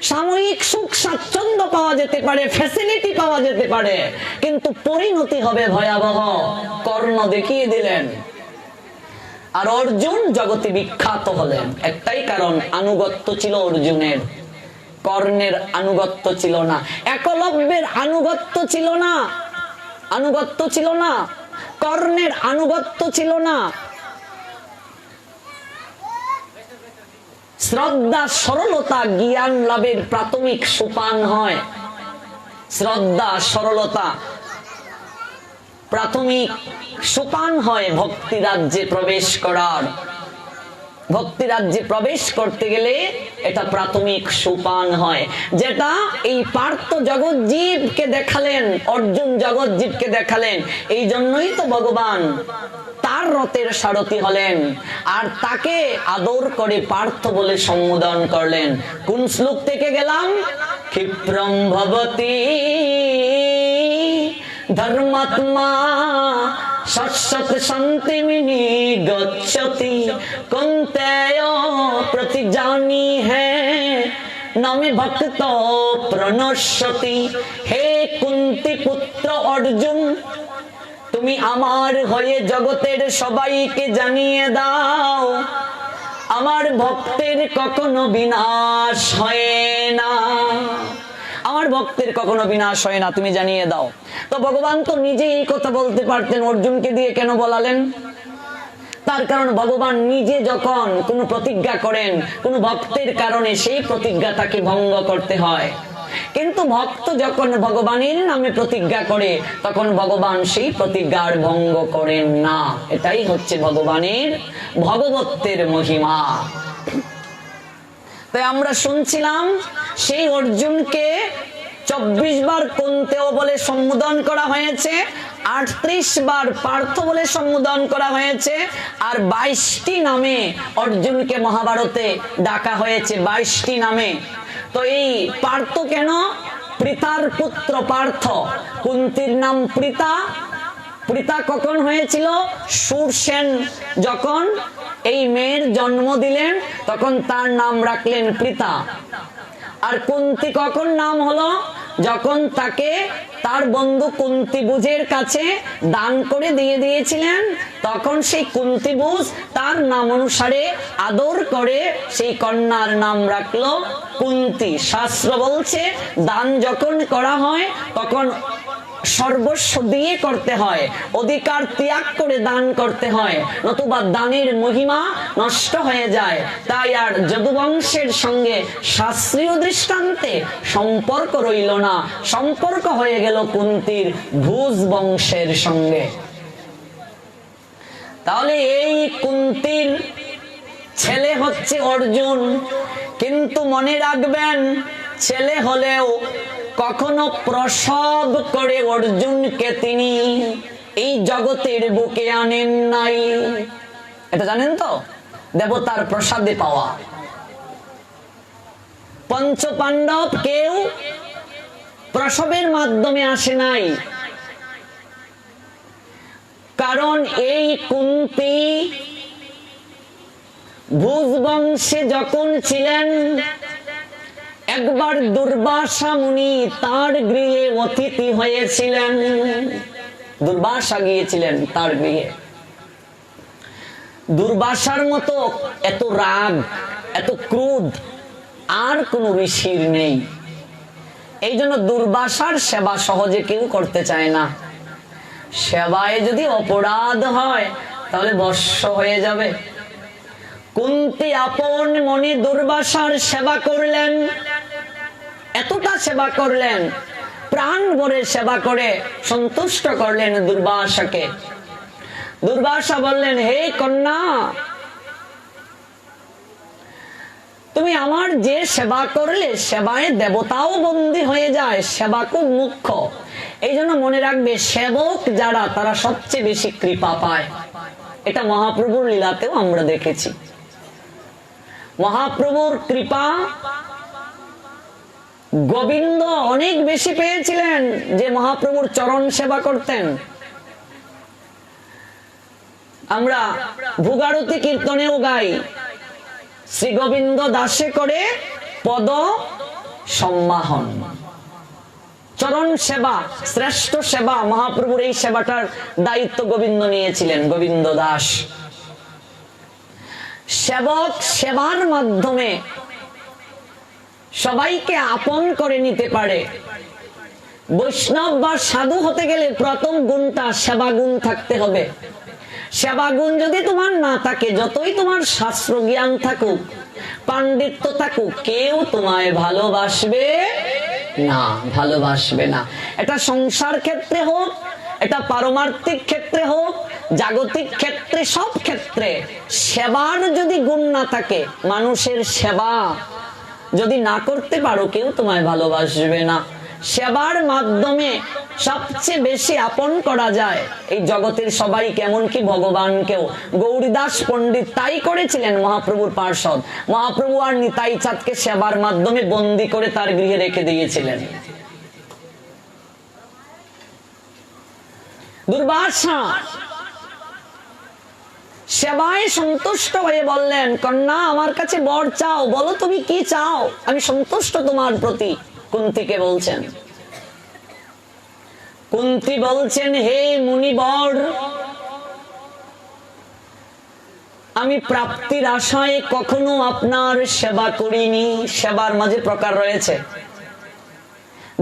সাময়িক সুখ স্বাচ্ছন্দ্য পাওয়া যেতে পারে, ফ্যাসিলিটি পাওয়া যেতে পারে, কিন্তু পরিণতি হবে ভয়াবহ। কর্ণ দেখিয়ে দিলেন। আর অর্জুন জগতে বিখ্যাত হলেন একটাই কারণ, আনুগত্য ছিল অর্জুনের, কর্ণের আনুগত্য ছিল না। একলব্যের আনুগত্য ছিল না, আনুগত্য ছিল না। কর্ণের আনুগত্য ছিল না। শ্রদ্ধা সরলতা জ্ঞান লাভের প্রাথমিক সোপান হয়। শ্রদ্ধা সরলতা প্রাথমিক সোপান হয় ভক্তি রাজ্যে প্রবেশ করার। ভক্তি রাজ্যে প্রবেশ করতে গেলে এটা প্রাথমিক সোপান হয়, যেটা এই পার্থ জগৎজীবকে দেখালেন, অর্জুন জগৎজীবকে দেখালেন। এই জন্যই তো ভগবান তার রথের সারথি হলেন, আর তাকে আদর করে পার্থ বলে সম্বোধন করলেন। কোন শ্লোক থেকে গেলাম? ক্ষিপ্রম ভবতি ধর্মাত্মা শাশ্বত শান্তিমিনি গচ্ছতি কুন্তেয় প্রতিজানি হ্যায় নামে ভক্ত প্রণশ্যতি। হে কুন্তি পুত্র অর্জুন, তুমি আমার হয়ে জগতের সবাইকে জানিয়ে দাও, আমার ভক্তের কখনো বিনাশ হয় না। আমার ভক্তের কখনো বিনাশ হয় না, তুমি জানিয়ে দাও। তো ভগবান তো নিজে এই কথা বলতে পারতেন, অর্জুনকে দিয়ে কেন বলালেন? তার কারণ ভগবান নিজে যখন কোনো প্রতিজ্ঞা করেন কোন ভক্তের কারণে সেই প্রতিজ্ঞাটাকে ভঙ্গ করতে হয়, কিন্তু ভক্ত যখন ভগবানের নামে প্রতিজ্ঞা করে তখন ভগবান সেই প্রতিজ্ঞার ভঙ্গ করেন না। এটাই হচ্ছে ভগবানের ভগবত্বের মহিমা। তাই আমরা শুনছিলাম সেই অর্জুনকে 24 বার কুন্তেয় বলে সম্বোধন করা হয়েছে, 38 বার পার্থ বলে সম্বোধন করা হয়েছে, আর 22টি নামে অর্জুনকে মহাভারতে ডাকা হয়েছে, 22টি নামে। তো এই পার্থ কেন? পৃথার পুত্র পার্থ। কুন্তির নাম পৃথা। পৃথা কখন হয়েছিল? শূরসেন যখন এই মেয়ের জন্ম দিলেন তখন তার নাম রাখলেন পৃথা। আর কুন্তি কখন নাম হলো? যখন তাকে তার বন্ধু কুন্তিভুজের কাছে দান করে দিয়ে দিয়েছিলেন, তখন সেই কুন্তিভুজ তার নাম অনুসারে আদর করে সেই কন্যার নাম রাখলো কুন্তি। শাস্ত্র বলছে দান যখন করা হয় তখন সর্বস্ব দিয়ে করতে হয়, অধিকার ত্যাগ করে দান করতে হয়, নতুবা দানের মহিমা নষ্ট হয়ে যায়। তাই আর যদুবংশের সঙ্গে শাস্ত্রীয় দৃষ্টান্তে সম্পর্ক রইল না, সম্পর্ক হয়ে গেল কুন্তির ভুজ বংশের সঙ্গে। তাহলে এই কুন্তির ছেলে হচ্ছে অর্জুন, কিন্তু মনে রাখবেন ছেলে হলেও কখনো প্রসব করে অর্জুনকে তিনি এই জগতের বুকে আনেন নাই। এটা জানেন তো? দেবতার প্রসাদে পাওয়া। পঞ্চ পাণ্ডব কেউ প্রসবের মাধ্যমে আসে নাই, কারণ এই কুন্তি ভুজ বংশে যখন ছিলেন একবার দুর্বাসা মুনি তার গৃহে অতিথি হয়েছিলেন। দুর্বাসা গিয়েছিলেন তার গৃহে। দুর্বাসার মতো এত রাগ এত ক্রোধ আর কোন ঋষির নেই। এই জন্য দুর্বাসার সেবা সহজে কেউ করতে চায় না। সেবায় যদি অপরাধ হয় তাহলে বর্ষ হয়ে যাবে। কুন্তি আপন মনে দুর্বাসার সেবা করলেন, এতটা সেবা করলেন, প্রাণ ভরে সেবা করে সন্তুষ্ট করলেন দুর্বাসাকে। দুর্বাসা বললেন, হে কন্যা, তুমি আমার যে সেবা করলে সেবায় দেবতাও বন্দী হয়ে যায়, সেবা খুব মুখ্য। এই জন্য মনে রাখবে সেবক যারা তারা সবচেয়ে বেশি কৃপা পায়। এটা মহাপ্রভুর লীলাতেও আমরা দেখেছি। মহাপ্রভুর কৃপা গোবিন্দ অনেক বেশি পেয়েছিলেন যে মহাপ্রভুর চরণ সেবা করতেন। আমরা ভোগারতি কীর্তনেও গাই, শ্রী গোবিন্দ দাসে করে পদ সম্মাহন। চরণ সেবা শ্রেষ্ঠ সেবা। মহাপ্রভুর এই সেবাটার দায়িত্ব গোবিন্দ নিয়েছিলেন, গোবিন্দ দাস। সেবক সেবার মাধ্যমে সবাইকে আপন করে নিতে পারে। বৈষ্ণব বা সাধু হতে গেলে প্রথম গুণটা সেবা গুণ থাকতে হবে। সেবা গুণ যদি তোমার না থাকে, যতই তোমার শাস্ত্র জ্ঞান থাকুক, পাণ্ডিত্য থাকুক, কেউ তোমায় ভালোবাসবে না, ভালোবাসবে না। এটা সংসার ক্ষেত্রে হোক, এটা পারমার্থিক ক্ষেত্রে হোক, জাগতিক ক্ষেত্রে, সব ক্ষেত্রে সেবার যদি গুণ না থাকে, মানুষের সেবা যদি না করতে পারো, কেউ তোমায় ভালোবাসবে না। সেবার মাধ্যমে সবচেয়ে বেশি আপন করা যায় এই জগতের সবাইকে, এমনকি ভগবানকেও। গৌরীদাস পণ্ডিত তাই করেছিলেন, মহাপ্রভুর পার্ষদ। মহাপ্রভু আর নিতাই চাঁদকে সেবার মাধ্যমে বন্দী করে তার গৃহে রেখে দিয়েছিলেন। দুর্বাসা সেবায় সন্তুষ্ট হয়ে বললেন, কন্যা আমার কাছে বর চাও, বলো তুমি কি চাও, আমি সন্তুষ্ট তোমার প্রতি। কুন্তিকে বলছেন। কুন্তি বলছেন, হে মুনিবর, আমি প্রাপ্তির আশায় কখনো আপনার সেবা করিনি। সেবার মাঝে প্রকার রয়েছে।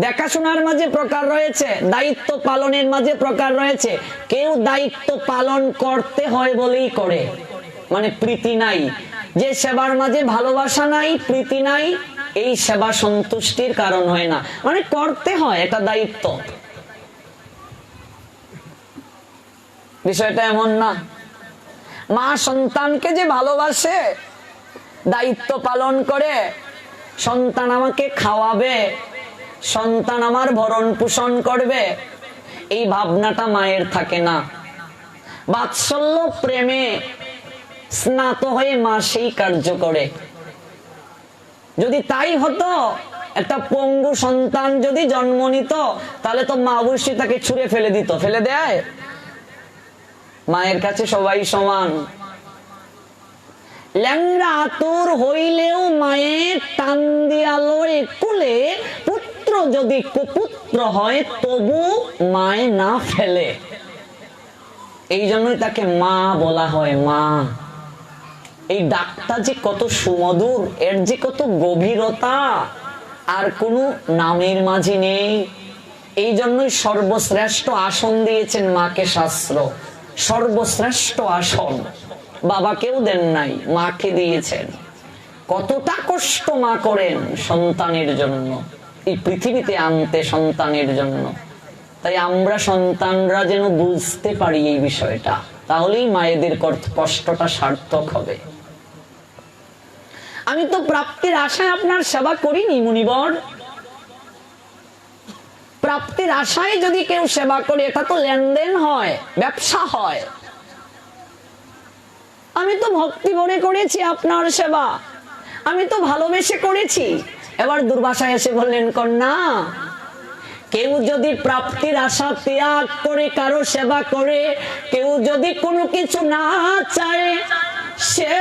দেখাশোনার মাঝে প্রকার রয়েছে, দায়িত্ব পালনের মাঝে প্রকার রয়েছে। কেউ দায়িত্ব পালন করতে হয় বলেই করে, মানে প্রীতি নাই। যে সেবার মাঝে ভালোবাসা নাই, প্রীতি নাই, এই সেবা সন্তুষ্টির কারণ হয় না, মানে করতে হয়, এটা দায়িত্ব। বিষয়টা এমন না। মা সন্তানকে যে ভালোবাসে, দায়িত্ব পালন করে, সন্তান আমাকে খাওয়াবে, সন্তান আমার ভরণ পোষণ করবে, এই ভাবনাটা মায়ের থাকে না। বাৎসল্য প্রেমে স্নাত হয়ে মা সেই কার্য করে। যদি তাই হতো, একটা পঙ্গু সন্তান যদি জন্ম নিত, তাহলে তো মা অবশ্যই তাকে ছুঁড়ে ফেলে দিত। ফেলে দেয়? মায়ের কাছে সবাই সমান। ল্যাংড়া আতুর হইলেও মায়ের টান দিয়ালো কুলে, পুত্র যদি কুপুত্র হয় তবু মায়ে না ফেলে। এই জন্যই তাকে মা বলা হয়। মা, এই ডাকটা যে কত সুমধুর, এর যে কত গভীরতা, আর কোনো নামের মাঝে নেই। এই জন্যই সর্বশ্রেষ্ঠ আসন দিয়েছেন মাকে শাস্ত্র। সর্বশ্রেষ্ঠ আসন বাবাকেও দেন নাই, মাকে দিয়েছেন। কতটা কষ্ট মা করেন সন্তানের জন্য, এই পৃথিবীতে আনতে সন্তানের জন্য। তাই আমরা সন্তানরা যেন বুঝতে পারি এই বিষয়টা, তাহলেই মায়েদের কষ্টটা সার্থক হবে। আমি তো প্রাপ্তির আশায় আপনার সেবা করিনি মুনিবর। প্রাপ্তির আশায় যদি কেউ সেবা করে, এটা তো লেনদেন হয়, ব্যবসা হয়। আমি তো ভক্তি ভরে করেছি আপনার সেবা, আমি তো ভালোবেসে করেছি। এবার দুর্বাসা এসে বললেন, কন্যা, কেউ যদি প্রাপ্তির আশা ত্যাগ করে কারো সেবা করে, কেউ যদি কোনো কিছু না চায়, সে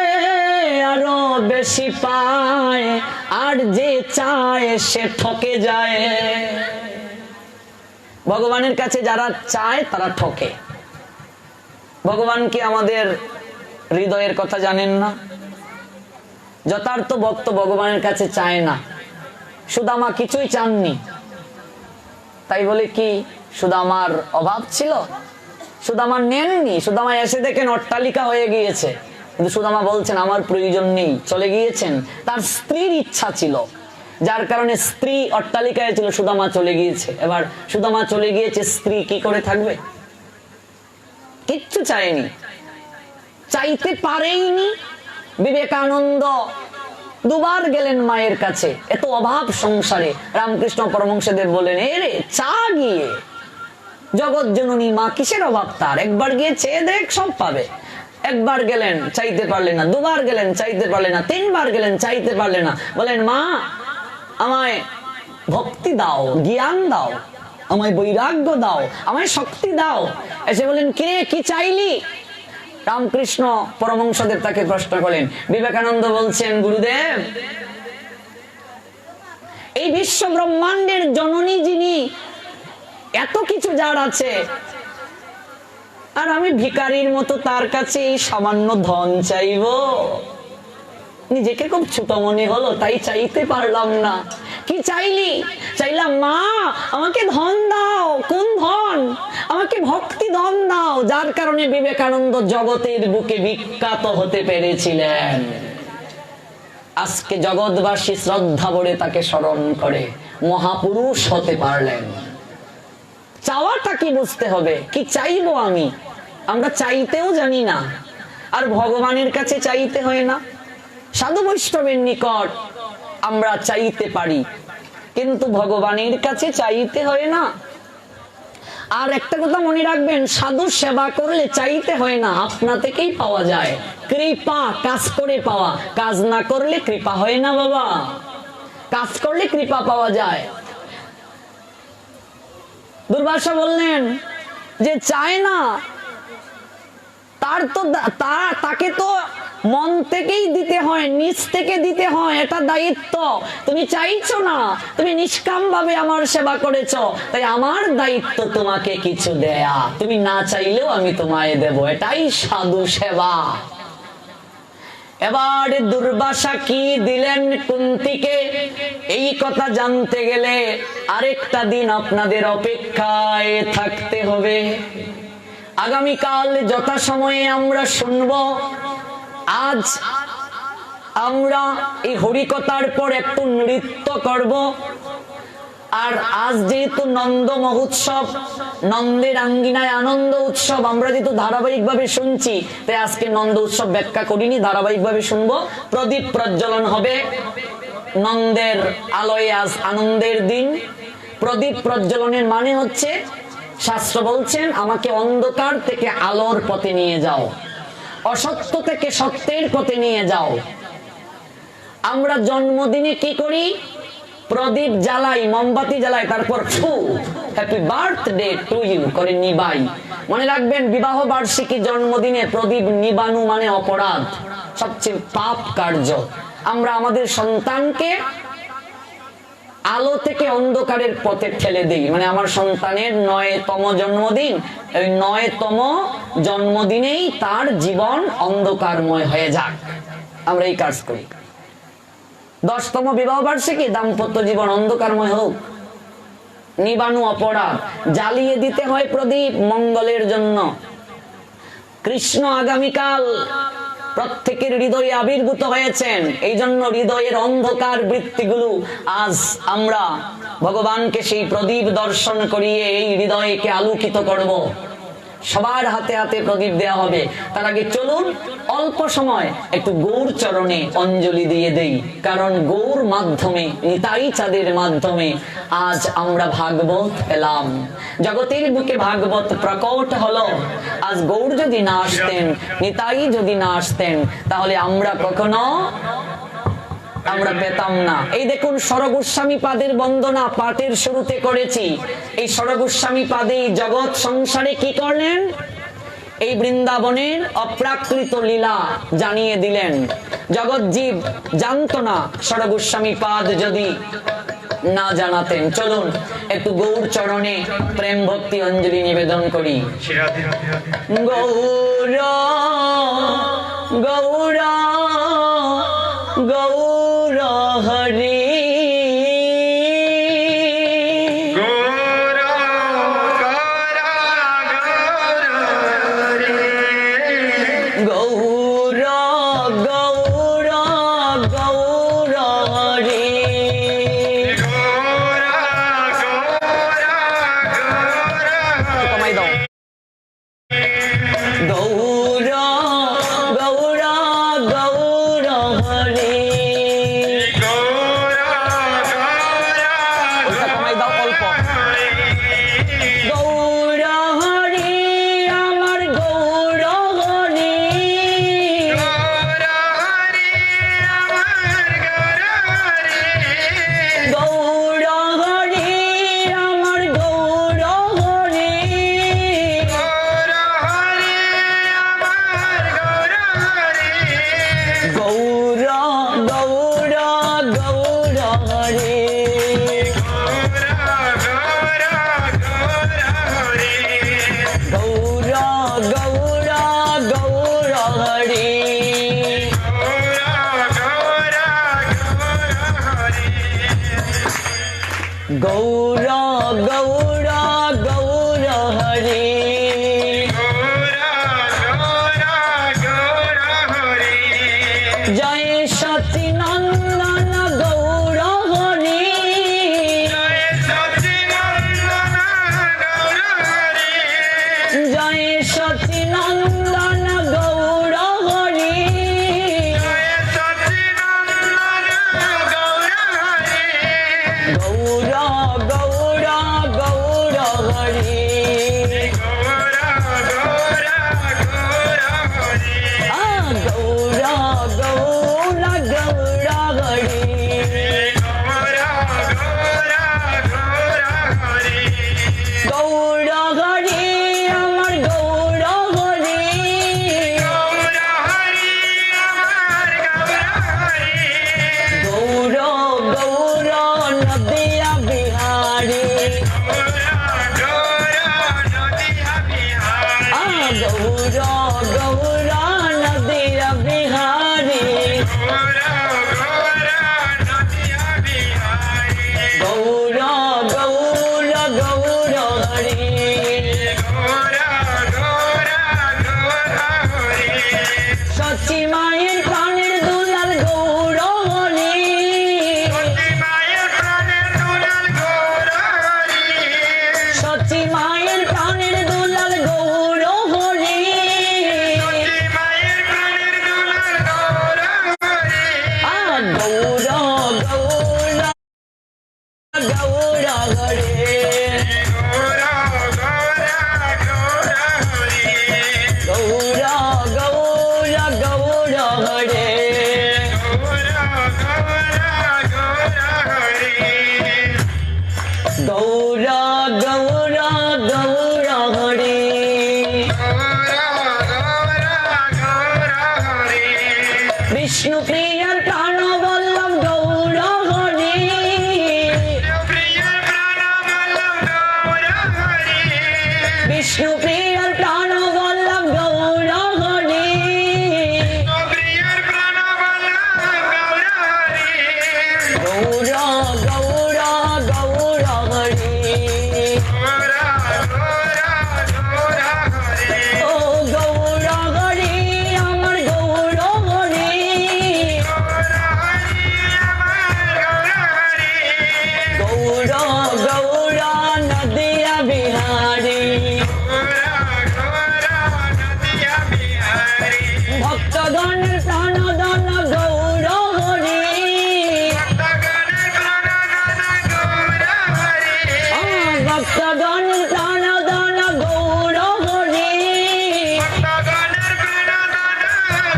আরো বেশি পায়, আর যে চায় সে ঠকে যায়। ভগবানের কাছে যারা চায় তারা ঠকে। ভগবান কি আমাদের হৃদয়ের কথা জানেন না? যথার্থ ভক্ত ভগবানের কাছে চায় না। সুদামা কিছুই চাননি, তাই বলে কি সুদামার অভাব ছিল? সুদামা নেননি। সুদামা এসে দেখেন অট্টালিকা হয়ে গিয়েছে, কিন্তু সুদামা বলছেন আমার প্রয়োজন নেই, চলে গিয়েছেন। তার স্ত্রীর ইচ্ছা ছিল, যার কারণে স্ত্রী অট্টালিকায় ছিল, সুদামা চলে গিয়েছে। এবার সুদামা চলে গিয়েছে, স্ত্রী কি করে থাকবে? কিচ্ছু চায়নি, চাইতে পারেইনি। বিবেকানন্দ দুবার গেলেন মায়ের কাছে, এত অভাব সংসারে। রামকৃষ্ণ পরমহংসদেব বলেন, এরে চা গিয়ে, জগৎ জননী মা, কিসের অভাব তার? একবার গিয়ে চেয়ে দেখ, সব পাবে। একবার গেলেন, চাইতে পারলেন না। দুবার গেলেন, চাইতে পারলেন না। তিনবার গেলেন, চাইতে পারলেন না। বলেন, মা আমায় ভক্তি দাও, জ্ঞান দাও, আমায় বৈরাগ্য দাও, আমায় শক্তি দাও। এসে বলেন, কিরে কি চাইলি? রামকৃষ্ণ পরমহংসদেব তাকে প্রশ্ন করলেন। বিবেকানন্দ বলছেন, গুরুদেব, এই বিশ্ব ব্রহ্মাণ্ডের জননী যিনি, এত কিছু যার আছে, আর আমি ভিখারির মতো তার কাছে এই সামান্য ধন চাইবো? নিজেকে খুব ছোট মনে হলো, তাই চাইতে পারলাম না। কি চাইলি? চাইলাম, মা আমাকে ধন দাও। কোন ধন? আমাকে ভক্তি ধন দাও। যার কারণে বিবেকানন্দ জগতের বুকে বিখ্যাত হতে পেরেছিলেন। আজকে জগৎবাসী শ্রদ্ধা ভরে তাকে স্মরণ করে, মহাপুরুষ হতে পারলেন। চাওয়াটা কি বুঝতে হবে, কি চাইবো আমি? আমরা চাইতেও জানি না, আর ভগবানের কাছে চাইতে হয় না। সাধু বৈষ্ণবের নিকট আমরা চাইতে পারি, কিন্তু ভগবানের কাছে চাইতে হয় না। আর একটা কথা মনে রাখবেন, সাধু সেবা করলে চাইতে হয় না, আপনা থেকেই পাওয়া যায়। কৃপা কাজ করে পাওয়া, কাজ না করলে কৃপা হয় না বাবা। কাজ করলে কৃপা পাওয়া যায়। দুর্বাসা বললেন যে চায় না, তাকে তো মন থেকেই দিতে হয়, নিজ থেকে দিতে হয়, এটা দায়িত্ব। তুমি চাইছো না, তুমি নিষ্কাম ভাবে আমার সেবা করেছো, তাই আমার দায়িত্ব তোমাকে কিছু দেয়া। তুমি না চাইলেও আমি তোমায় দেব, এটাই সাধু সেবা। এবার দুর্বাসা কি দিলেন কুন্তিকে, এই কথা জানতে গেলে আরেকটা দিন আপনাদের অপেক্ষায় থাকতে হবে। আগামীকাল যথাসময়ে আমরা শুনব। আজ আমরা এই হরিকথার পর একটু নৃত্য করব। আর আজ যেহেতু নন্দ মহোৎসব, নন্দের আঙ্গিনায় আনন্দ উৎসব, আমরা যেহেতু ধারাবাহিকভাবে শুনছি, তাই আজকে নন্দ উৎসব ব্যাখ্যা করিনি, ধারাবাহিকভাবে শুনবো। প্রদীপ প্রজ্বলন হবে নন্দের আলোয়। আজ আনন্দের দিন। প্রদীপ প্রজ্বলনের মানে হচ্ছে, শাস্ত্র বলছেন, আমাকে অন্ধকার থেকে আলোর পথে নিয়ে যাও, অসত্য থেকে সত্যের পথে নিয়ে যাও। আমরা জন্মদিনে কি করি? প্রদীপ জ্বালাই, মোমবাতি জ্বালাই, তারপর ফু, হ্যাপি বার্থডে টু ইউ করে নিবাই। মনে রাখবেন, বিবাহ বার্ষিকী, জন্মদিনে প্রদীপ নিবানো মানে অপরাধ, সবচেয়ে পাপ কার্য। আমরা আমাদের সন্তানকে আলো থেকে অন্ধকারের পথে ঠেলে দিই। মানে আমার সন্তানের 9তম জন্মদিন, ওই 9তম জন্মদিনেই তার জীবন অন্ধকারময় হয়ে যাক, আমরা এই কাজ করি। 10তম বিবাহ বার্ষিকী, দাম্পত্য জীবন অন্ধকারময় হোক, নিবানু অপরাধ। জ্বালিয়ে দিতে হয় প্রদীপ মঙ্গলের জন্য। কৃষ্ণ আগামীকাল প্রত্যেকের হৃদয়ে আবির্ভূত হয়েছেন, এই জন্য হৃদয়ের অন্ধকার বৃত্তিগুলো আজ আমরা ভগবানকে সেই প্রদীপ দর্শন করিয়ে এই হৃদয়কে আলোকিত করব। সবার হাতে হাতে প্রদীপ দেওয়া হবে। তার আগে চলুন অল্প সময় একটু গৌর চরণে অঞ্জলি দিয়ে দেই, কারণ গৌর মাধ্যমে, নিতাই চাঁদের মাধ্যমে আজ আমরা ভাগবত পেলাম। জগতের বুকে ভাগবত প্রকট হলো। আজ গৌর যদি না আসতেন, নিতাই যদি না আসতেন, তাহলে আমরা কখনো আমরা পেতাম না। এই দেখুন, সরগোস্বামী পাদের বন্দনা পাঠের শুরুতে করেছি। এই সরগোস্বামী পাদে জগৎ সংসারে কি করলেন? এই বৃন্দাবনের অপ্রাকৃত লীলা জানিয়ে দিলেন। জগৎ জীব জানতো না, সরগোস্বামী পাদ যদি না জানাতেন। চলুন একটু গৌর চরণে প্রেম ভক্তি অঞ্জলি নিবেদন করি। গৌর গৌর গৌর হরি গৌর গৌর গৌর হরি কমাই দাও। গৌর গৌর গৌর হরি ওটা কমাই দাও অল্প। গৌর হরি আমার গৌর হরি গৌর হরি আমার গৌর হরি গৌর গৌর গৌর হরি গৌর গৌর গৌর হরি গৌর গৌর গৌর হরি জয় সচিনন্দন গৌর হরি জয় সচিনন্দন গৌর হরি গৌর গৌর গৌর হরি গৌর গৌর গৌর হরি গৌর হরি আমার গৌর হরি গৌর গৌর নদিয়া বিহারী গৌর গৌর নদিয়া বিহারী বিষ্ণু প্রিয়ার প্রাণ বল্লভ গৌর হরি প্রিয়ার প্রাণ বল্লভ গৌর হরি বিষ্ণু প্রিয়ার প্রাণ বল্লভ গৌর হরি প্রিয়ার প্রাণ বল্লভ গৌর হরি গৌর গৌর গৌর হরি গৌরা গৌরা গৌরা হরি ও গৌর হরি আমার গৌর হরি গৌরা হরি আমার গৌরা হরি গৌর গৌর নদিয়া বিহারী গৌরা গৌরা নদিয়া বিহারী ভক্তগণের প্রাণ দন গৌর হরি ভক্তগণের প্রাণ দান গৌরা হরি ভক্তগণের প্রাণ দন গৌর হরি ভক্তগণের প্রাণ দান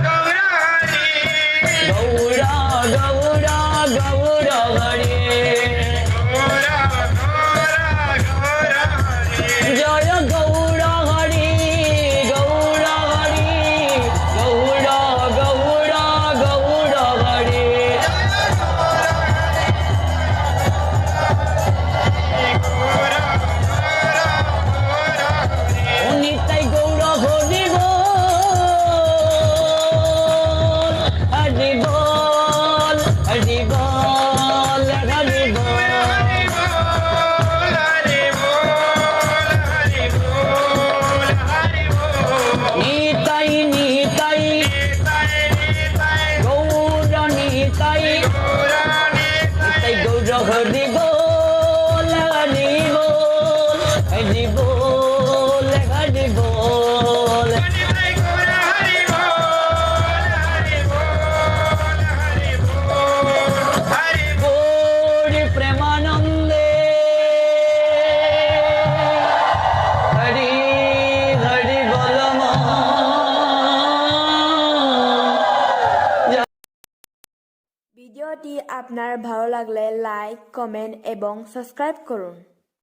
গৌরা হরি গৌর গৌর গৌর হরি গৌরা গৌরা গৌরা হরি জয় গৌর হরি গৌর হরি গৌর গৌর গৌর হরি গৌরা গৌরা গৌরা হরি নিতাই গৌর হরি বল হরি বল হরি বল হরি বল হরি বল হরি বল হরি বল নিতাই নিতাই নিতাই নিতাই গৌর নিতাই গৌরা নিতাই নিতাই গৌর হরি বল হরি বল হরি বল হরি বল নিতাই গৌরা হরি বল হরি বল হরি বল হরি গৌরী প্রেমানন্দে হরি হরি বল মা। ভিডিওটি আপনার ভালো লাগলে লাইক কমেন্ট এবং সাবস্ক্রাইব করুন।